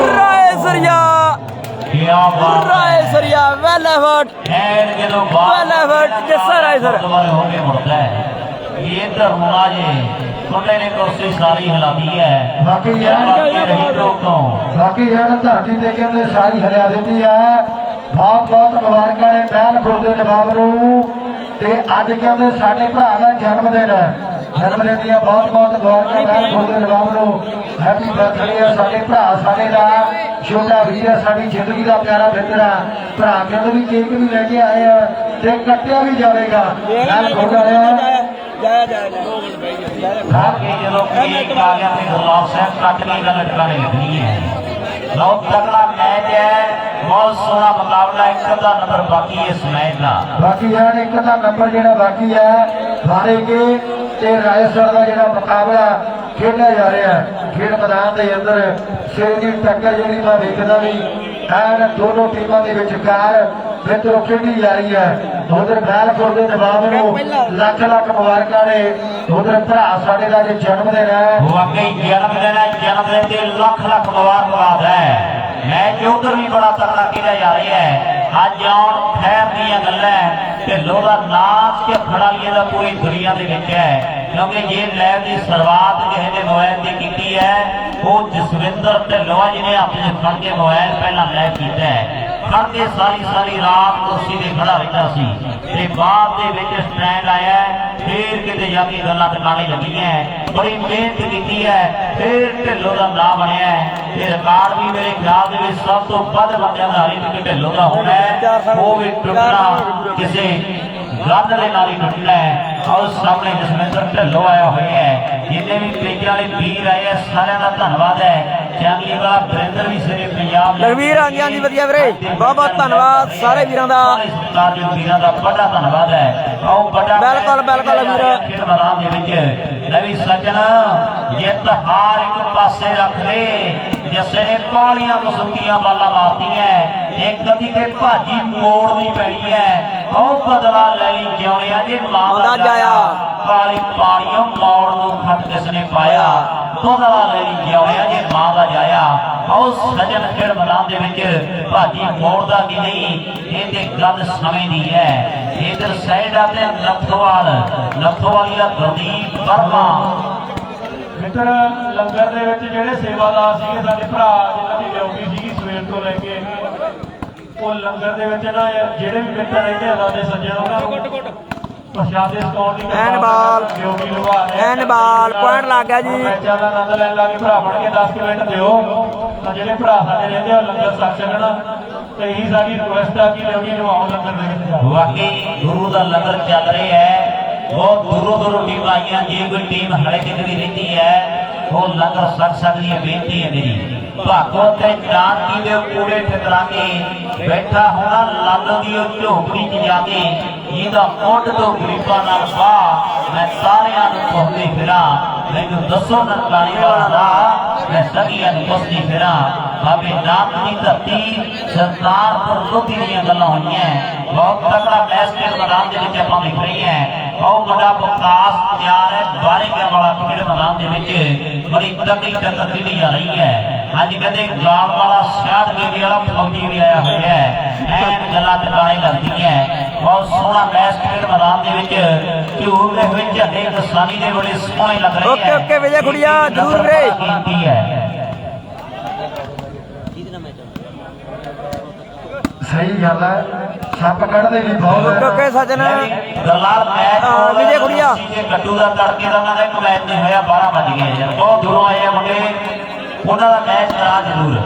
ਰਾਏ ਸਰੀਆ ਰਾਏ ਸਰੀਆ ਵੈਲ ਐਫਰਟ ਐਨ ਜਦੋਂ ਬਾਹਰ ਵੈਲ ਐਫਰਟ ਜੱਸਾ ਰਾਏ ਸਰ ਹੋ ਕੇ ਮੁੜਦਾ ਹੈ ਇਹ ਤਾਂ ਹੋਣਾ ਜੇ ਮੁੰਡੇ ਨੇ ਕੁਰਸੀ ਸਾਰੀ ਹਿਲਾਦੀ ਹੈ ਬਾਕੀ ਰਹੀ ਲੋਕਾਂ ਬਾਕੀ ਯਾਰ ਧਰਤੀ ਤੇ ਕਹਿੰਦੇ ਸਾਰੀ ਹਰਿਆ ਦਿੱਤੀ ਆ ਬਹੁਤ ਬਹੁਤ ਮੁਬਾਰਕਾਂ ਨੇ ਮਹਿਲਪੁਰ ਦੇ ਨਵਾਬ ਨੂੰ ਤੇ ਅੱਜ ਕਹਿੰਦੇ ਸਾਡੇ ਭਰਾ ਦਾ ਜਨਮ ਦਿਨ ਹੈ ਜਨਮ ਦਿਨ ਦੀਆਂ ਬਹੁਤ ਬਹੁਤ ਮੁਬਾਰਕਾਂ ਨਾਲ ਖੁੱਲੇ ਨਵਾਬ ਨੂੰ ਹੈਪੀ ਬਰਥਡੇ ਆ ਸਾਡੇ ਭਰਾ ਸਾਡੇ ਦਾ ਛੋਟਾ ਵੀਰ ਆ ਸਾਡੀ ਜ਼ਿੰਦਗੀ ਦਾ ਪਿਆਰਾ ਮਿੱਤਰ ਆ ਭਰਾ ਕਹਿੰਦੇ ਵੀ ਕੇਕ ਵੀ ਲੈ ਕੇ ਆਏ ਆ ਤੇ ਕੱਟਿਆ ਵੀ ਜਾਵੇਗਾ ਨਾਲ ਖੋੜਾ ਜਾਇਆ ਕਿ ਜਦੋਂ ਕੇਕ ਆ ਗਿਆ ਤੇ ਗੁਰਲਾਲ ਸਾਹਿਬ ਕੱਟ ਕੇ ਗੱਲ ਟਿਕਾਣੇ ਲੱਗਣੀ ਹੈ ਬਹੁਤ ਤਕੜਾ ਮੈਚ ਹੈ ਬਹੁਤ ਸੋਹਣਾ ਮੁਕਾਬਲਾ ਇੱਕ ਦਾ ਨੰਬਰ ਬਾਕੀ ਹੈ ਇਸ ਮੈਚ ਦਾ ਬਾਕੀ ਯਾਰ ਇੱਕ ਦਾ ਨੰਬਰ ਜਿਹੜਾ ਬਾਕੀ ਹੈ ਹਾਰੇ ਕੇ ਤੇ ਰਾਏਸਰ ਦਾ ਜਿਹੜਾ ਮੁਕਾਬਲਾ ਖੇਡਿਆ ਜਾ ਰਿਹਾ ਹੈ ਖੇਡ ਮੈਦਾਨ ਦੇ ਅੰਦਰ ਸਿਰ ਦੀ ਟੱਕਰ ਜਿਹੜੀ ਮੈਂ ਵੇਖਦਾ ਵੀ ਐਨ ਦੋਨੋਂ ਟੀਮਾਂ ਦੇ ਵਿਚਕਾਰ ਮਿੱਤਰੋ ਖੇਡੀ ਜਾ ਰਹੀ ਹੈ ਉਧਰ ਬੈਲਪੁਰ ਦੇ ਨਵਾਬ ਨੂੰ ਲੱਖ ਲੱਖ ਮੁਬਾਰਕਾਂ ਨੇ ਉਧਰ ਭਰਾ ਸਾਡੇ ਦਾ ਜੇ ਜਨਮ ਦਿਨ ਹੈ ਵਾਕਈ ਜਨਮ ਦਿਨ ਹੈ ਜਨਮ ਦਿਨ ਤੇ ਲੱਖ ਲੱਖ ਮੁਬਾਰਕਬਾਦ ਹੈ ਮੈਚ ਉਧਰ ਵੀ ਬੜਾ ਤਕੜਾ ਖੇਡਿਆ ਜਾ ਰਿਹਾ ਹੈ ਅੱਜ ਆਉਣ ਖੈਰ ਦੀਆਂ ਗੱਲਾਂ ਤੇ ਲੋਹਾ ਨਾਚ ਕੇ ਖੜਾਲੀਏ ਦਾ ਪੂਰੀ ਦੁਨੀਆ ਦੇ ਵਿੱਚ ਹੈ ਕਿਉਂਕਿ ਜੇ ਲੈਬ ਦੀ ਸ਼ੁਰੂਆਤ ਕਿਸੇ ਨੇ ਮੋਬਾਈਲ ਦੀ ਕੀਤੀ ਹੈ ਉਹ ਜਸਵਿੰਦਰ ਢਿੱਲੋਂ ਜੀ ਨੇ ਆਪਣੇ ਫੜ ਕੇ ਮੋਬਾਈਲ ਪਹਿਲਾਂ ਲੈ ਕੀਤਾ ਹੈ ਖੜ ਕੇ ਸਾਰੀ ਰਾਤ ਕੁਰਸੀ ਤੇ ਖੜਾ ਰਹਿੰਦਾ ਸੀ ਤੇ ਬਾਅਦ ਦੇ ਵਿੱਚ ਸਟੈਂਡ ਆਇਆ ਫੇਰ ਕਿਤੇ ਜਾ ਕੇ ਗੱਲਾਂ ਟਿਕਾਣੇ ਲੱਗੀਆਂ ਬੜੀ ਮਿਹਨਤ ਕੀਤੀ ਹੈ ਫੇਰ ਢਿੱਲੋਂ ਦਾ ਨਾਮ ਬਣਿਆ ਤੇ ਰਿਕਾਰਡ ਵੀ ਮੇਰੇ ਖਿਆਲ ਦੇ ਵਿੱਚ ਸਭ ਤੋਂ ਵੱਧ ਬੰਦਿਆਂ ਦਾ ਹਰੀ ਢਿੱਲੋਂ ਦਾ ਹੋਣਾ ਹੈ ਉਹ ਵੀ ਟੁੱਟਣਾ ਕਿਸੇ ਗੱਲ ਦੇ ਨਾਲ ਹੀ ਟੁੱਟਣਾ ਹੈ ਔਰ ਸਾਹਮਣੇ ਜਸਵਿੰਦਰ ਢਿੱਲੋਂ ਆਇਆ ਹੋਇਆ ਹੈ ਜਿੰਨੇ ਵੀ ਪੇਜਾਂ ਵਾਲੇ ਵੀਰ ਆਏ ਆ ਸਾਰਿਆਂ ਦਾ ਧੰਨਵਾਦ ਹੈ ਚੰਗੀ ਵਾਲਾ ਬਰਿੰਦਰ ਵੀ ਸਵੇਰੇ ਪੰਜਾਬ ਲਖਵੀਰ ਹਾਂਜੀ ਵਧੀਆ ਵੀਰੇ ਬਹੁਤ ਬਹੁਤ ਧੰਨਵਾਦ ਸਾਰੇ ਵੀਰਾਂ ਦਾ ਵੀਰਾਂ ਦਾ ਵੱਡਾ ਧੰਨਵਾਦ ਹੈ ਆਓ ਵੱਡਾ ਬਿਲਕੁਲ ਵੀਰ ਖੇਡ ਮੈਦਾਨ ਦੇ ਵਿੱਚ ਨਵੀਂ ਸੱਜਣ ਜਿੱਤ ਹਾਰ ਇੱਕ ਪਾਸੇ ਰੱਖ ਦੇ ਜਿਸੇ ਨੇ ਕਾਲੀਆਂ ਮਸੂਕੀਆਂ ਬਾਲਾਂ ਮਾਰਦੀਆਂ ਇੱਕ ਕਦੀ ਤੇ ਭਾਜੀ ਮੋੜਨੀ ਪੈਣੀ ਹੈ ਉਹ ਬਦਲਾ ਲੈ ਲਈ ਜਿਉਣਿਆ ਜੇ ਮਾਂ ਦਾ ਜਾਇਆ ਕਾਲੀ ਪਾਣੀਆਂ ਮੋੜ ਨੂੰ ਖੱਟ ਕਿਸ ਨੇ ਪਾਇਆ ਬਦਲਾ ਲੈ ਲਈ ਜਿਉਣਿਆ ਜੇ ਮਾਂ ਦਾ ਜਾਇਆ ਉਹ ਸੱਜਣ ਖੇਡ ਮੈਦਾਨ ਦੇ ਵਿੱਚ ਭਾਜੀ ਮੋੜਦਾ ਕਿ ਨਹੀਂ ਇਹ ਤੇ ਗੱਲ ਸਮੇਂ ਦੀ ਹੈ ਇਧਰ ਸਾਈਡ ਆ ਤੇ ਲੱਖੋਵਾਲੀ ਦਾ ਗੁਰਦੀਪ ਵਰਮਾ ਮਿੱਤਰ ਲੰਗਰ ਦੇ ਵਿੱਚ ਜਿਹੜੇ ਸੇਵਾਦਾਰ ਸੀਗੇ ਸਾਡੇ ਭਰਾ ਜਿਨ੍ਹਾਂ ਦੀ ਡਿਊਟੀ ਸੀਗੀ ਸਵੇਰ ਤੋਂ ਲੈ ਕੇ ਉਹ ਲੰਗਰ ਦੇ ਵਿੱਚ ਨਾ ਜਿਹੜੇ ਵੀ ਮਿੱਤਰ ਰਹਿੰਦੇ ਆ ਸਾਡੇ ਸੱਜਣ ਉਹਨਾਂ ਨੂੰ ਪ੍ਰਸ਼ਾਦੇ ਸਟੋਰ ਦੀ ਡਿਊਟੀ ਲਵਾ ਰਹੇ ਪੁਆਇੰਟ ਲੱਗ ਗਿਆ ਜੀ ਮੈਚਾਂ ਦਾ ਆਨੰਦ ਲੈਣ ਲੱਗੇ ਭਰਾ ਬਣ ਕੇ 10 ਮਿੰਟ ਦਿਓ ਤਾਂ ਜਿਹੜੇ ਭਰਾ ਸਾਡੇ ਰਹਿੰਦੇ ਆ ਲੰਗਰ ਛਕ ਸਕਣ ਤੇ ਇਹੀ ਸਾਡੀ ਰਿਕੁਐਸਟ ਆ ਕਿ ਡਿਊਟੀ ਲਵਾਓ ਲੰਗਰ ਦੇ ਵਿੱਚ ਵਾਕਈ ਗੁਰੂ ਦਾ ਲੰਗਰ ਚੱਲ ਰਿਹਾ ਹੈ ਬਹੁਤ ਦੂਰੋਂ ਟੀਮਾਂ ਆਈਆਂ ਜੇ ਕੋਈ ਟੀਮ ਹਲੇ ਕਿਤੇ ਵੀ ਰਹਿੰਦੀ ਹੈ ਉਹ ਲੰਗਰ ਛਕ ਸਕਦੀ ਹੈ ਬੇਨਤੀ ਹੈ ਮੇਰੀ ਭਾਗੋ ਤੇ ਜਾਨਕੀ ਦੇ ਕੂੜੇ ਠਕਰਾ ਕੇ ਬੈਠਾ ਹੋਣਾ ਲੱਲ ਦੀ ਉਹ ਝੋਪੜੀ 'ਚ ਜਾ ਕੇ ਜਿਹਦਾ ਮੁੱਢ ਤੋਂ ਗਰੀਬਾਂ ਨਾਲ ਵਾਹ ਮੈਂ ਸਾਰਿਆਂ ਨੂੰ ਪੁੱਛਦੀ ਫਿਰਾਂ ਮੈਨੂੰ ਦੱਸੋ ਨਨਕਾਣੀ ਵਾਲਾ ਦਾ ਮੈਂ ਸਗੀਆਂ ਨੂੰ ਪੁੱਛਦੀ ਫਿਰਾਂ ਬਾਬੇ ਨਾਮ ਦੀ ਧਰਤੀ ਸਰਦਾਰਪੁਰ ਲੋਧੀ ਦੀਆਂ ਗੱਲਾਂ ਹੋਈਆਂ ਬਹੁਤ ਤਕੜਾ ਮੈਚ ਖੇਡ ਮੈਦਾਨ ਦੇ ਵਿੱਚ ਆਪਾਂ ਦੇਖ ਰਹੇ ਹਾਂ ਬਹੁਤ ਵੱਡਾ ਵਿਕਾਸ ਤਿਆਰ ਹੈ ਬਾਰੇ ਗਿਆ ਵਾਲਾ ਖੇਡ ਮੈਦਾਨ ਦੇ ਵਿੱਚ ਬੜੀ ਤਕੜੀ ਟੱਕਰ ਖੇਡੀ ਜਾ ਰਹੀ ਹੈ ਅੱਜ ਕਹਿੰਦੇ ਗਾਲ ਵਾਲਾ 66 ਗੇੜੀ ਵਾਲਾ ਫੌਜੀ ਵੀ ਆਇਆ ਹੋਇਆ ਹੈ ਐਨ ਗੱਲਾਂ ਟਿਕਾਣੇ ਲੱਗਦੀਆਂ ਬਹੁਤ ਸੋਹਣਾ ਮੈਚ ਖੇਡ ਮੈਦਾਨ ਦੇ ਵਿੱਚ ਝੂਰ ਦੇ ਵਿੱਚ ਝੰਡੇ ਕਿਸਾਨੀ ਦੇ ਬੜੇ ਸੋਹਣੇ ਲੱਗ ਰਹੇ ਹੈ ਓਕੇ ਵਿਜੇ ਖੁੜੀਆ ਜ਼ਰੂਰ ਵੀਰੇ ਕੀਮਤੀ ਹੈ ਸਹੀ ਗੱਲ ਹੈ ਸੱਪ ਕੱਢਦੇ ਵੀ ਬਹੁਤ ਓਕੇ ਸੱਜਣ ਗਰਲਾਲ ਮੈਚ ਵਿਜੇ ਖੁੜੀਆ ਗੱਡੂ ਦਾ ਤੜਕੇ ਦਾ ਉਹਨਾਂ ਦਾ ਇੱਕ ਮੈਚ ਨਹੀਂ ਹੋਇਆ 12 ਵੱਜ ਗਏ ਯਾਰ ਬਹੁਤ ਦੂਰੋਂ ਆਏ ਆ ਮੁੰਡੇ ਉਹਨਾਂ ਦਾ ਮੈਚ ਕਰਾ ਜ਼ਰੂਰ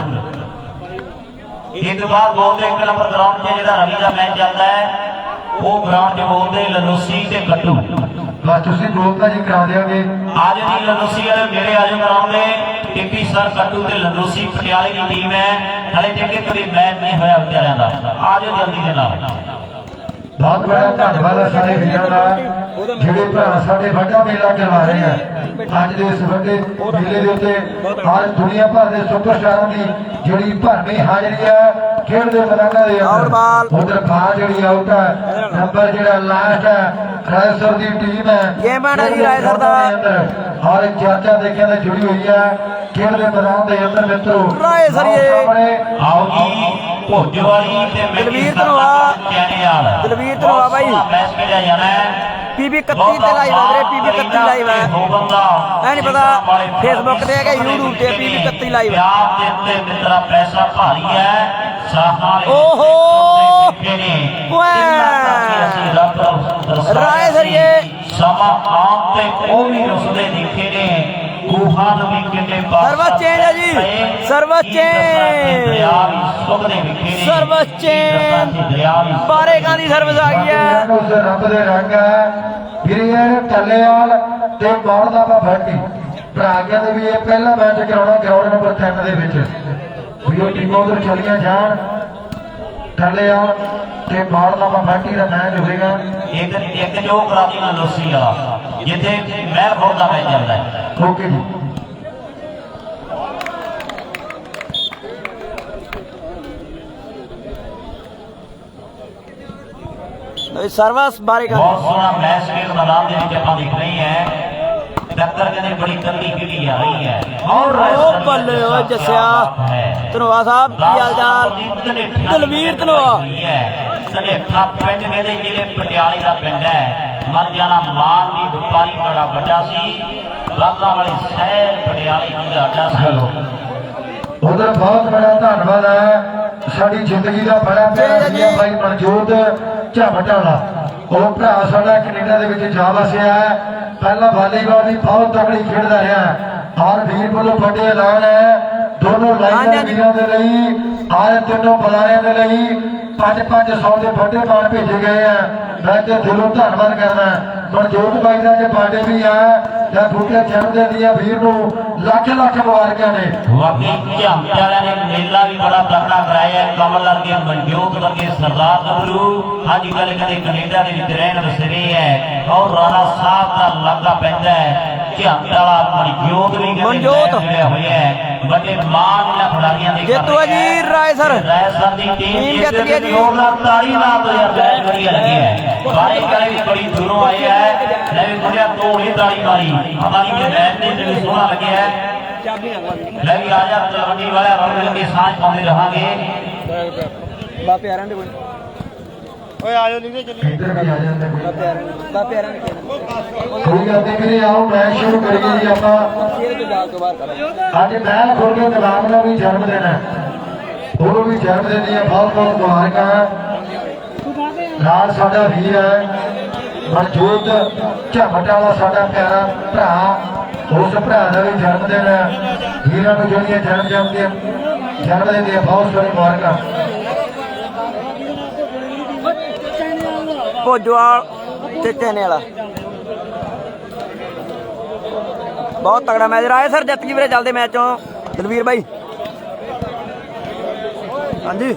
ਇਹ ਤੋਂ ਬਾਅਦ ਬੋਲਦੇ 1 ਨੰਬਰ ਗਰਾਊਂਡ 'ਤੇ ਜਿਹੜਾ ਰਵੀ ਦਾ ਮੈਚ ਚੱਲਦਾ ਹੈ ਉਹ ਗਰਾਊਂਡ 'ਚ ਬੋਲਦੇ ਲਨੂਸੀ ਤੇ ਗੱਡੂ ਬਸ ਤੁਸੀਂ ਬੋਲਤਾ ਜੀ ਕਰਾ ਦਿਆਂਗੇ ਅੱਜ ਦੀ ਲਨੂਸੀ ਵਾਲੇ ਮੇਰੇ ਆਜੋ ਗਰਾਊਂਡ ਦੇ ਟਿੱਪੀ ਸਰ ਗੱਡੂ ਤੇ ਲਨੂਸੀ ਪਟਿਆਲੇ ਦੀ ਟੀਮ ਹੈ ਹਲੇ ਤੱਕ ਕੋਈ ਮੈਚ ਨਹੀਂ ਹੋਇਆ ਵਿਚਾਰਿਆਂ ਦਾ ਆਜੋ ਜਲਦੀ ਦੇ ਨਾਲ ਬਹੁਤ ਬੜਾ ਧੰਨਵਾਦ ਹੈ ਸਾਰੇ ਵੀਰਾਂ ਦਾ ਜਿਹੜੇ ਭਰਾ ਸਾਡੇ ਵੱਡਾ ਮੇਲਾ ਕਰਵਾ ਰਹੇ ਆ ਅੱਜ ਦੇ ਇਸ ਵੱਡੇ ਮੇਲੇ ਦੇ ਉੱਤੇ ਅੱਜ ਦੁਨੀਆ ਭਰ ਦੇ ਸੁਪਰਸਟਾਰਾਂ ਦੀ ਜਿਹੜੀ ਭਰਵੀਂ ਹਾਜ਼ਰੀ ਹੈ ਖੇਡ ਦੇ ਮੈਦਾਨਾਂ ਦੇ ਅੰਦਰ ਉਧਰ ਬਾਹਰ ਜਿਹੜੀ ਆਊਟ ਹੈ ਨੰਬਰ ਜਿਹੜਾ ਲਾਸਟ ਹੈ ਰਾਏਸਰ ਦੀ ਟੀਮ ਹੈ ਗੇਮ ਆ ਜੀ ਰਾਏਸਰ ਦਾ ਔਰ ਚਰਚਾ ਦੇਖਿਆ ਤੇ ਜੁੜੀ ਹੋਈ ਹੈ ਖੇਡ ਦੇ ਮੈਦਾਨ ਦੇ ਅੰਦਰ ਮਿੱਤਰੋ ਰਾਏਸਰੀਏ ਆਓ ਜੀ ਭੋਜੋ ਵਾਲੀ ਤੇ ਦਲਵੀਰ ਧਨਵਾ ਬਾਈ ਮੈਚ ਖੇਡਿਆ ਜਾਣਾ ਹੈ ਪੀਬੀ 31 ਤੇ ਲਾਈਵ ਹੈ ਵੀਰੇ ਪੀਬੀ 31 ਲਾਈਵ ਹੈ ਐ ਨਹੀਂ ਪਤਾ ਫੇਸਬੁੱਕ ਤੇ ਹੈ ਕਿ YouTube ਤੇ ਪੀਬੀ 31 ਲਾਈਵ ਹੈ ਆਪ ਦੇ ਉੱਤੇ ਮਿੱਤਰਾ ਪੈਸਾ ਭਾਰੀ ਹੈ ਸਾਹਾਂ ਓਹੋ ਰਾਏਸਰੀਏ ਸਮਾਂ ਆਉਣ ਤੇ ਉਹ ਵੀ ਰੁਸਦੇ ਦਿਖੇ ਨੇ ਗੁਫਾ ਨੂੰ ਵੀ ਕਿੰਨੇ ਪਾਸ ਸਰਵਿਸ ਚੇਂਜ ਹੈ ਜੀ, ਸਰਵਿਸ ਚੇਂਜ, ਦਰਿਆ ਵੀ ਸੁੱਕਦੇ ਵਿਖੇ ਨੇ ਸਰਵਿਸ ਚੇਂਜ, ਦਰਿਆ ਵੀ ਬਾਰੇਕਾਂ ਦੀ ਸਰਵਿਸ ਆ ਗਈ ਹੈ। ਉਸ ਰੱਬ ਦੇ ਰੰਗ ਹੈ ਵੀਰੇ ਟੱਲੇਵਾਲ ਤੇ ਮੌੜ ਦਾ ਭੱਟੀ ਭਰਾ ਕਹਿੰਦੇ ਵੀ ਇਹ ਪਹਿਲਾ ਮੈਚ ਕਰਾਉਣਾ ਗਰਾਊਂਡ ਨੰਬਰ 3 ਦੇ ਵਿੱਚ ਵੀ ਉਹ ਟੀਮਾਂ ਉਧਰ ਚਲੀਆਂ ਜਾਣ। ਟੱਲੇਵਾਲ ਤੇ ਮੌੜ ਦਾ ਭੱਟੀ ਦਾ ਮੈਚ ਹੋਵੇਗਾ। ਇੱਕ ਜੋ ਕਰਾਚੀ ਨਾਲ ਲੋਸੀ ਵਾਲਾ ਜਿੱਥੇ ਮਹਿਲ ਬਹੁਤ ਦਾ ਮੈਚ ਚੱਲਦਾ ਹੈ। ਓਕੇ ਜੀ ਸਰਵਿਸ ਬਾਰੇਕਾਂ ਬਹੁਤ ਸੋਹਣਾ ਮੈਚ ਖੇਡ ਮੈਦਾਨ ਦੇ ਵਿੱਚ ਆਪਾਂ ਦੇਖ ਰਹੇ ਹਾਂ। ਟੱਕਰ ਕਹਿੰਦੇ ਬੜੀ ਤੰਗੀ ਕਿਹੜੀ ਆ ਰਹੀ ਹੈ ਔਰ ਉਹ ਬੱਲੇ ਓਏ ਜੱਸਿਆ ਧਨੋਆ ਸਾਹਿਬ ਕੀ ਹਾਲ ਚਾਲ? ਦਲਵੀਰ ਧਨੋਆ ਸਨੇਠਾ ਪਿੰਡ ਕਹਿੰਦੇ ਜਿਹੜੇ ਪਟਿਆਲੇ ਦਾ ਪਿੰਡ ਹੈ ਮਰ ਜਾਣਾ ਮਾਨ ਦੀ ਵਪਾਰੀ ਬੜਾ ਵੱਡਾ ਸੀ ਲਾਗਾ ਵਾਲੀ ਸ਼ਹਿਰ ਪਟਿਆਲੇ ਦਾ ਅੱਡਾ ਸੀ। ਉਹਦਾ ਬਹੁਤ ਬੜਾ ਧੰਨਵਾਦ ਹੈ ਸਾਡੀ ਜ਼ਿੰਦਗੀ ਦਾ ਬੜਾ ਪਿਆਰਾ ਸੀ ਭਾਈ ਮਨਜੋਤ ਝਾਵਟਾਲਾ। ਉਹ ਭਰਾ ਸਾਡਾ ਕੈਨੇਡਾ ਦੇ ਵਿੱਚ ਜਾ ਵਸਿਆ ਹੈ। ਪਹਿਲਾਂ ਵਾਲੀਬਾਲ ਦੀ ਬਹੁਤ ਤਕੜੀ ਖੇਡਦਾ ਰਿਹਾ ਔਰ ਵੀਰ ਵੱਲੋਂ ਵੱਡੇ ਐਲਾਨ ਹੈ ਦੋਨੋਂ ਲਾਈਨਾਂ ਵੀਰਾਂ ਦੇ ਲਈ ਆਏ ਤਿੰਨੋਂ ਬੁਲਾਰਿਆਂ ਦੇ ਲਈ 5-500 ਦੇ ਵੱਡੇ ਮਾਣ ਭੇਜੇ ਗਏ ਆ। ਮੈਂ ਤੇ ਦਿਲੋਂ ਧੰਨਵਾਦ ਕਰਦਾ ਮਨਜੋਤ ਬਾਈ ਦਾ ਜੇ ਬਾਡੇ ਵੀ ਆ ਜਾਂ ਬੂਟੇ ਚੜ੍ਹਦੇ ਦੀਆਂ ਵੀਰ ਨੂੰ ਲੱਖ ਲੱਖ ਮੁਬਾਰਕਾਂ ਨੇ। ਵਾਕਈ ਝਾਂਪੇ ਵਾਲਿਆਂ ਨੇ ਮੇਲਾ ਵੀ ਬੜਾ ਤਕੜਾ ਕਰਾਇਆ। ਕਮਲ ਵਰਗੇ ਮਨਜੋਤ ਵਰਗੇ ਸਰਦਾਰ ਗੱਭਰੂ ਅੱਜ ਕੱਲ੍ਹ ਕਹਿੰਦੇ ਕੈਨੇਡਾ ਦੇ ਵਿੱਚ ਰਹਿਣ ਵਸਰੇ ਹੈ ਔਰ ਰਾਣਾ ਸਾਹਿਬ ਦਾ ਲਾਗਾ ਪੈਂਦਾ ਹੈ। ਝਾਂਪੇ ਵਾਲਾ ਮਨਜੋਤ ਵੀ ਮਨਜੋਤ ਜੁੜਿਆ ਹੋਇਆ ਹੈ ਵੱਡੇ ਮਾਨ ਇਹਨਾਂ ਖਿਡਾਰੀਆਂ ਦੇ ਜੇਤੂ ਹੈ ਜੀ ਰਾਏ ਸਰ ਦੀ ਟੀਮ ਜਿੱਤ ਗਈ ਜੀ। ਤਾੜੀ ਨਾਲ ਯਾਰ ਵਧੀਆ ਲੱਗੀ ਹੈ ਬਾਰੇ ਕਰੇ ਵੀ ਬੜੀ ਦੂਰੋਂ ਆਏ ਹੈ ਲੈ ਵੀ ਮੁੰਡਿਆ ਤੋੜੀ ਤਾੜੀ ਮਾਰੀ ਹਮਾਰੀ ਦੇ ਮੈਚ ਦੇ ਵੀ ਸੋਹਣਾ ਲੱਗਿਆ ਹੈ। ਲੈ ਵੀ ਆ ਜਾ ਤਲਵੰਡੀ ਵਾਲਾ ਰੌਣਕ ਲੱਗੇ ਸਾਂਝ ਪਾਉਂਦੇ ਰਹਾਂਗੇ। ਬਾ ਪਿਆਰਾਂ ਦੇ ਓਏ ਆਜੋ ਨਿਕਲੇ ਚੱਲੀ ਇੱਧਰ ਵੀ ਆ ਜਾਂਦੇ ਬਾ ਪਿਆਰਾਂ ਨੇ ਕੋਈ ਗੱਲ ਨਹੀਂ ਵੀਰੇ ਆਓ ਮੈਚ ਸ਼ੁਰੂ ਕਰੀਏ ਜੀ ਆਪਾਂ। ਇਹਦੇ ਤੋਂ ਜਾਲ ਤੋਂ ਬਾਹਰ ਕਰ ਅੱਜ ਮੈਂ ਖੁੱਲ ਕੇ ਗੁਲਾਮ ਦਾ ਵੀ ਜਨਮ ਦਿਨ ਹੈ ਉਹਨੂੰ ਵੀ ਜਨਮ ਦਿਨ ਦੀਆਂ ਬਹੁਤ ਬਹੁਤ ਮੁਬਾਰਕਾਂ। ਨਾਲ ਸਾਡਾ ਵੀਰ ਹੈ ਮਨਜੋਤ ਝਾਮਟਾ ਵਾਲਾ ਸਾਡਾ ਪਿਆਰਾ ਭਰਾ ਉਸ ਭਰਾ ਦਾ ਵੀ ਜਨਮ ਦਿਨ ਹੈ। ਵੀਰਾਂ ਨੂੰ ਜਿਹੜੀਆਂ ਜਨਮ ਦਿਨ ਦੀਆਂ ਬਹੁਤ ਸਾਰੀਆਂ ਮੁਬਾਰਕਾਂ। ਭੋਜਵਾਲ ਤੇ ਚੈਨੇ ਵਾਲਾ ਬਹੁਤ ਤਗੜਾ ਮੈਚ ਰਾਏ ਸਰ ਜਿੱਤ ਗਈ ਵੀਰੇ। ਚੱਲਦੇ ਮੈਚ ਚੋਂ ਦਲਵੀਰ ਬਾਈ ਹਾਂਜੀ